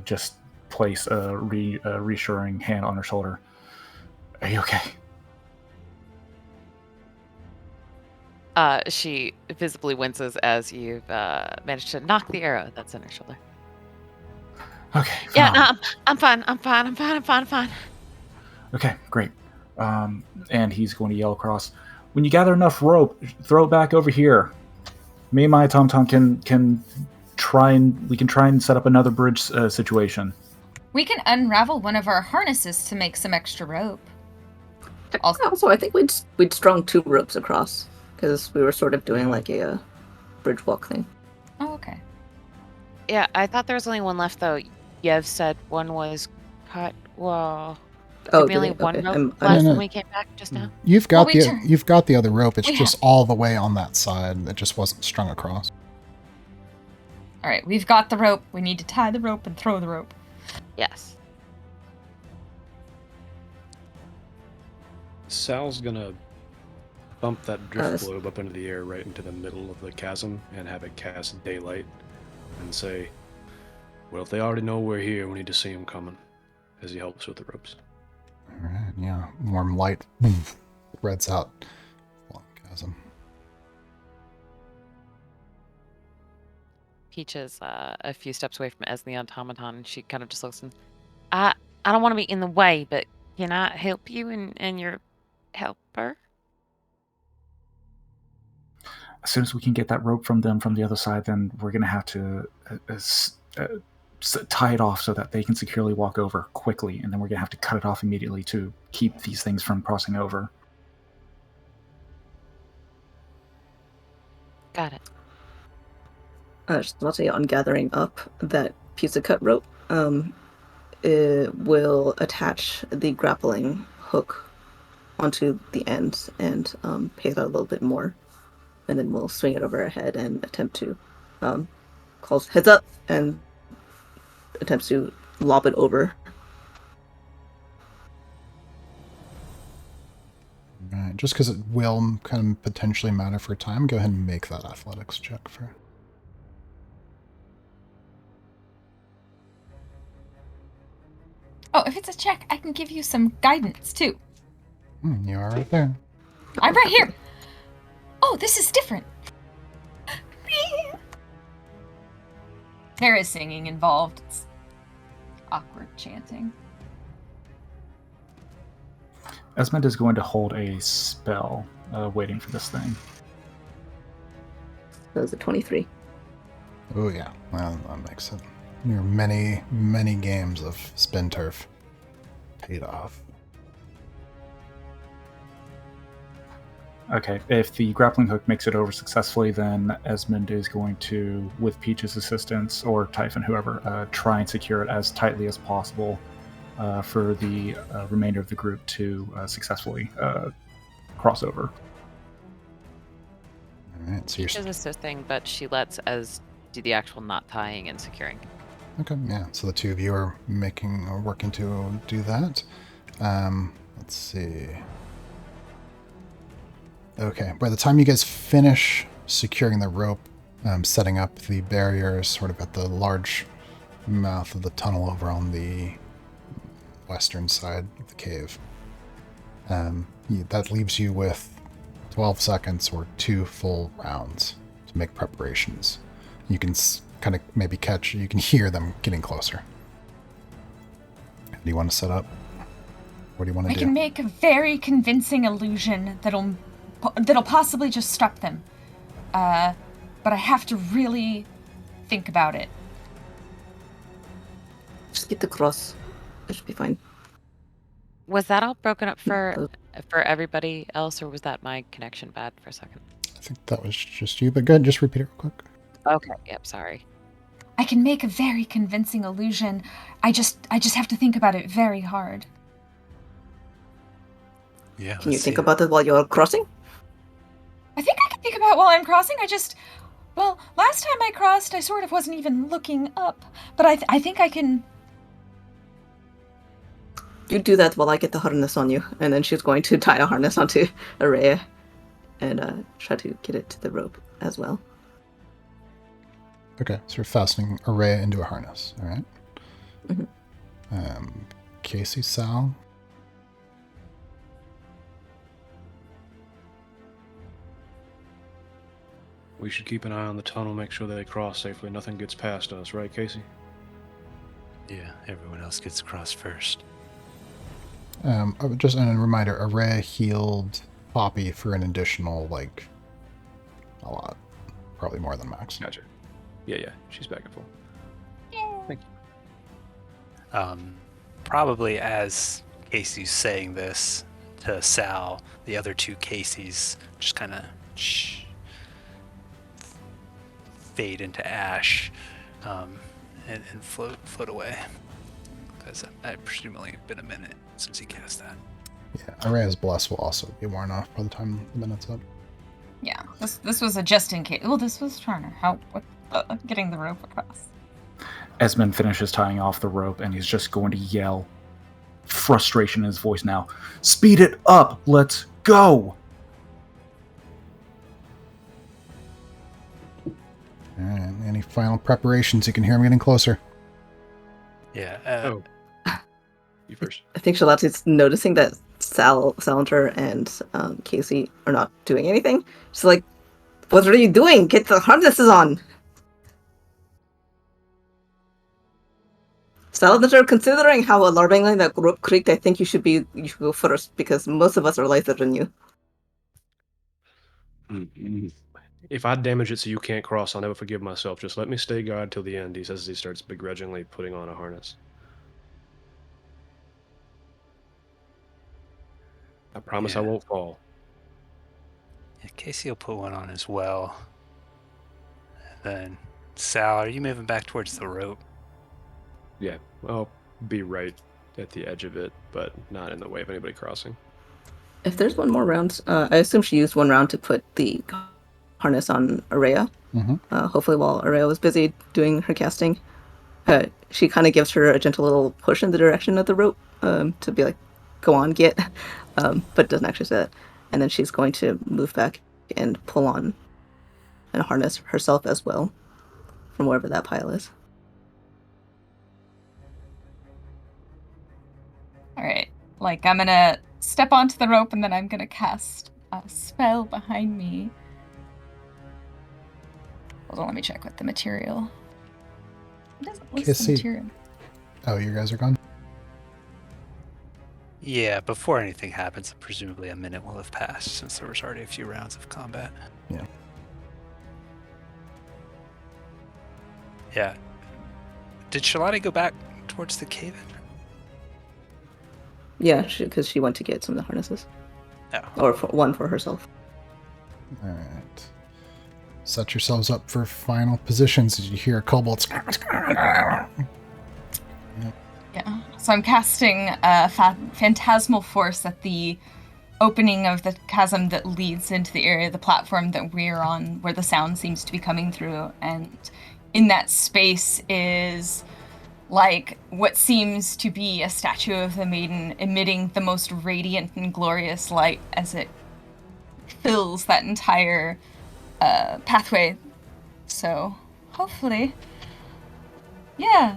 Just place a reassuring hand on her shoulder. Are you okay? She visibly winces as you've managed to knock the arrow that's in her shoulder. Okay. Yeah, no, I'm fine. Okay, great. And he's going to yell across, when you gather enough rope, throw it back over here. Me and my Tom can try and set up another bridge situation. We can unravel one of our harnesses to make some extra rope. Also, I think we'd strung 2 ropes across because we were sort of doing like a bridge walk thing. Oh, okay. Yeah, I thought there was only one left though. Yev said one was cut. Well, Oh, Did we did only I? have one Okay. rope I'm left No, when no. we came back just now? You've Well, got we the other rope. It's we just all the way on that side. It just wasn't strung across. All right, we've got the rope. We need to tie the rope and throw the rope. Yes. Sal's gonna bump that drift s- globe up into the air right into the middle of the chasm and have it cast daylight and say, well, if they already know we're here, we need to see them coming, as he helps with the ropes. All right, yeah. Warm light spreads out. Long chasm. Peach is a few steps away from Esme Automaton, and she kind of just looks and, I don't want to be in the way, but can I help you and your helper? As soon as we can get that rope from them from the other side, then we're going to have to tie it off so that they can securely walk over quickly, and then we're going to have to cut it off immediately to keep these things from crossing over. Got it. just want to say, on gathering up that piece of cut rope, it will attach the grappling hook onto the end and pay it out a little bit more, and then we'll swing it over our head and attempt to calls heads up and attempts to lob it over. Right. Just because it will kind of potentially matter for time, go ahead and make that athletics check for. Oh, if it's a check, I can give you some guidance too. You are right there. I'm right here. Oh, this is different. There is singing involved. It's awkward chanting. Esmond is going to hold a spell, waiting for this thing. That was a 23. Oh yeah, well that makes it. Your many games of spin turf paid off. Okay, if the grappling hook makes it over successfully, then Esmond is going to, with Peach's assistance, or Typhon, whoever, try and secure it as tightly as possible for the remainder of the group to successfully cross over. All right, so Peach is assisting, but she lets Ez do the actual knot tying and securing. okay, yeah. So the two of you are working to do that. Let's see. Okay, by the time you guys finish securing the rope, setting up the barriers sort of at the large mouth of the tunnel over on the western side of the cave, that leaves you with 12 seconds or 2 full rounds to make preparations. You can kind of maybe you can hear them getting closer. Do you want to set up? What do you want to I do? can make a very convincing illusion that'll possibly just stop them. But I have to really think about it. Just get the cross. It should be fine. Was that all broken up for everybody else, or was that my connection bad for a second? I think that was just you, but go ahead, just repeat it real quick. Okay, yep, sorry. I can make a very convincing illusion. I just have to think about it very hard. Yeah. Can you think about it while you're crossing? I think I can think about it while I'm crossing. Well, last time I crossed, I sort of wasn't even looking up. But I think I can... You do that while I get the harness on you. And then she's going to tie a harness onto Araya and try to get it to the rope as well. Okay, so you're fastening Araya into a harness, all right? Mm-hmm. Casey, Sal? We should keep an eye on the tunnel, make sure they cross safely. Nothing gets past us, right, Casey? Yeah, everyone else gets across first. Just a reminder, Araya healed Poppy for an additional, a lot. Probably more than max. Gotcha. Yeah, she's back at full. Thank you. Probably as Casey's saying this to Sal, the other two Caseys just kind of fade into ash and float away. Because that presumably been a minute since he cast that. Yeah, Araya's Bless will also be worn off by the time the minute's up. Yeah, this was a just in case. Well, this was Turner. Getting the rope across. Esmond finishes tying off the rope, and he's just going to yell, frustration in his voice now, "Speed it up! Let's go!" All right, any final preparations? You can hear him getting closer. Oh. You first. I think Charlotte's noticing that Salinger and Casey are not doing anything. She's like, "What are you doing? Get the harnesses on!" Salinger, considering how alarmingly that rope creaked, I think you should go first, because most of us are lighter than you. If I damage it so you can't cross, I'll never forgive myself. Just let me stay guard till the end, he says as he starts begrudgingly putting on a harness. I promise I won't fall. Yeah, Casey will put one on as well. And then, Sal, are you moving back towards the rope? Yeah, I'll be right at the edge of it, but not in the way of anybody crossing. If there's one more round, I assume she used one round to put the harness on Araya. Mm-hmm. Hopefully while Araya was busy doing her casting, she kind of gives her a gentle little push in the direction of the rope to be like, "Go on, get," but doesn't actually say that. And then she's going to move back and pull on and harness herself as well from wherever that pile is. All right. Like, I'm gonna step onto the rope and then I'm gonna cast a spell behind me. Hold on, let me check with the material. It doesn't list the material. Oh, you guys are gone? Yeah, before anything happens, presumably a minute will have passed since there was already a few rounds of combat. Yeah. Yeah. Did Charlotte go back towards the cave-in? Yeah, because she went to get some of the harnesses. Oh. Or one for herself. All right. Set yourselves up for final positions as you hear kobolds. Yeah. So I'm casting a phantasmal force at the opening of the chasm that leads into the area of the platform that we're on, where the sound seems to be coming through. And in that space is like what seems to be a statue of the maiden emitting the most radiant and glorious light as it fills that entire pathway. So hopefully, yeah.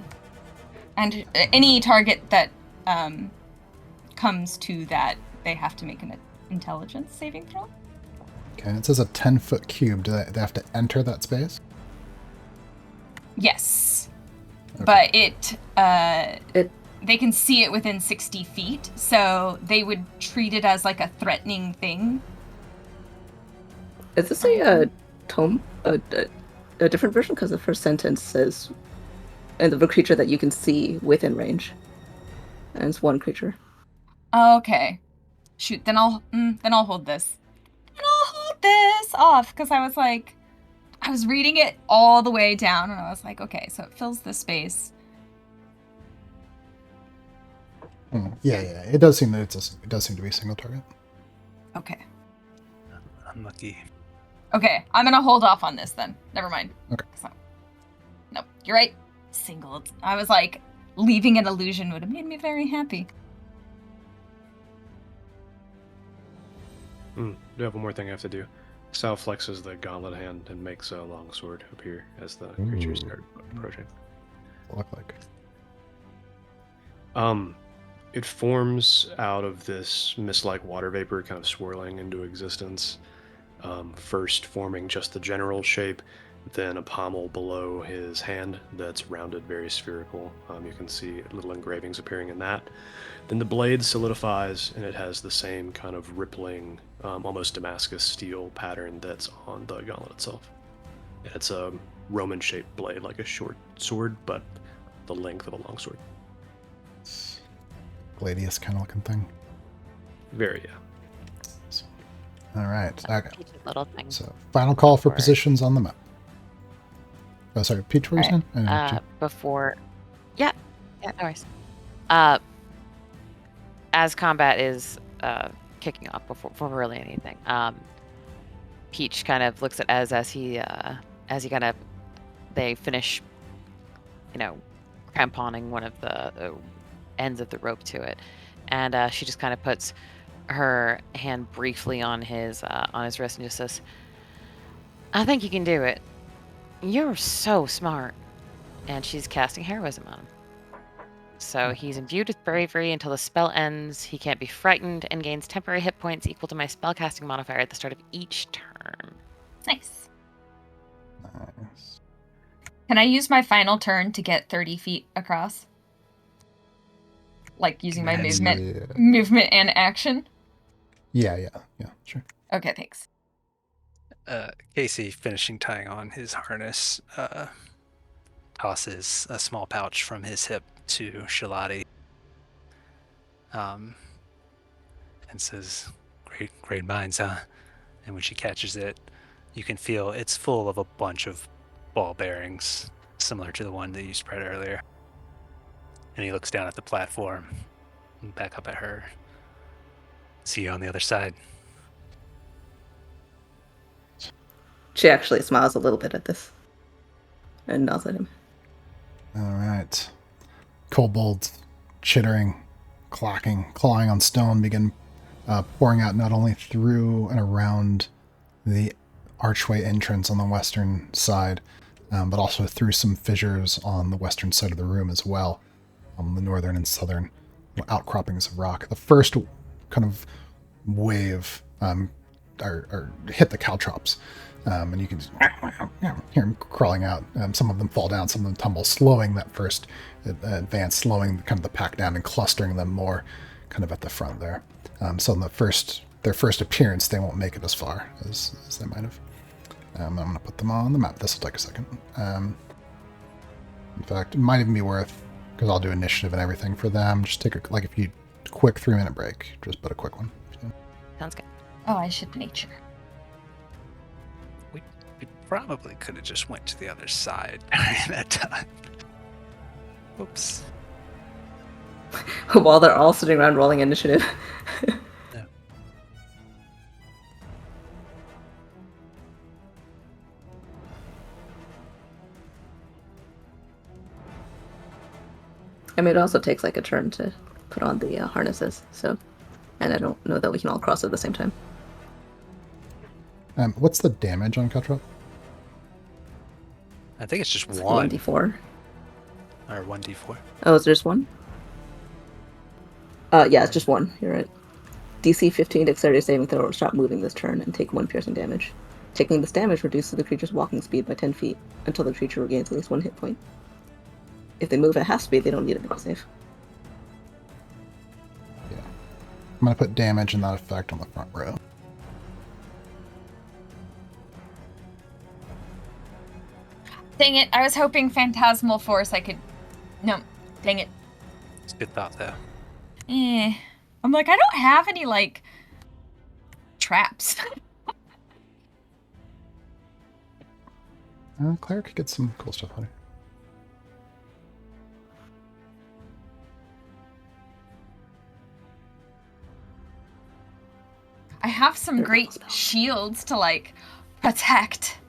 And any target that comes to that, they have to make an intelligence saving throw. Okay, it says a 10-foot cube. Do they have to enter that space? Yes. Okay. But they can see it within 60 feet, so they would treat it as like a threatening thing. Is this a tome? A different version? Because the first sentence says, "and the creature that you can see within range." And it's one creature. Okay. Shoot, then I'll hold this. Then I'll hold this off, because I was reading it all the way down, and I was like, okay, so it fills the space. Yeah. It does seem that it does seem to be a single target. Okay. Unlucky. Okay, I'm gonna hold off on this then. Never mind. Okay. Nope, you're right. Single. I was like, leaving an illusion would have made me very happy. Do have one more thing I have to do. Sal flexes the gauntlet hand and makes a long sword appear as the creatures start approaching. Look like. It forms out of this mist-like water vapor kind of swirling into existence. First forming just the general shape, then a pommel below his hand that's rounded, very spherical. You can see little engravings appearing in that. Then the blade solidifies, and it has the same kind of rippling, almost Damascus steel pattern that's on the gauntlet itself. And it's a Roman-shaped blade, like a short sword, but the length of a long sword. Gladius kind of looking thing. Very, yeah. All right. Okay. Little thing. So, final call for positions on the map. Oh, sorry, Peach, what were you saying? Before. Yeah, no worries. As combat is kicking off before really anything, Peach kind of looks at Ez as he kind of they finish, cramponing one of the ends of the rope to it, and she just kind of puts her hand briefly on his wrist and just says, "I think you can do it. You're so smart." And she's casting heroism on him. So he's imbued with bravery until the spell ends. He can't be frightened and gains temporary hit points equal to my spellcasting modifier at the start of each turn. Nice. Nice. Can I use my final turn to get 30 feet across? Like using my movement and action? Yeah, sure. Okay, thanks. Casey, finishing tying on his harness, tosses a small pouch from his hip to Shalati, and says, "Great minds, huh?" And when she catches it, you can feel it's full of a bunch of ball bearings, similar to the one that you spread earlier. And he looks down at the platform and back up at her. "See you on the other side." She actually smiles a little bit at this and nods at him. All right. Kobolds chittering, clawing on stone begin pouring out not only through and around the archway entrance on the western side, but also through some fissures on the western side of the room as well, on the northern and southern outcroppings of rock. The first kind of wave are hit the caltrops, and you can just hear them crawling out. Some of them fall down, some of them tumble, slowing that first advance, slowing kind of the pack down and clustering them more kind of at the front there. So in their first appearance, they won't make it as far as they might have. I'm going to put them on the map. This will take a second. In fact, it might even be worth, because I'll do initiative and everything for them, just take a quick 3-minute break. Just put a quick one. Sounds good. Oh, I should nature. We probably could have just went to the other side during that time. Oops. While they're all sitting around rolling initiative. Yeah. I mean, it also takes like a turn to put on the harnesses, so... And I don't know that we can all cross at the same time. What's the damage on Caltrop? I think it's just It's one. 1d4. Or 1d4. Oh, is there just one? Yeah, it's just one. You're right. DC 15 dexterity saving throw or stop moving this turn and take 1 piercing damage. Taking this damage reduces the creature's walking speed by 10 feet until the creature regains at least 1 hit point. If they move at half speed, they don't need a nickel save. Yeah. I'm going to put damage and that effect on the front row. Dang it, I was hoping Phantasmal Force I could... No, dang it. It's a good thought, though. I'm like, I don't have any, like, traps. Cleric could get some cool stuff on it. I have some great shields to, like, protect.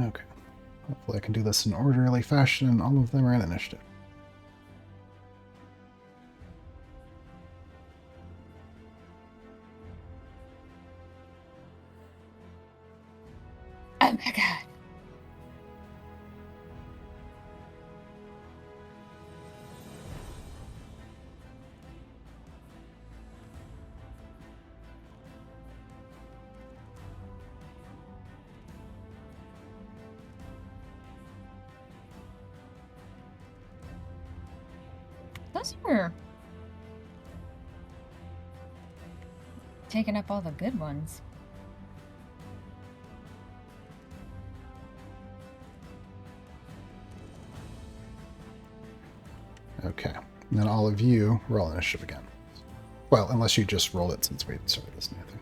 Okay. Hopefully I can do this in orderly fashion and all of them are in initiative. Oh my god. Those are taking up all the good ones. Okay. And then all of you roll initiative again. Well, unless you just rolled it since we started this new thing.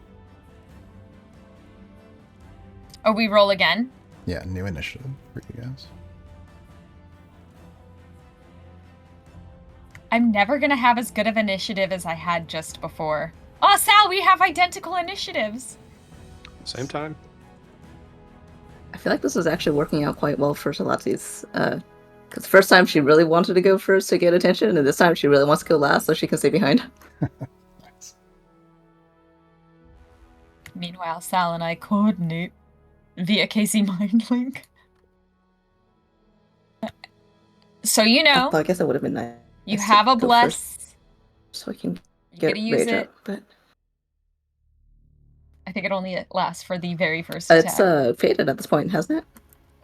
Oh, we roll again? Yeah, new initiative for you guys. I'm never going to have as good of initiative as I had just before. Oh, Sal, we have identical initiatives. Same time. I feel like this is actually working out quite well for Salatis. Because the first time she really wanted to go first to get attention, and this time she really wants to go last so she can stay behind. Nice. Meanwhile, Sal and I coordinate via Casey Mind Link. So you know, Although I guess that would have been nice. you to have a go bless. first so I can You get gotta use rage it. up, but I think it only lasts for the very first attack. it's faded at this point, hasn't it?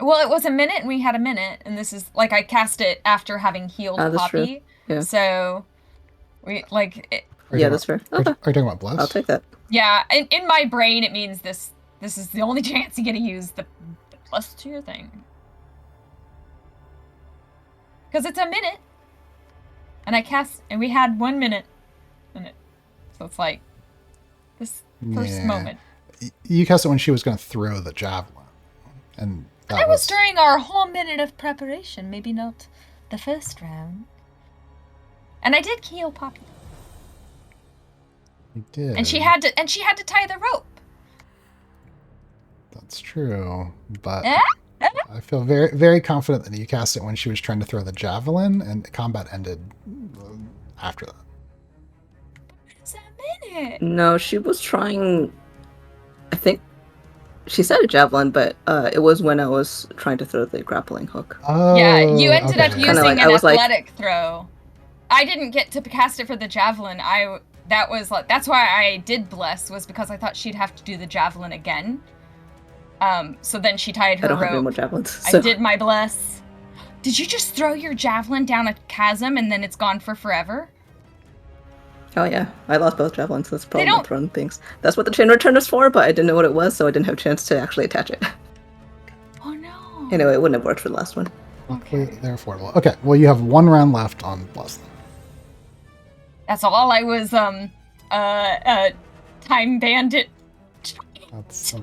Well, it was a minute, and we had a minute, and this is like I cast it after having healed That's Poppy. true. Yeah. So we like it, Are you Yeah, talking that's fair. about- Okay, Are you talking about Bless? I'll take that. yeah. In my brain, it means this is the only chance you get to use the plus to your thing. Because it's a minute, and and we had 1 minute in it, so it's like this first Yeah. moment. You cast it when she was going to throw the javelin. And That was during our whole minute of preparation, maybe not the first round. And I did heal Poppy. You did. And she had to tie the rope. That's true. But Eh? I feel very, very confident that you cast it when she was trying to throw the javelin, and combat ended after that. It's a minute. No, she was trying. I think she said a javelin, but it was when I was trying to throw the grappling hook. Oh, Yeah, you ended up okay. using like- an I was like- athletic throw. I didn't get to cast it for the javelin. That's why I did bless, was because I thought she'd have to do the javelin again. So then she tied her I don't have any more rope. javelins. So. I did my bless. Did you just throw your javelin down a chasm and then it's gone for forever? Oh yeah, I lost both javelins. That's probably don't- not throwing things. That's what the chain return is for, but I didn't know what it was, so I didn't have a chance to actually attach it. Oh no. Anyway, it wouldn't have worked for the last one. Luckily, they're affordable. Okay, well, you have 1 round left on Bless. That's all I was time bandit. That's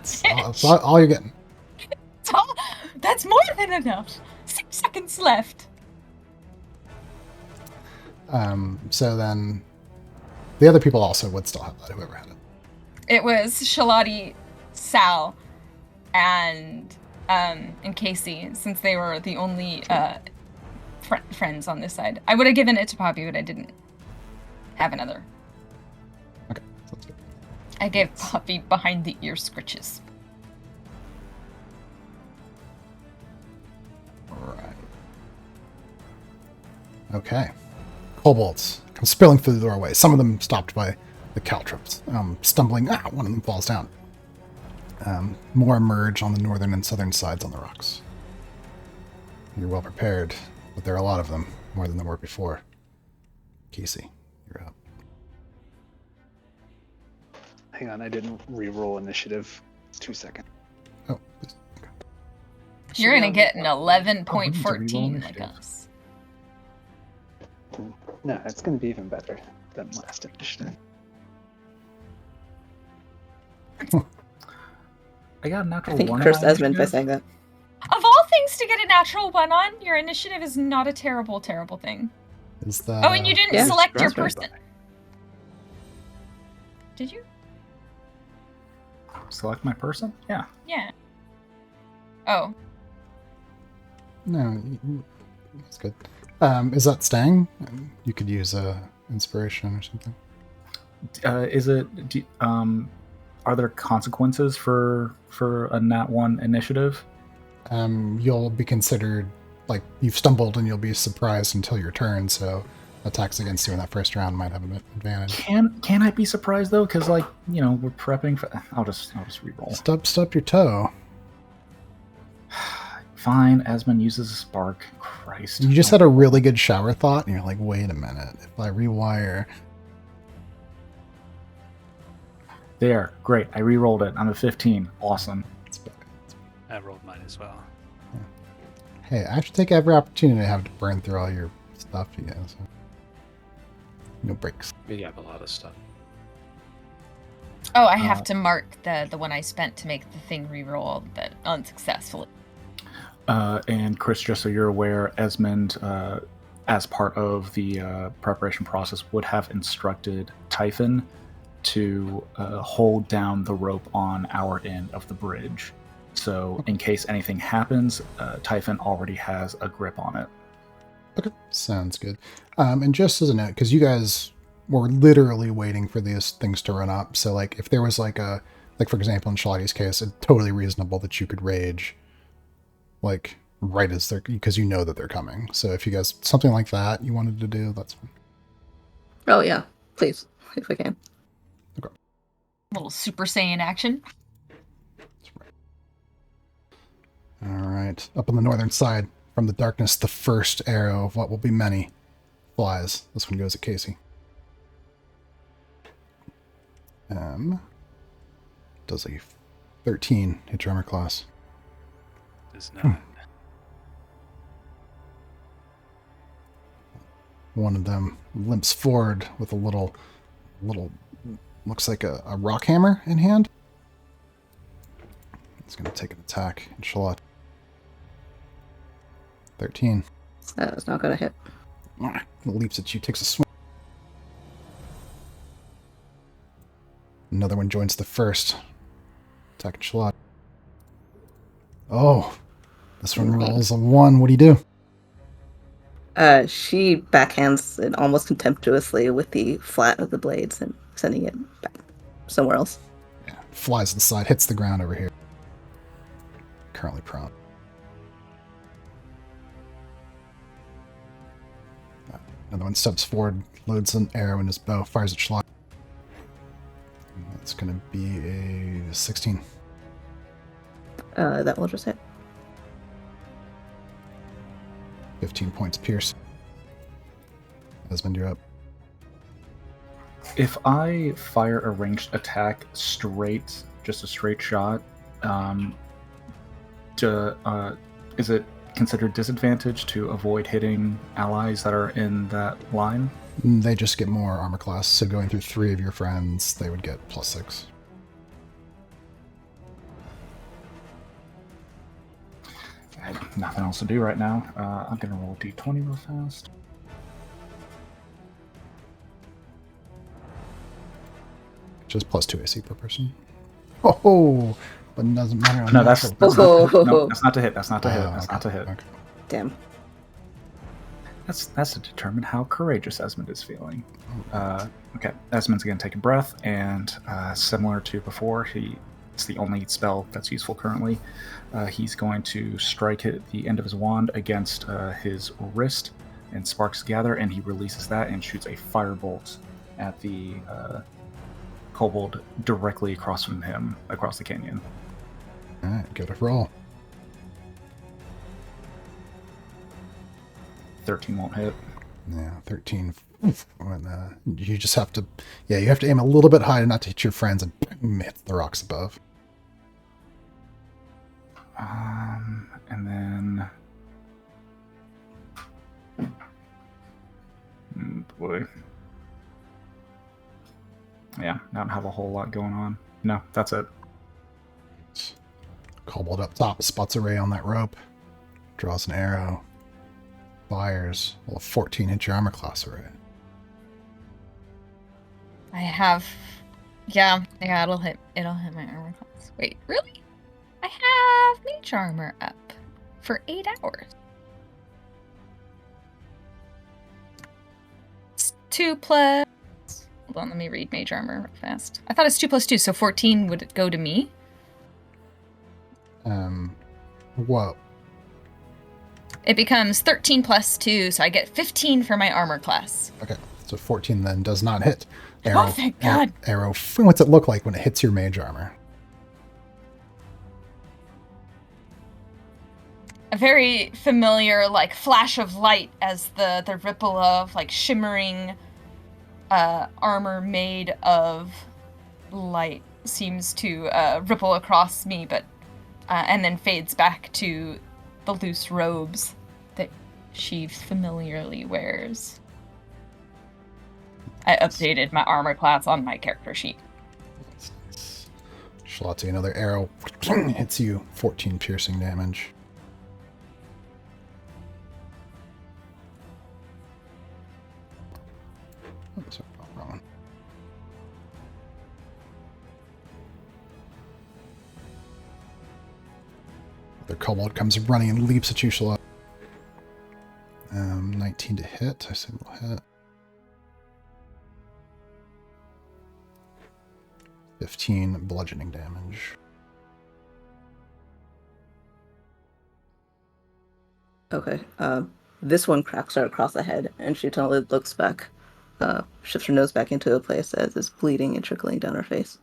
all you're getting. That's more than enough. 6 seconds left. So then the other people also would still have that, whoever had it. It was Shalati, Sal, and Casey, since they were the only friends on this side. I would have given it to Poppy, but I didn't have another. Okay, sounds good. I gave Poppy behind the ear scritches. Right. Okay. Kobolds come spilling through the doorway. Some of them stopped by the caltrops, stumbling. One of them falls down. More emerge on the northern and southern sides on the rocks. You're well prepared, but there are a lot of them, more than there were before. Casey, you're up. Hang on, I didn't re-roll initiative. 2 seconds. Oh, okay. You're gonna get an Oh, 11.14 like initiative. us. No, it's going to be even better than last initiative. I got a I natural think you 1 cursed on Esmond by initiative. saying that. Of all things to get a natural 1 on, your initiative is not a terrible thing. Is that? Oh, and you didn't yeah, select your that's right. person. Did you? Select my person? Yeah. Yeah. Oh, No, that's good. Is that staying? You could use inspiration or something. Are there consequences for a nat 1 initiative? You'll be considered like you've stumbled, and you'll be surprised until your turn. So attacks against you in that first round might have an advantage. Can I be surprised though? Because we're prepping for. I'll just reroll. Stub your toe. Fine. Esmond uses a spark. Christ. You just had a really good shower thought, and you're like, wait a minute. If I rewire, There. Great. I re-rolled it. I'm at 15. Awesome. it's better. I rolled mine as well. Hey, I should take every opportunity I have to burn through all your stuff. Yeah, so no breaks. We have a lot of stuff. Oh, I have to mark the one I spent to make the thing reroll that unsuccessfully. And Chris, just so you're aware, Esmond, as part of the preparation process, would have instructed Typhon to hold down the rope on our end of the bridge. So in case anything happens, Typhon already has a grip on it. Okay, sounds good. And just as a note, because you guys were literally waiting for these things to run up, so like if there was like for example in Shalati's case, it's totally reasonable that you could rage like right as they're, because you know that they're coming. So if you guys something like that you wanted to do, that's fine. Oh yeah, please, if we can. Okay. Little Super Saiyan action. All right, up on the northern side, from the darkness, the first arrow of what will be many flies. This one goes at Casey. Does a 13 hit your armor class. Does not. One of them limps forward with a little looks like a rock hammer in hand. It's going to take an attack. Shalat. 13. That's not gonna hit. It leaps at you, takes a swing. Another one joins the first. Attacking Shalat. Oh, this one rolls a 1. What do you do? She backhands it almost contemptuously with the flat of the blades and sending it back somewhere else. Yeah, flies to the side, hits the ground over here. Currently prone. Another one steps forward, loads an arrow in his bow, fires at Shalat. That's going to be a 16. That will just hit. 15 points pierce. Esmond, you're up. If I fire a ranged attack straight, just a straight shot, is it considered disadvantage to avoid hitting allies that are in that line? They just get more armor class, so going through 3 of your friends, they would get +6. I have nothing else to do right now. I'm going to roll a d20 real fast. Just +2 AC per person. Oh, but it doesn't matter. On No, that's natural. not to hit. That's not to hit. That's not to hit. Okay. Damn. That's to determine how courageous Esmond is feeling. Okay, Esmond's again take a breath, and similar to before, it's the only spell that's useful currently. He's going to strike at the end of his wand against his wrist, and sparks gather, and he releases that and shoots a firebolt at the kobold directly across from him, across the canyon. All right, give it a roll. 13 won't hit. Yeah, 13. When, you just have to, you have to aim a little bit high not to hit your friends and hit the rocks above. And then, boy, yeah, don't have a whole lot going on. No, that's it. Kobold up top, spots a ray on that rope, draws an arrow, fires. Well, a 14 hit your armor class array. I have, yeah, it'll hit my armor class. Wait, really? I have mage armor up for 8 hours. It's 2 plus. Hold on, let me read mage armor real fast. I thought it's 2 plus 2, so 14 would it go to me? Whoa. It becomes 13 plus 2, so I get 15 for my armor class. Okay, so 14 then does not hit. Oh, thank God. Arrow. What's it look like when it hits your mage armor? A very familiar, like, flash of light as the ripple of, like, shimmering armor made of light seems to ripple across me, but and then fades back to the loose robes that she familiarly wears. I updated my armor class on my character sheet. Shalati, another arrow hits you, 14 piercing damage. Oops, wrong one. The kobold comes running and leaps at you, Shalati. 19 to hit. I say will hit. 15 bludgeoning damage. Okay. This one cracks her across the head, and she totally looks back, shifts her nose back into a place as it's bleeding and trickling down her face.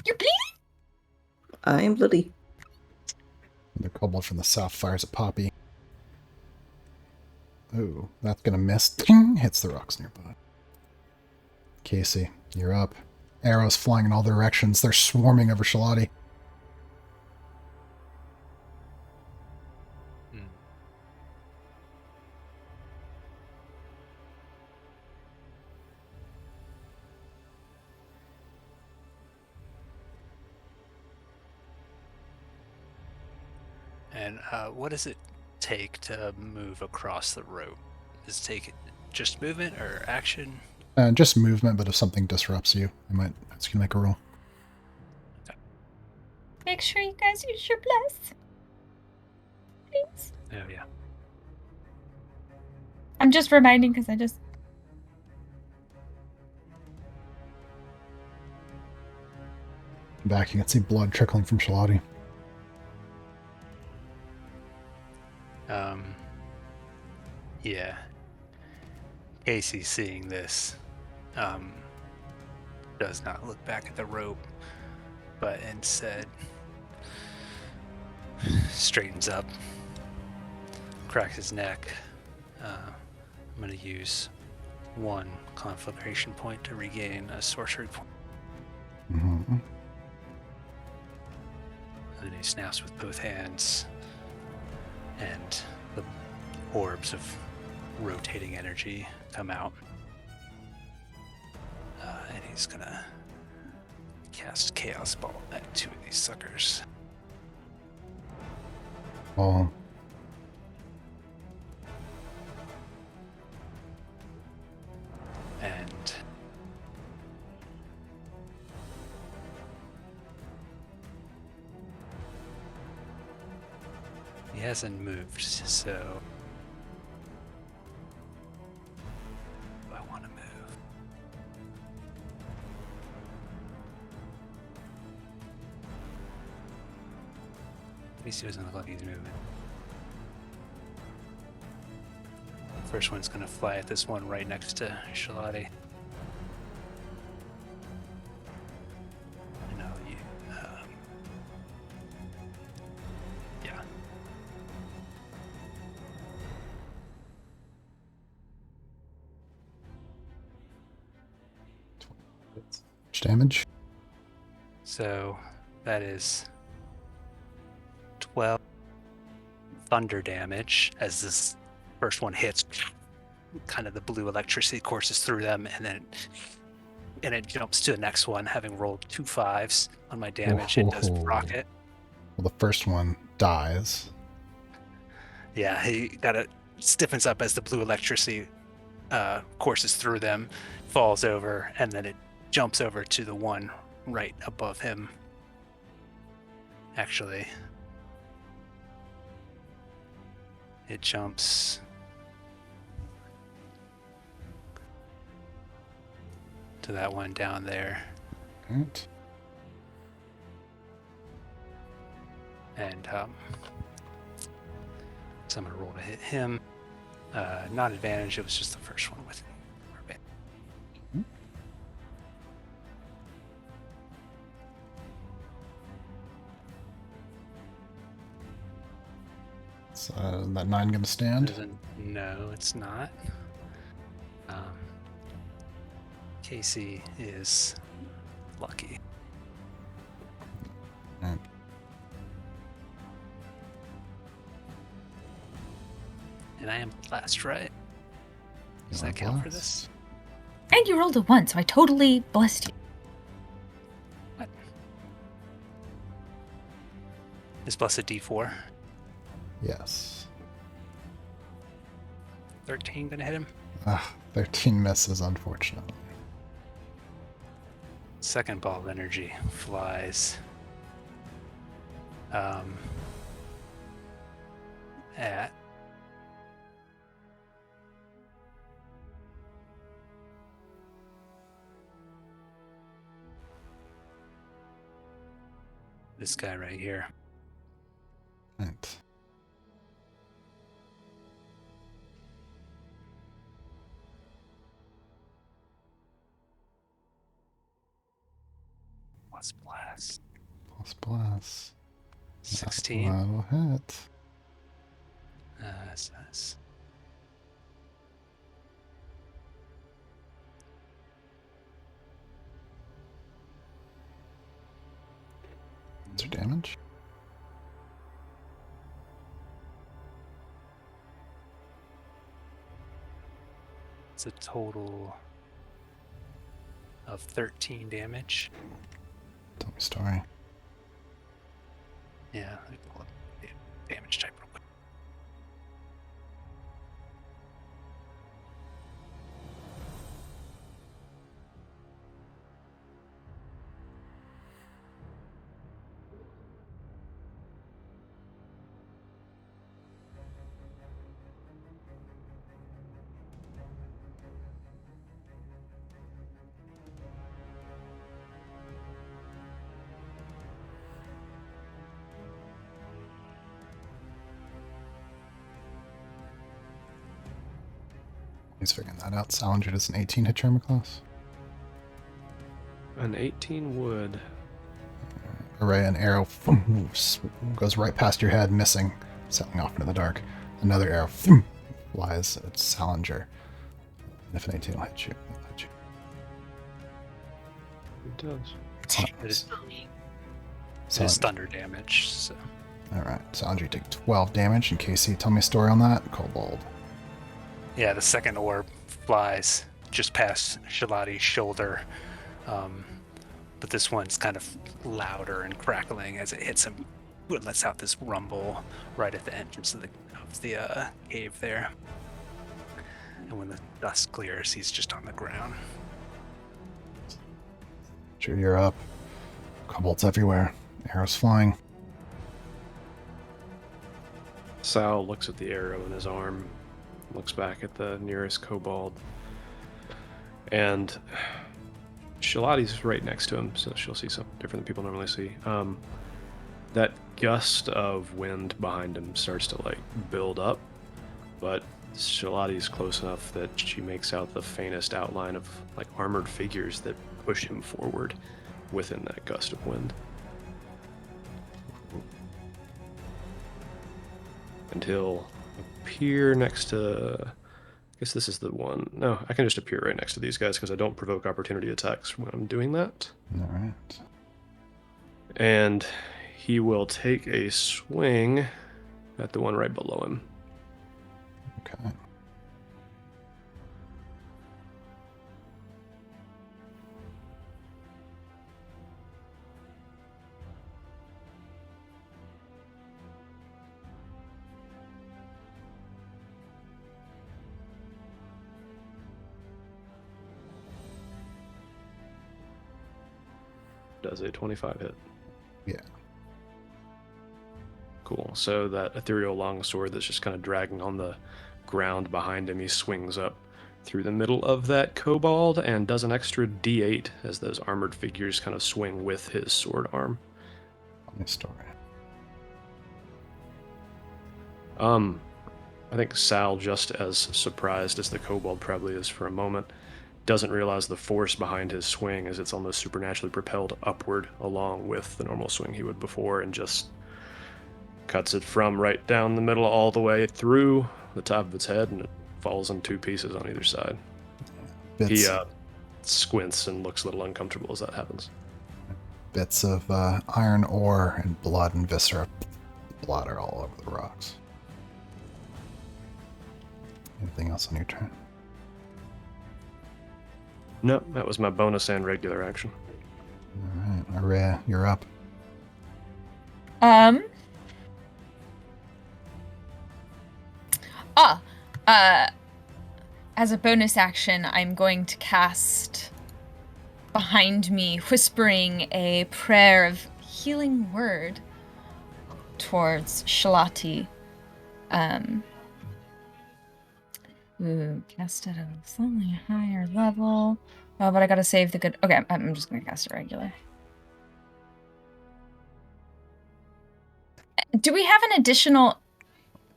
You're bleeding? I am bloody. The kobold from the south fires at Poppy. Ooh, that's gonna miss. Hits the rocks nearby. Casey, you're up. Arrows flying in all directions. They're swarming over Shalati. And what does it take to move across the rope? Does it take just movement or action? Just movement, but if something disrupts you, I might ask you to make a roll. Make sure you guys use your bless. Please. Oh, yeah. I'm just reminding because I just... Back, you can see blood trickling from Shalati. Yeah. Casey, seeing this, does not look back at the rope, but instead straightens up, cracks his neck. I'm going to use one conflagration point to regain a sorcery point. Mm-hmm. And then he snaps with both hands, and the orbs of rotating energy come out. And he's gonna cast Chaos Ball at two of these suckers. Oh. And he hasn't moved, so I want to move. At least he doesn't look like he's moving. First one's gonna fly at this one right next to Shalati. I know you. Yeah. Much damage? So that is 12 thunder damage as this first one hits. Kind of the blue electricity courses through them, and then it jumps to the next one, having rolled 2 5s on my damage. It does rocket. Well, the first one dies. Yeah, he stiffens up as the blue electricity courses through them, falls over, and then it jumps over to the one right above him. Actually, it jumps to that one down there. Right. And so I'm going to roll to hit him. Not advantage, it was just the first one with advantage. So that 9 gonna stand? No, it's not. Casey is lucky. Right. And I am blessed, right? Does that count for this? And you rolled a 1, so I totally blessed you. What? Is bless a D4? Yes. 13 gonna hit him? 13 misses, unfortunately. Second ball of energy flies at this guy right here. Right. Plus blast. Plus blast. 16. That'll hit. That's nice. What's your damage? It's a total of 13 damage. Tell me a story. Yeah, let me pull up the damage type real quick. He's figuring that out. Salinger, does an 18 hit your armor class? An 18 would. Array, an arrow goes right past your head, missing, sailing off into the dark. Another arrow flies at Salinger. And if an 18 will hit you, it'll hit you. It does. It is Salinger. thunder damage, so. Alright, Salinger, you take 12 damage. And Casey, tell me a story on that. Kobold. Yeah, the second orb flies just past Shalati's shoulder. But this one's kind of louder and crackling as it hits him. It lets out this rumble right at the entrance of the cave there. And when the dust clears, he's just on the ground. Sure, you're up. Kobolds everywhere. Arrows flying. Sal looks at the arrow in his arm, looks back at the nearest kobold, and Shalati's right next to him, so she'll see something different than people normally see. That gust of wind behind him starts to build up, but Shalati's close enough that she makes out the faintest outline of armored figures that push him forward within that gust of wind. And he'll appear next to... I guess this is the one. No, I can just appear right next to these guys because I don't provoke opportunity attacks when I'm doing that. Alright. And he will take a swing at the one right below him. Okay. Does a 25 hit? Yeah. Cool. So that ethereal longsword that's just kind of dragging on the ground behind him, he swings up through the middle of that kobold and does an extra d8 as those armored figures kind of swing with his sword arm. Funny story. I think Sal, just as surprised as the kobold probably is for a moment, doesn't realize the force behind his swing as it's almost supernaturally propelled upward along with the normal swing he would before, and just cuts it from right down the middle all the way through the top of its head, and it falls in two pieces on either side. Bits, He squints and looks a little uncomfortable as that happens. bits of iron ore and blood and viscera splatter all over the rocks. Anything else on your turn? No, that was my bonus and regular action. All right, Araya, you're up. As a bonus action, I'm going to cast behind me, whispering a prayer of healing word towards Shalati. Cast it at a slightly higher level. Oh, but I gotta save the good. Okay, I'm just gonna cast it regular. Do we have an additional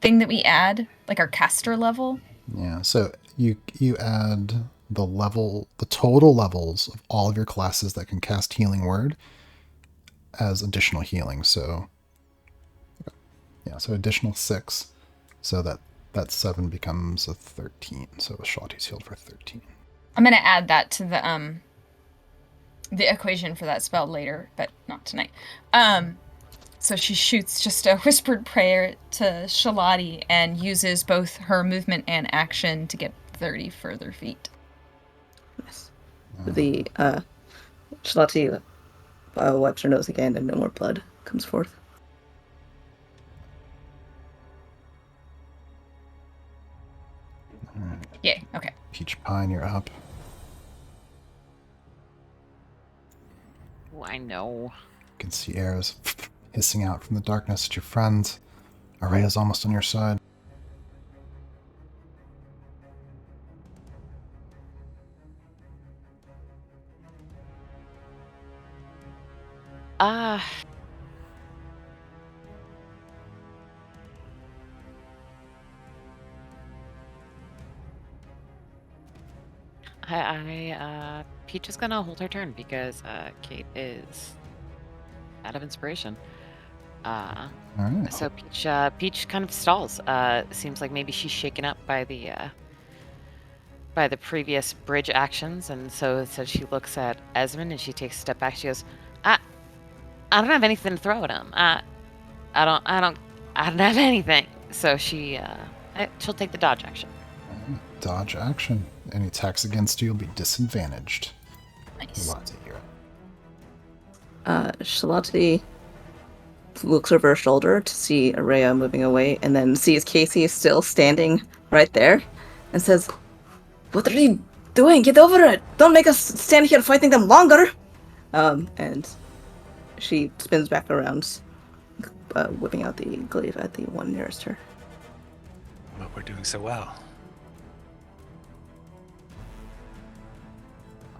thing that we add, like our caster level? Yeah, so you add the total levels of all of your classes that can cast Healing Word as additional healing. So yeah, so additional 6, so that 7 becomes a 13. So Shalati's healed for 13. I'm gonna add that to the equation for that spell later, but not tonight. So she shoots just a whispered prayer to Shalati and uses both her movement and action to get 30 further feet. Yes. The Shalati wipes her nose again, and no more blood comes forth. All right. Yeah, okay. Peach Pine, you're up. Oh, I know. You can see arrows hissing out from the darkness at your friends. Araya's almost on your side. Peach is gonna hold her turn because Kate is out of inspiration. All right. So Peach kind of stalls. Seems like maybe she's shaken up by the previous bridge actions, and so she looks at Esmond and she takes a step back. She goes, I don't have anything to throw at him. I don't have anything. So she'll take the dodge action. Dodge action. Any attacks against you will be disadvantaged. Nice. Shalati, you're up. Shalati looks over her shoulder to see Araya moving away, and then sees Casey still standing right there, and says, "What are you doing? Get over it! Don't make us stand here fighting them longer!" And she spins back around, whipping out the glaive at the one nearest her. But we're doing so well.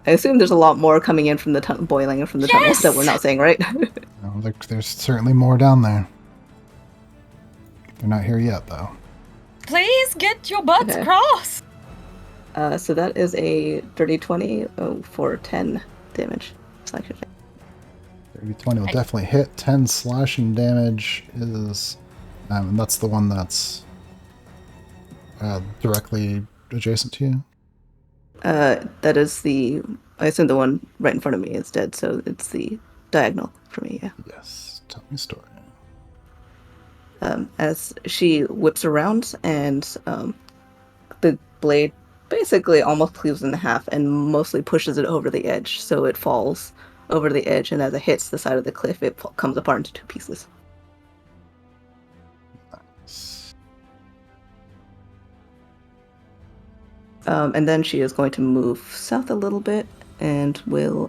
I assume there's a lot more coming in from the boiling in from the tunnels that we're not saying, right? No, there's certainly more down there. They're not here yet, though. Please get your butts Okay. across! So that is a dirty 20 for 10 damage. Slashing. 30-20 will definitely hit. 10 slashing damage is... and that's the one that's directly adjacent to you? That is I assume the one right in front of me is dead, so it's the diagonal for me, yeah. Yes. Tell me a story. As she whips around and the blade basically almost cleaves in half and mostly pushes it over the edge, so it falls over the edge, and as it hits the side of the cliff, it comes apart into 2 pieces. And then she is going to move south a little bit and will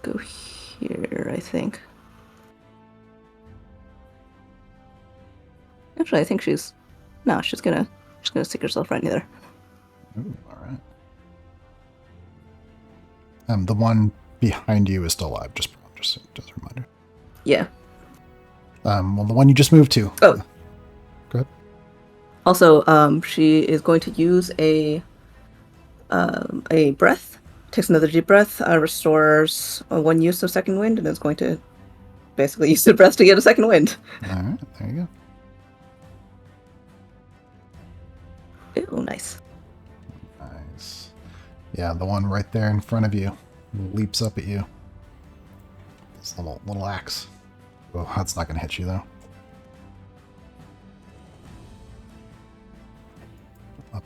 go here, I think. Actually, I think she's gonna stick herself right near there. Ooh, all right. The one behind you is still alive, just a reminder. Yeah. Well, the one you just moved to. Oh. Go ahead. Also, she is going to use a breath. Takes another deep breath, restores 1 use of second wind, and is going to basically use the breath to get a second wind. All right, there you go. Ooh, nice. Nice. Yeah, the one right there in front of you leaps up at you. This little axe. Oh, that's not going to hit you, though.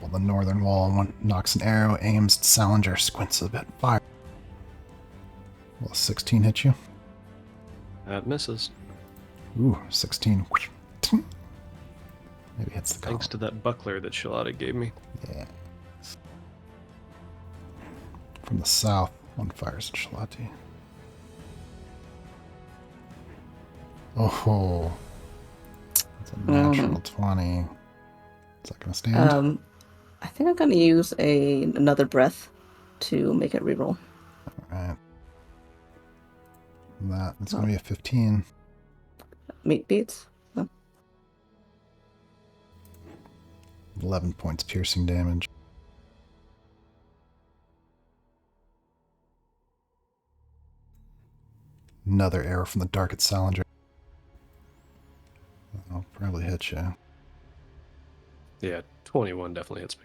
On the northern wall, one knocks an arrow, aims at Salinger, squints a bit, fire. Will a 16 hit you? That misses. Ooh, 16. Maybe hits the column. Thanks to that buckler that Shalata gave me. Yeah. From the south, one fires at Shalati. Oh, it's a natural 20. Is that going to stand? I think I'm going to use another breath to make it reroll. Alright. That's going to be a 15. Meat beats. 11 points piercing damage. Another arrow from the dark at Salinger. I'll probably hit you. Yeah, 21 definitely hits me.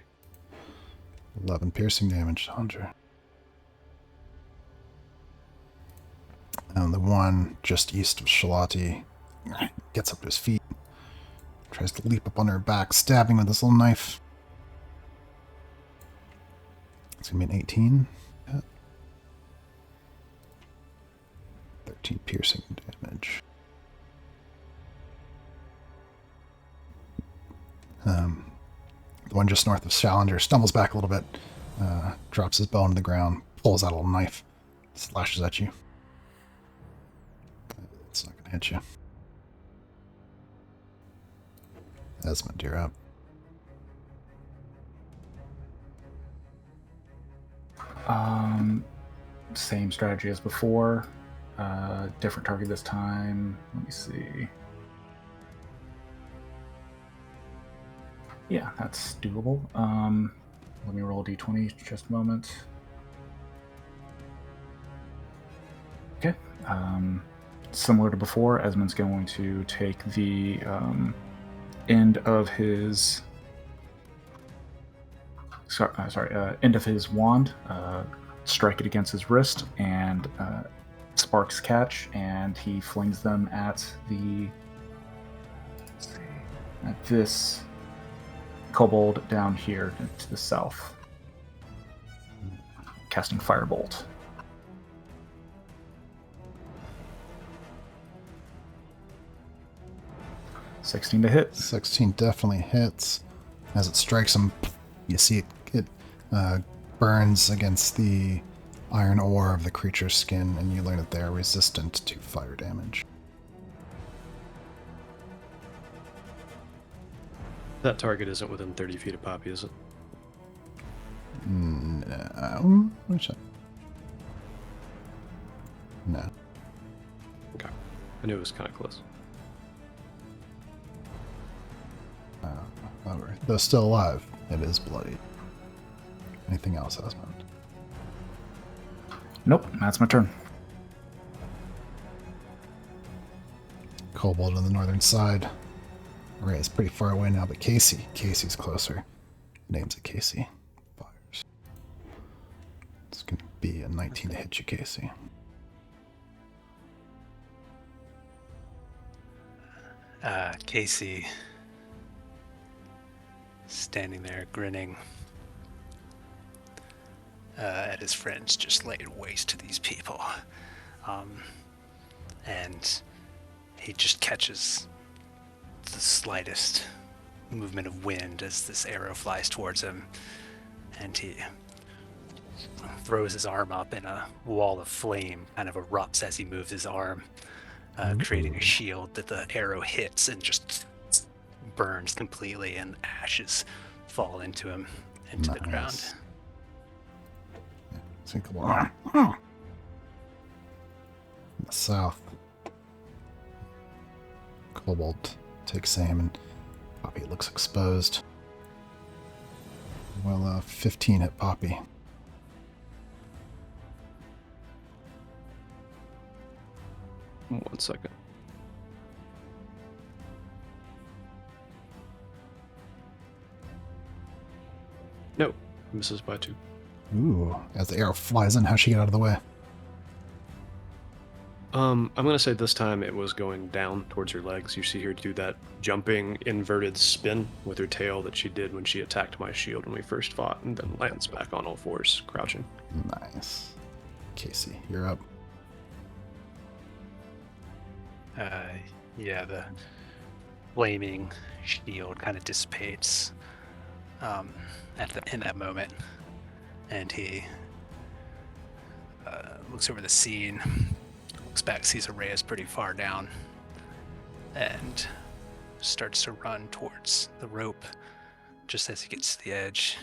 11 piercing damage, Salinger. And the one just east of Shalati gets up to his feet, tries to leap up on her back, stabbing with his little knife. It's going to be an 18. 13 piercing damage. The one just north of Salinger stumbles back a little bit, drops his bow on the ground, pulls out a little knife, slashes at you. It's not going to hit you. Esmond, you're up. Same strategy as before. Different target this time. Let me see. Yeah, that's doable. Let me roll d20 just a moment. Okay. Similar to before, Esmond's going to take the end of his end of his wand, strike it against his wrist, and sparks catch, and he flings them at this kobold down here to the south, casting Firebolt. $16 to hit. 16 definitely hits. As it strikes him, you see it burns against the iron ore of the creature's skin, and you learn that they are resistant to fire damage. That target isn't within 30 feet of Poppy, is it? No. No. Okay. I knew it was kind of close. Though still alive, it is bloody. Anything else, Esmond? Nope, that's my turn. Kobold on the northern side. Ray is pretty far away now, but Casey's closer. Name's a Casey. Fires. It's going to be a 19 to hit you, Casey. Casey, standing there grinning at his friends just laid waste to these people. And he just catches the slightest movement of wind as this arrow flies towards him, and he throws his arm up, and a wall of flame kind of erupts as he moves his arm, creating a shield that the arrow hits and just burns completely, and ashes fall into him, into the ground. In the south, Kobold takes aim, and Poppy looks exposed. Well, 15 hit Poppy. One second. No, misses by 2. Ooh, as the arrow flies in, how'd she get out of the way? I'm gonna say this time it was going down towards her legs. You see her do that jumping inverted spin with her tail that she did when she attacked my shield when we first fought, and then lands back on all fours, crouching. Nice. Casey, you're up. Yeah, the flaming shield kind of dissipates in that moment, and he looks over the scene, looks back, sees Arrayas pretty far down, and starts to run towards the rope. Just as he gets to the edge,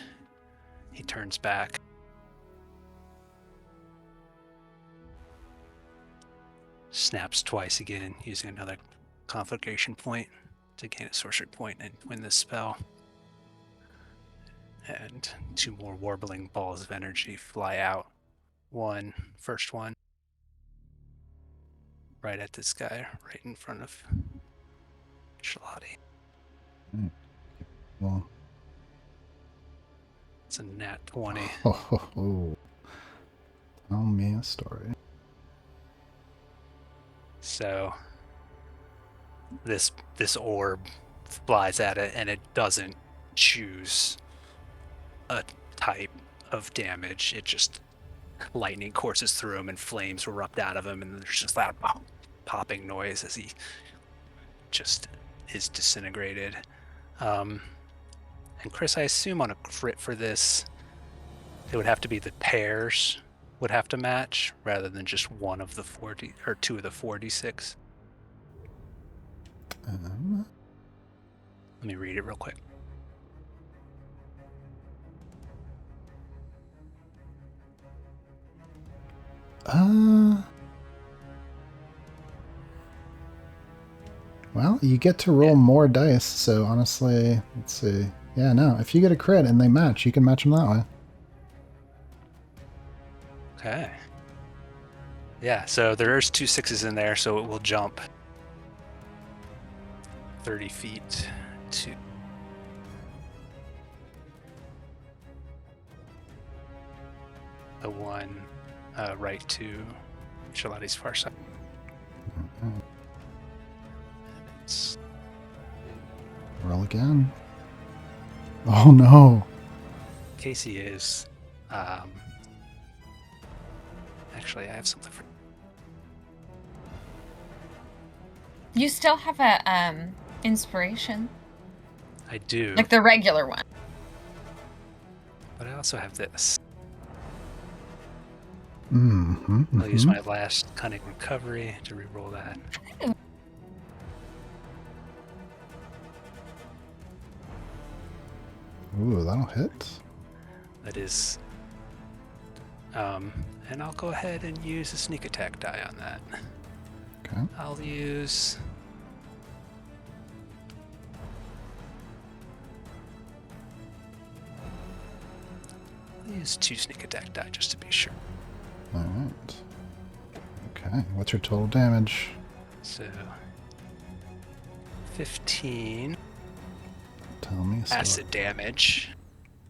he turns back. Snaps twice again, using another conflagration point to gain a sorcery point and win this spell. And 2 more warbling balls of energy fly out. First one, right at this guy, right in front of Shalati. Well, It's a nat 20. Tell me a story. So this orb flies at it, and it doesn't choose a type of damage. It just lightning courses through him and flames erupt out of him, and there's just that popping noise as he just is disintegrated. And Chris, I assume on a crit for this, it would have to be the pairs would have to match rather than just one of the 40 or 2 of the 4d6. Let me read it real quick. Well, you get to roll more dice, so honestly, let's see. Yeah, no, if you get a crit and they match, you can match them that way. Okay. Yeah, so there's 2 6s in there, so it will jump 30 feet to the one right to Shalati's far side. It's Roll again. Oh no. Casey is actually I have something for You still have a inspiration, I do, like the regular one. but I also have this. Mm-hmm. I'll use my last cunning recovery to reroll that. Ooh, that'll hit. That is and I'll go ahead and use a sneak attack die on that. Okay. I'll use use 2 sneak attack die just to be sure. All right. Okay. What's your total damage? So 15 Tell me a story. acid damage.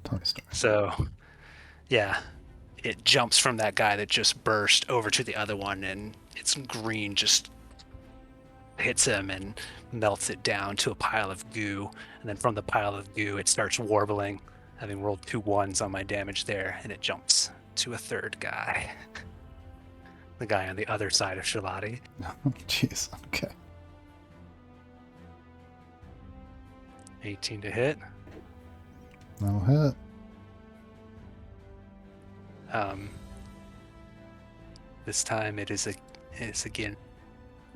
Tell me a story. So yeah, it jumps from that guy that just burst over to the other one, and its green just hits him and melts it down to a pile of goo. And then from the pile of goo, it starts warbling, having rolled 2 1s on my damage there, and it jumps to a third guy. The guy on the other side of Shalati. Jeez. Okay. 18 to hit. That'll hit. This time it is again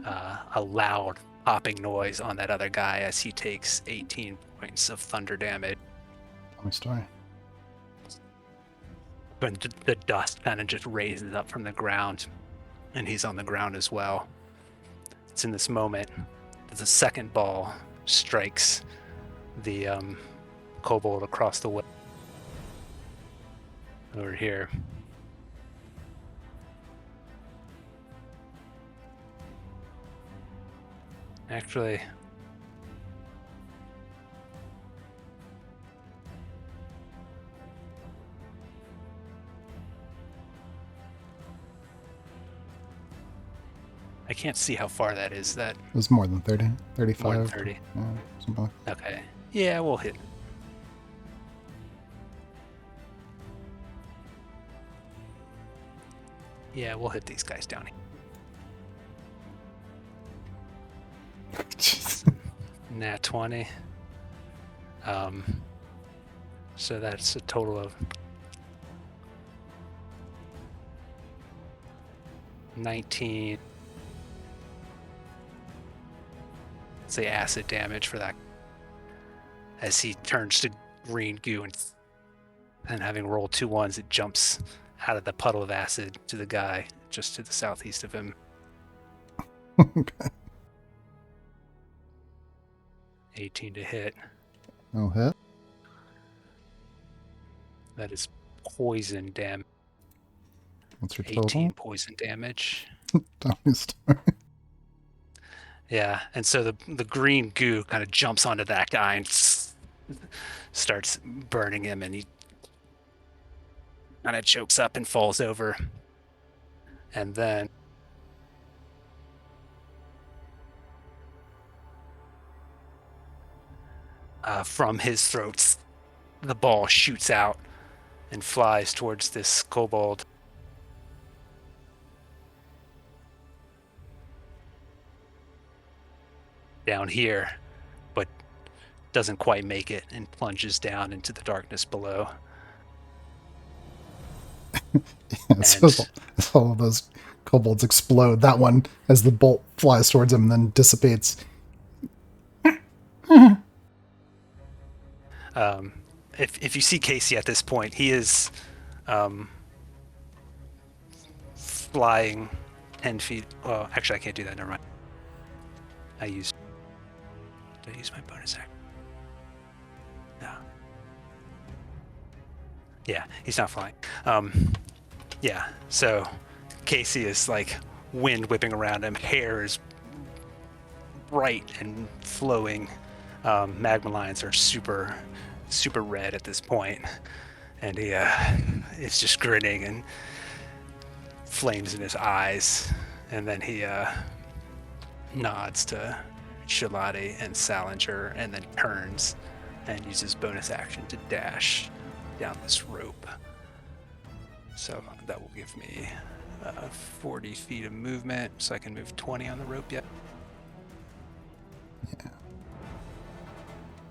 a loud popping noise on that other guy as he takes 18 points of thunder damage. Tell me a story. But the dust kind of just raises up from the ground, and he's on the ground as well. It's in this moment that the second ball strikes the kobold across the way over here. Actually, I can't see how far that is. That It was more than 30, 35. more than 30. Yeah, something like that. Okay. Yeah, we'll hit. Yeah, we'll hit these guys down here. Jeez. Nat 20. So that's a total of 19. Say acid damage for that. As he turns to green goo and having rolled 2 ones, it jumps out of the puddle of acid to the guy just to the southeast of him. Okay. 18 to hit. No hit. That is poison damage. What's your 18 total? poison damage. Tell me a story. Yeah, and so the green goo kind of jumps onto that guy and starts burning him, and he kind of chokes up and falls over. And then from his throat, the ball shoots out and flies towards this kobold. Down here, but doesn't quite make it and plunges down into the darkness below. Yeah, so as all of those kobolds explode, that one, as the bolt flies towards him and then dissipates. If you see Casey at this point, he is flying 10 feet. Well, actually, I can't do that. Never mind. Did I use my bonus action? No. Yeah, he's not flying. Yeah, so Casey is like wind whipping around him. Hair is bright and flowing. Magma lines are super red at this point. And he is just grinning and flames in his eyes. And then he nods to Shalati and Salinger and then turns and uses bonus action to dash down this rope. So that will give me 40 feet of movement, so I can move 20 on the rope yet. Yeah.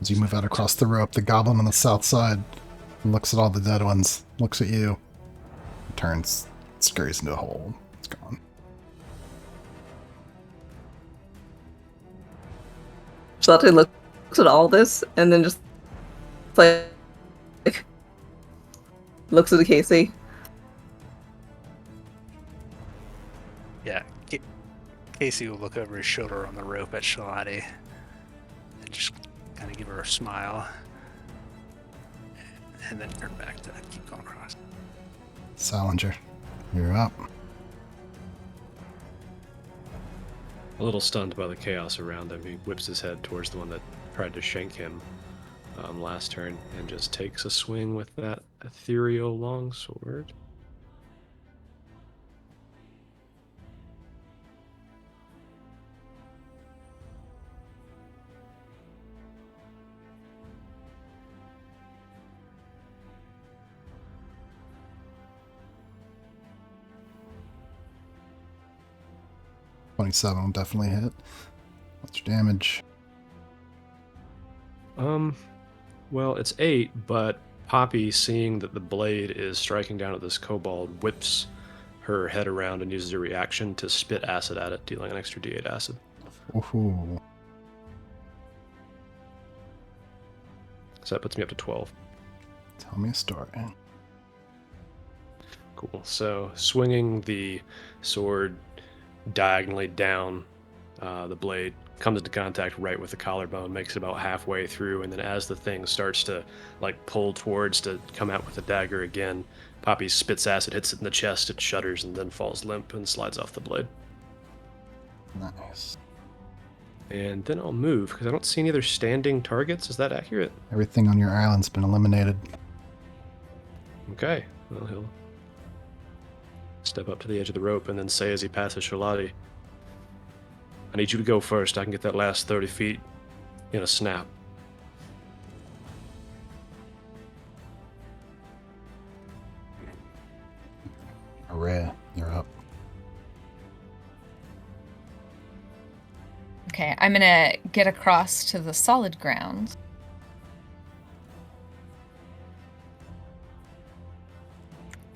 As you move out across the rope, the goblin on the south side looks at all the dead ones, looks at you, turns, scurries into a hole. It's gone. Shelton looks at all this and then just like looks at Casey. Yeah, Casey will look over his shoulder on the rope at Shalati and just kind of give her a smile and then turn back to keep going across. Salinger, you're up. A little stunned by the chaos around him, he whips his head towards the one that tried to shank him last turn and just takes a swing with that ethereal longsword. .27 will definitely hit. What's your damage? Well, it's 8, but Poppy, seeing that the blade is striking down at this kobold, whips her head around and uses a reaction to spit acid at it, dealing an extra d8 acid. Ooh. So that puts me up to 12. Tell me a story. Cool. So swinging the sword diagonally down, the blade comes into contact right with the collarbone, makes it about halfway through, and then as the thing starts to like pull towards to come out with the dagger again, Poppy spits acid, hits it in the chest, it shudders, and then falls limp and slides off the blade. Nice. And then I'll move, because I don't see any other standing targets. Is that accurate? Everything on your island's been eliminated. Okay. Well, he'll step up to the edge of the rope and then say as he passes Shalati, I need you to go first. I can get that last 30 feet in a snap. Araya, you're up. Okay, I'm gonna get across to the solid ground.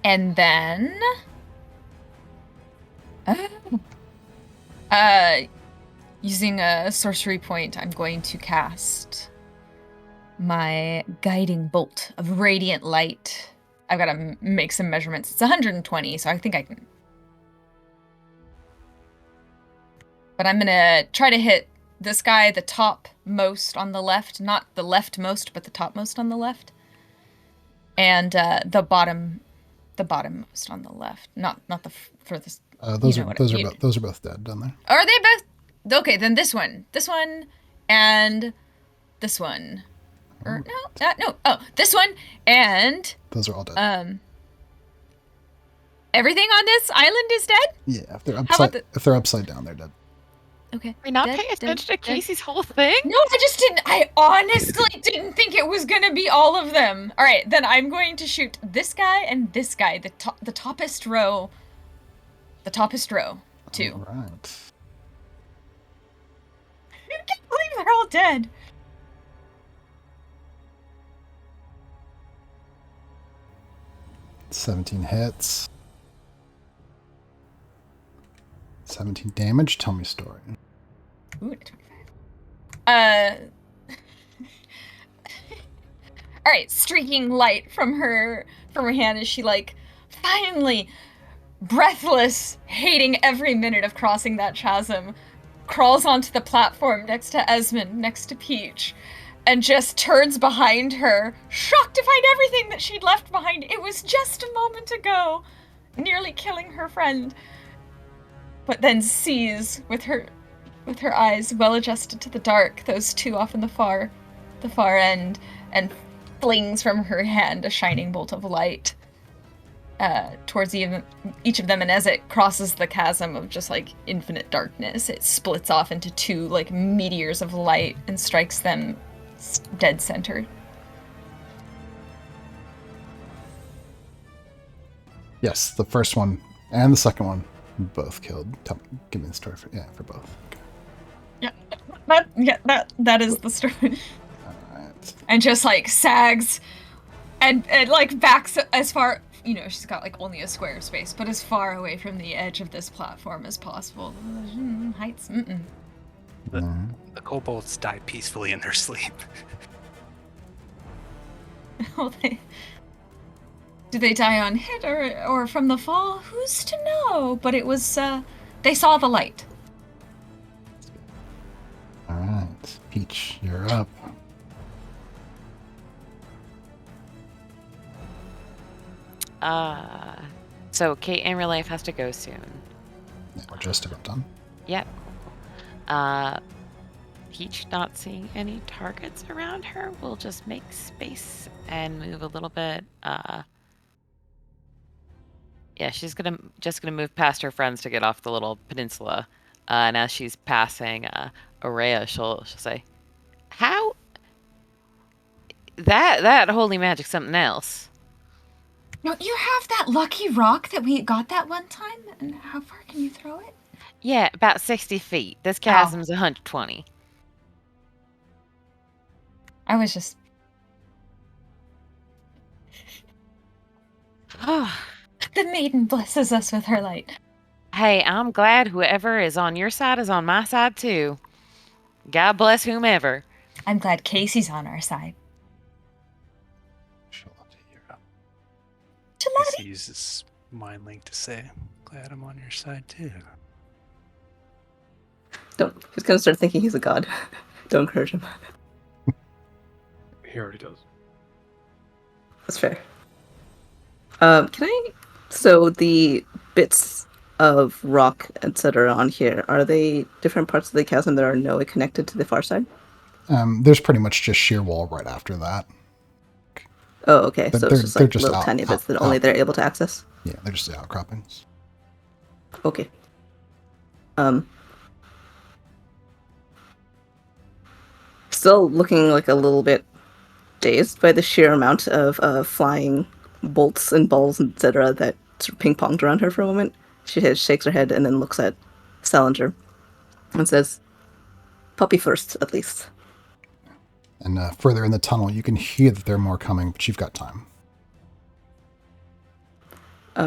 And then... using a sorcery point, I'm going to cast my guiding bolt of radiant light. I've got to make some measurements. It's 120, so I think I can... But I'm going to try to hit this guy, the topmost on the left. Not the leftmost, but the topmost on the left. And the bottommost on the left. Not the furthest. Those are both dead down there. Are they both? Okay, then this one, and this one. Or no. Oh, this one and. Those are all dead. Everything on this island is dead? Yeah, if they're upside down, they're dead. Okay. We're not paying attention to Casey's whole thing? No, I honestly didn't think it was gonna be all of them. All right, then I'm going to shoot this guy and this guy, the toppest row. The toppest row, too. All right. I can't believe they're all dead. $17 hits. 17 damage. Tell me a story. Ooh, 25. All right, streaking light from her hand as she finally, breathless, hating every minute of crossing that chasm, crawls onto the platform next to Esmond, next to Peach, and just turns behind her, shocked to find everything that she'd left behind. It was just a moment ago, nearly killing her friend. But then sees with her eyes well adjusted to the dark, those two off in the far end, and flings from her hand a shining bolt of light towards each of them. And as it crosses the chasm of just infinite darkness, it splits off into two meteors of light and strikes them dead center. Yes, the first one and the second one both killed. Give me the story for both. Okay. That is the story. All right. And just sags and backs as far, she's got only a square space, but as far away from the edge of this platform as possible. Heights. The kobolds die peacefully in their sleep. Did they die on hit or from the fall? Who's to know? But it was, they saw the light. All right. Peach, you're up. So Kate in real life has to go soon. Yeah, we're just about done. Yep. Peach not seeing any targets around her will just make space and move a little bit. Yeah, she's just gonna move past her friends to get off the little peninsula. And as she's passing Araya, she'll say, "How? That holy magic's something else." No, you have that lucky rock that we got that one time, and how far can you throw it? Yeah, about 60 feet. This chasm's 120. I was just... The maiden blesses us with her light. Hey, I'm glad whoever is on your side is on my side too. God bless whomever. I'm glad Casey's on our side. He uses mind link to say, "Glad I'm on your side too." He's gonna start thinking he's a god. Don't encourage him. He already does. That's fair. So the bits of rock, etc. on here, are they different parts of the chasm that are no way connected to the far side? There's pretty much just sheer wall right after that. Oh, okay. So it's just little out, tiny bits that only they're able to access? Yeah, they're just outcroppings. Okay. still looking like a little bit dazed by the sheer amount of flying bolts and balls, etc., that sort of ping-ponged around her for a moment. She shakes her head and then looks at Salinger and says, "Puppy first, at least." And further in the tunnel, you can hear that there are more coming, but you've got time.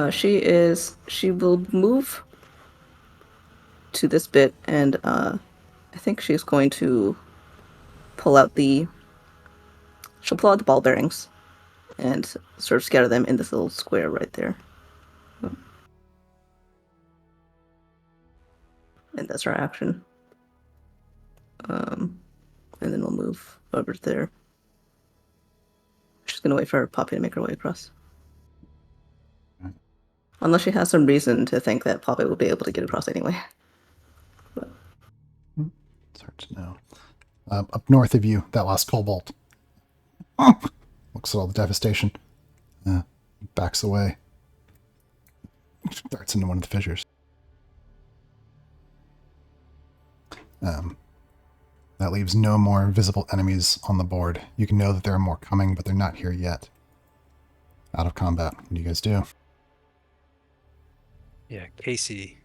She will move to this bit, and I think she's going to she'll pull out the ball bearings and sort of scatter them in this little square right there. And that's our action. And then we'll move over there. She's gonna wait for Poppy to make her way across. Unless she has some reason to think that Poppy will be able to get across anyway. But It's hard to know. Up north of you, that last cobalt. Looks at all the devastation. Backs away. Darts into one of the fissures. That leaves no more visible enemies on the board. You can know that there are more coming, but they're not here yet. Out of combat. What do you guys do? Yeah, Casey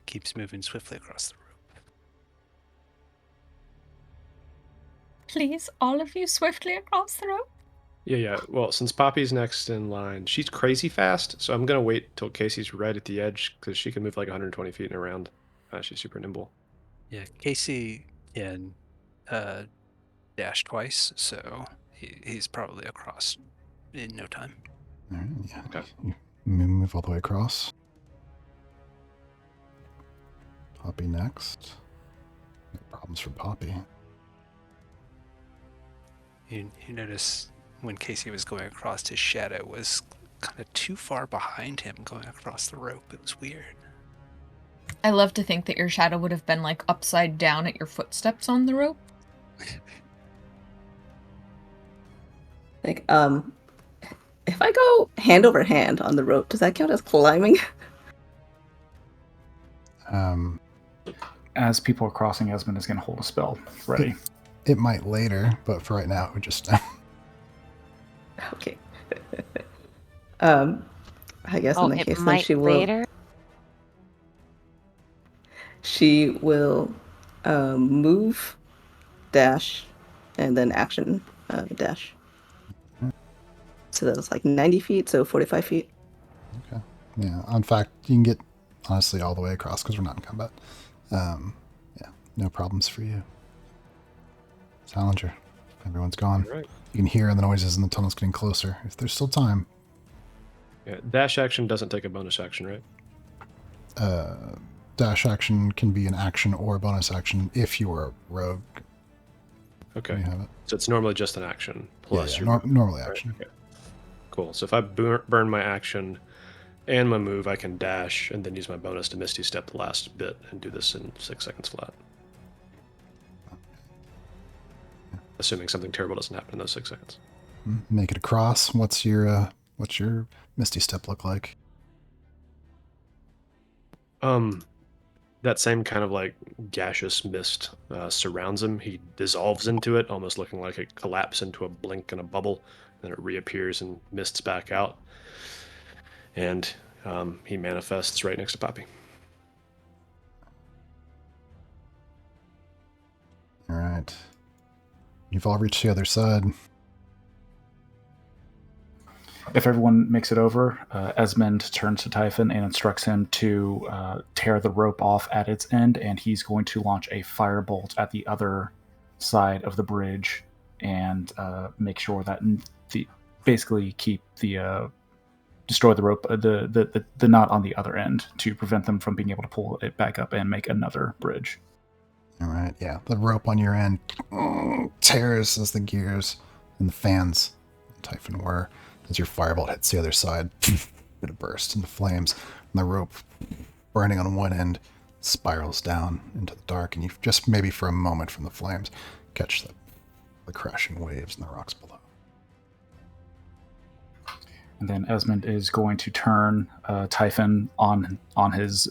keeps moving swiftly across the room. Please, all of you, swiftly across the room. Yeah. Well, since Poppy's next in line, she's crazy fast, so I'm going to wait till Casey's right at the edge, because she can move like 120 feet in a round. She's super nimble. Yeah, Casey can dash twice, so he's probably across in no time. All right, yeah. Okay. You move all the way across. Poppy next. No problems for Poppy. You notice when Casey was going across, his shadow was kind of too far behind him going across the rope. It was weird. I love to think that your shadow would have been like upside down at your footsteps on the rope. like, if I go hand over hand on the rope, does that count as climbing? As people are crossing, Esmond is going to hold a spell ready. It might later, but for right now, we just... Okay. I guess in that case, then she will... Later? She will move, dash, and then action dash. So that's like 90 feet, so 45 feet. Okay. Yeah, in fact, you can get, honestly, all the way across because we're not in combat. Yeah, no problems for you. Salinger, everyone's gone. All right. You can hear the noises and the tunnel's getting closer. If there's still time. Yeah, dash action doesn't take a bonus action, right? Dash action can be an action or a bonus action if you are a rogue. Okay. You have it. So it's normally just an action plus yeah, your normally right, action. okay. Cool. So if I burn my action and my move, I can dash and then use my bonus to Misty Step the last bit and do this in 6 seconds flat. Assuming something terrible doesn't happen in those 6 seconds. Make it across. What's your Misty Step look like? That same kind of like gaseous mist surrounds him. He dissolves into it, almost looking like it collapses into a blink and a bubble. Then it reappears and mists back out. And he manifests right next to Poppy. All right. You've all reached the other side. If everyone makes it over, Esmond turns to Typhon and instructs him to tear the rope off at its end, and he's going to launch a firebolt at the other side of the bridge and make sure that basically keep the destroy the rope, the knot on the other end to prevent them from being able to pull it back up and make another bridge. All right, yeah. The rope on your end tears as the gears and the fans Typhon whir as your firebolt hits the other side. It bursts into flames, and the rope, burning on one end, spirals down into the dark, and you just maybe for a moment from the flames catch the crashing waves and the rocks below. And then Esmond is going to turn Typhon on his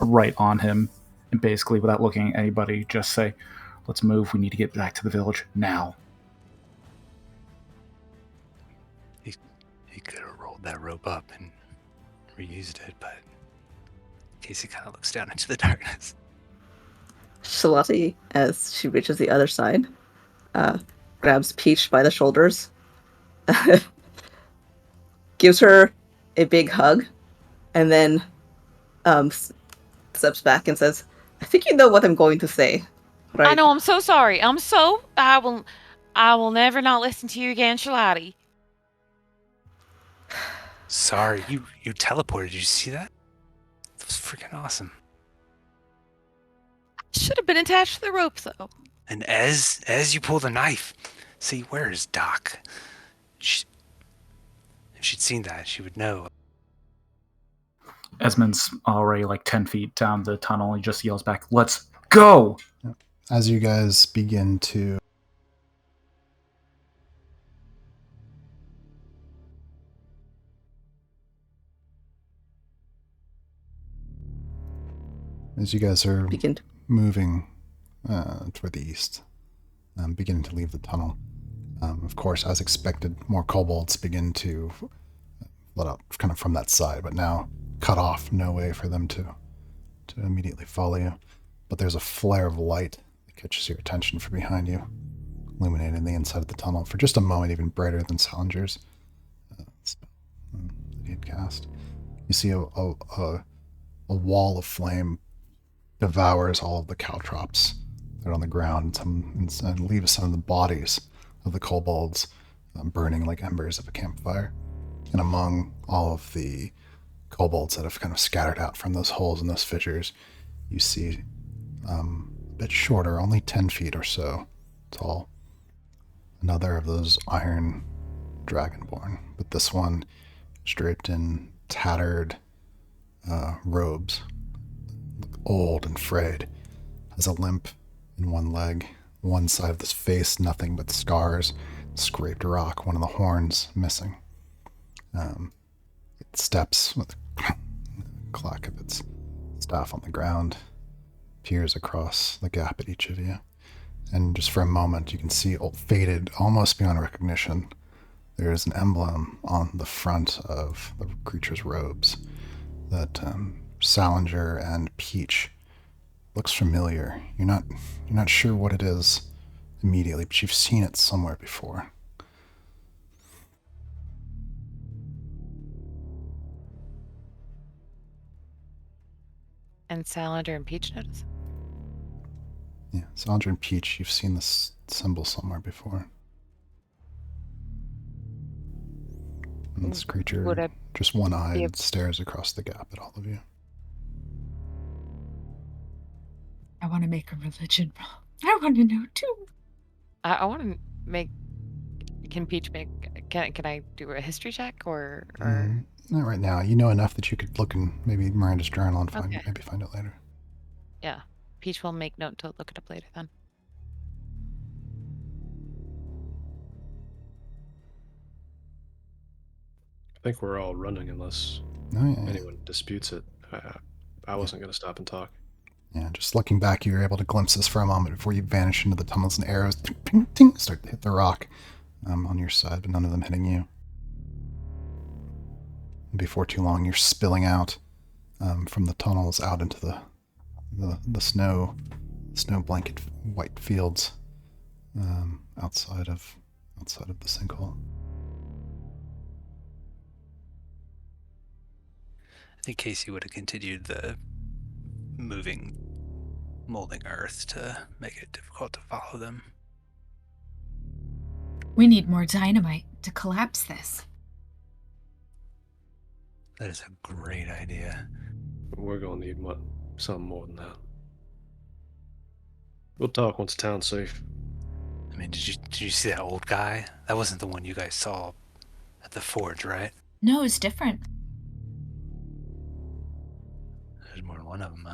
right on him, and basically, without looking at anybody, just say, Let's move. We need to get back to the village now. He could have rolled that rope up and reused it, but Casey kind of looks down into the darkness. Shalati, as she reaches the other side, grabs Peach by the shoulders, gives her a big hug, and then steps back and says, "I think you know what I'm going to say, right?" I know. I'm so sorry. I will never not listen to you again, Shalati. Sorry, you teleported. Did you see that? That was freaking awesome. Should have been attached to the rope, though. And as you pull the knife, see, where is Doc? If she'd seen that, she would know. Esmond's already like 10 feet down the tunnel. He just yells back, "Let's go!" As you guys begin to are moving toward the east, beginning to leave the tunnel. Of course, as expected, more kobolds begin to let out kind of from that side, but now cut off, no way for them to immediately follow you. But there's a flare of light that catches your attention from behind you, illuminating the inside of the tunnel for just a moment, even brighter than Salinger's spell that he had cast. You see a wall of flame devours all of the caltrops that are on the ground and leaves some of the bodies of the kobolds burning like embers of a campfire. And among all of the kobolds that have kind of scattered out from those holes and those fissures, you see a bit shorter, only 10 feet or so tall, another of those iron dragonborn, but this one is draped in tattered robes, old and frayed, has a limp in one leg, one side of this face nothing but scars, scraped rock, one of the horns missing. It steps with a clack of its staff on the ground, peers across the gap at each of you, and just for a moment you can see, faded almost beyond recognition, there is an emblem on the front of the creature's robes that Salinger and Peach looks familiar. You're not sure what it is immediately, but you've seen it somewhere before. And Salinger and Peach notice? Yeah, Salinger and Peach, you've seen this symbol somewhere before. And this creature, just one-eyed, stares across the gap at all of you. I want to make a religion roll. I want to know too. I want to make. Can Peach make? Can I do a history check or? Not right now. You know enough that you could look in maybe Miranda's journal and find it later. Yeah, Peach will make note to look it up later then. I think we're all running unless anyone disputes it. I wasn't going to stop and talk. Yeah, just looking back, you're able to glimpse this for a moment before you vanish into the tunnels, and arrows ting, ting, start to hit the rock on your side, but none of them hitting you. And before too long, you're spilling out from the tunnels out into the snow blanket white fields outside of the sinkhole. I think Casey would have continued the moving, molding earth to make it difficult to follow them. We need more dynamite to collapse this. That is a great idea. We're going to need something more than that. We'll talk once town's safe. I mean, did you see that old guy? That wasn't the one you guys saw at the forge, right? No, it's different. There's more than one of them.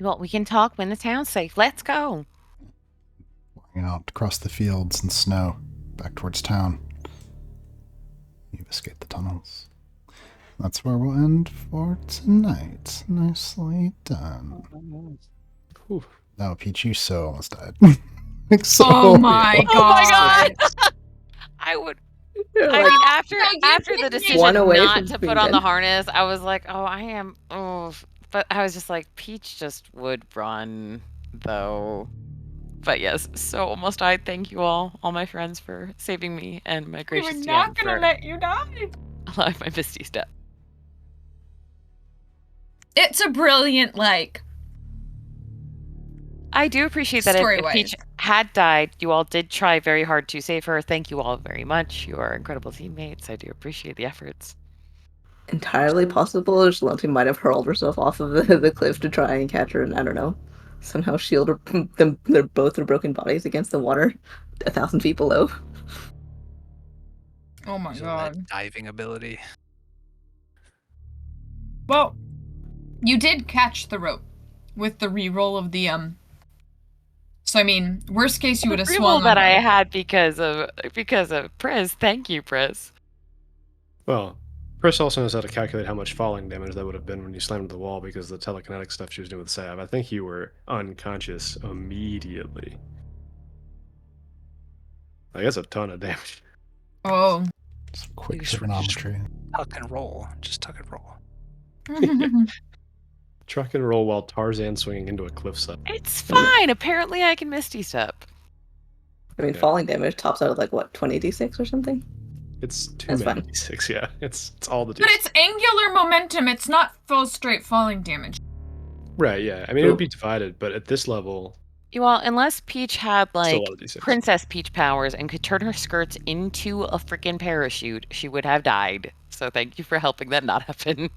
Well, we can talk when the town's safe. Let's go. Walking out across the fields and snow, back towards town. You've escaped the tunnels. that's where we'll end for tonight. Nicely done. Whew. No, Peach, you so almost died. So, Oh my yeah. Oh my god! god! I would. You're I like mean, after no, you after the didn't. decision One away not from to being put on the dead. harness, I was like, oh, I am. Oh, but I was just like, Peach just would run though. But yes, so almost died. Thank you all my friends, for saving me, and my We gracious were DM not gonna for let you die. allowing my Misty Step. It's a brilliant, like, I do appreciate that if story-wise. Peach had died, you all did try very hard to save her. Thank you all very much. You are incredible teammates. I do appreciate the efforts. Entirely possible Shalante might have hurled herself off of the cliff to try and catch her, and I don't know. Somehow shield them, both their broken bodies against the water 1,000 feet below. Oh my Using that god. diving ability. Well, you did catch the rope with the re-roll of the So I mean, worst case you would have The swung reroll that on I her. had because of Priz. Thank you, Priz. Well, Chris also knows how to calculate how much falling damage that would have been when you slammed into the wall because of the telekinetic stuff she was doing with Sav. I think you were unconscious immediately. Like, that's a ton of damage. Oh. Some quick You just trigonometry. Tuck and roll. Just tuck and roll. Truck and roll while Tarzan swinging into a cliffside. It's fine. Apparently, I can Misty Step. I mean, Yeah. falling damage tops out at like what, 20d6 or something? It's too That's many fine. d6, yeah. It's all the d6. But it's angular momentum. It's not full straight falling damage. Right, yeah. I mean, it would be divided, but at this level, You all, unless Peach had still a like lot of d6. Princess Peach powers and could turn her skirts into a freaking parachute, she would have died. So thank you for helping that not happen.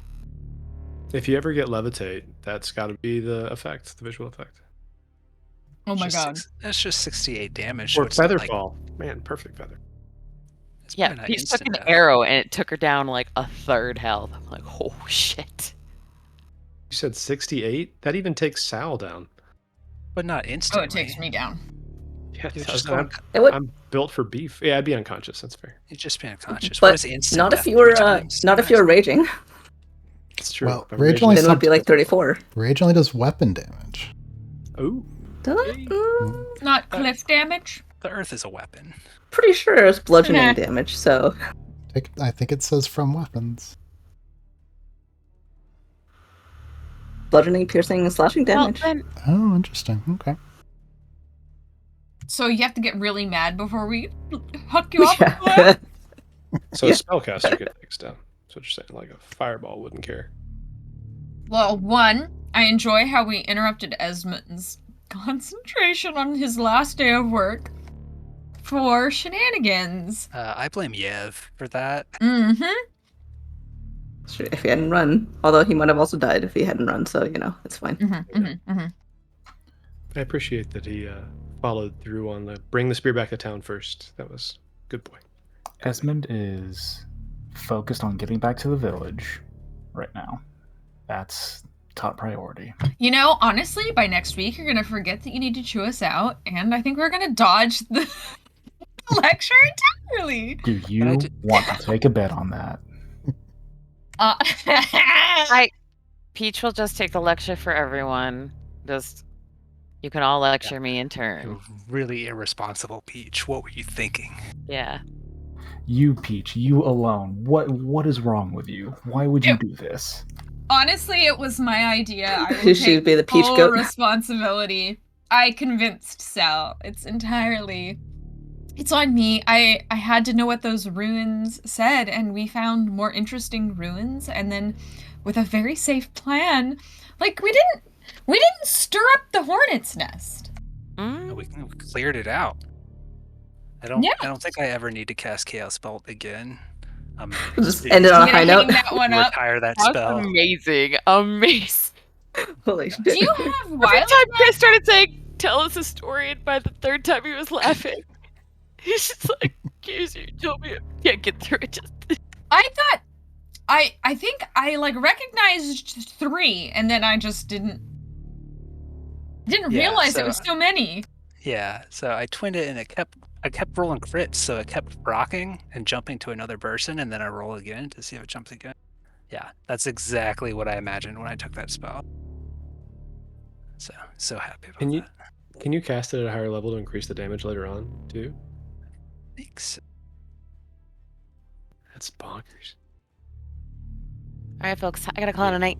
If you ever get levitate, that's got to be the effect, the visual effect. Oh my Just god. That's just 68 damage. Or so it's not feather like, fall. Man, perfect feather. it's Yeah, probably not Peach took instant an death. arrow and it took her down like a third health. I'm like, oh shit. You said 68? That even takes Sal down. But not Oh, instantly. it takes me down. Yeah, You're it just does. going, I'm built for beef. Yeah, I'd be unconscious. That's fair. you'd just be unconscious. But what is instant not death? if you were 3 times? not if you were raging. It's true. Well, I'm rage raging. only Then it would be like subs- 34. Rage only does weapon damage. Ooh. Does it? Not cliff damage. The earth is a weapon. Pretty sure it's bludgeoning Nah. damage, so I think it says from weapons. bludgeoning, piercing, and slashing damage. Well, then, Oh, interesting. Okay. So you have to get really mad before we huck you off the cliff? Yeah. So Yeah. a spellcaster could take us down. That's what you're saying. Like a fireball wouldn't care. Well, one, I enjoy how we interrupted Esmond's concentration on his last day of work for shenanigans. I blame Yev for that. Mm-hmm. Sure, if he hadn't run. Although he might have also died if he hadn't run, so it's fine. I appreciate that he followed through on the bring the spear back to town first. That was good boy. Esmond is focused on getting back to the village right now. That's top priority. You know, honestly, by next week, you're going to forget that you need to chew us out, and I think we're going to dodge the lecture entirely. Do you want to take a bet on that? Peach will just take the lecture for everyone. You can all lecture me in turn. You're really irresponsible, Peach. What were you thinking? Yeah. You, Peach, you alone. What is wrong with you? Why would you do this? Honestly, it was my idea. I will She'd take be the peach full goat. responsibility. I convinced Sal. It's on me. I had to know what those ruins said, and we found more interesting ruins, and then with a very safe plan, like we didn't stir up the hornet's nest. We cleared it out. I don't think I ever need to cast Chaos Bolt again. Just end it on a I'm high gonna note. hang that one up. Retire that That's spell. amazing. Holy shit. Do you have Every wild? time Chris started saying, tell us a story, and by the third time he was laughing. He's just like, you told me I can't get through it. I thought I think I like recognized 3, and then I just didn't realize it was so many. Yeah, so I twinned it, and I kept rolling crits, so it kept rocking and jumping to another person, and then I roll again to see if it jumps again. Yeah, that's exactly what I imagined when I took that spell. So happy about that. Can you cast it at a higher level to increase the damage later on too? Thanks. That's bonkers. All right, folks. I gotta call it a night.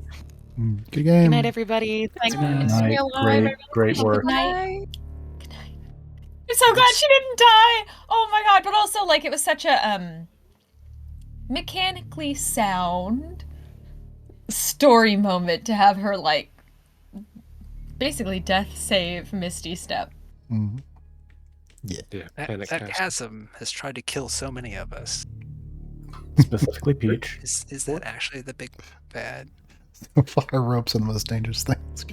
Good game. Good night, everybody. Thanks for Good keeping me night. alive. Great work. Good night. I'm so glad she didn't die. Oh my god! But also, like, it was such a mechanically sound story moment to have her like basically death save Misty Step. Mhm. Yeah. That chasm has tried to kill so many of us. Specifically Peach. Is that actually the big bad? Fire rope's one of the most dangerous things.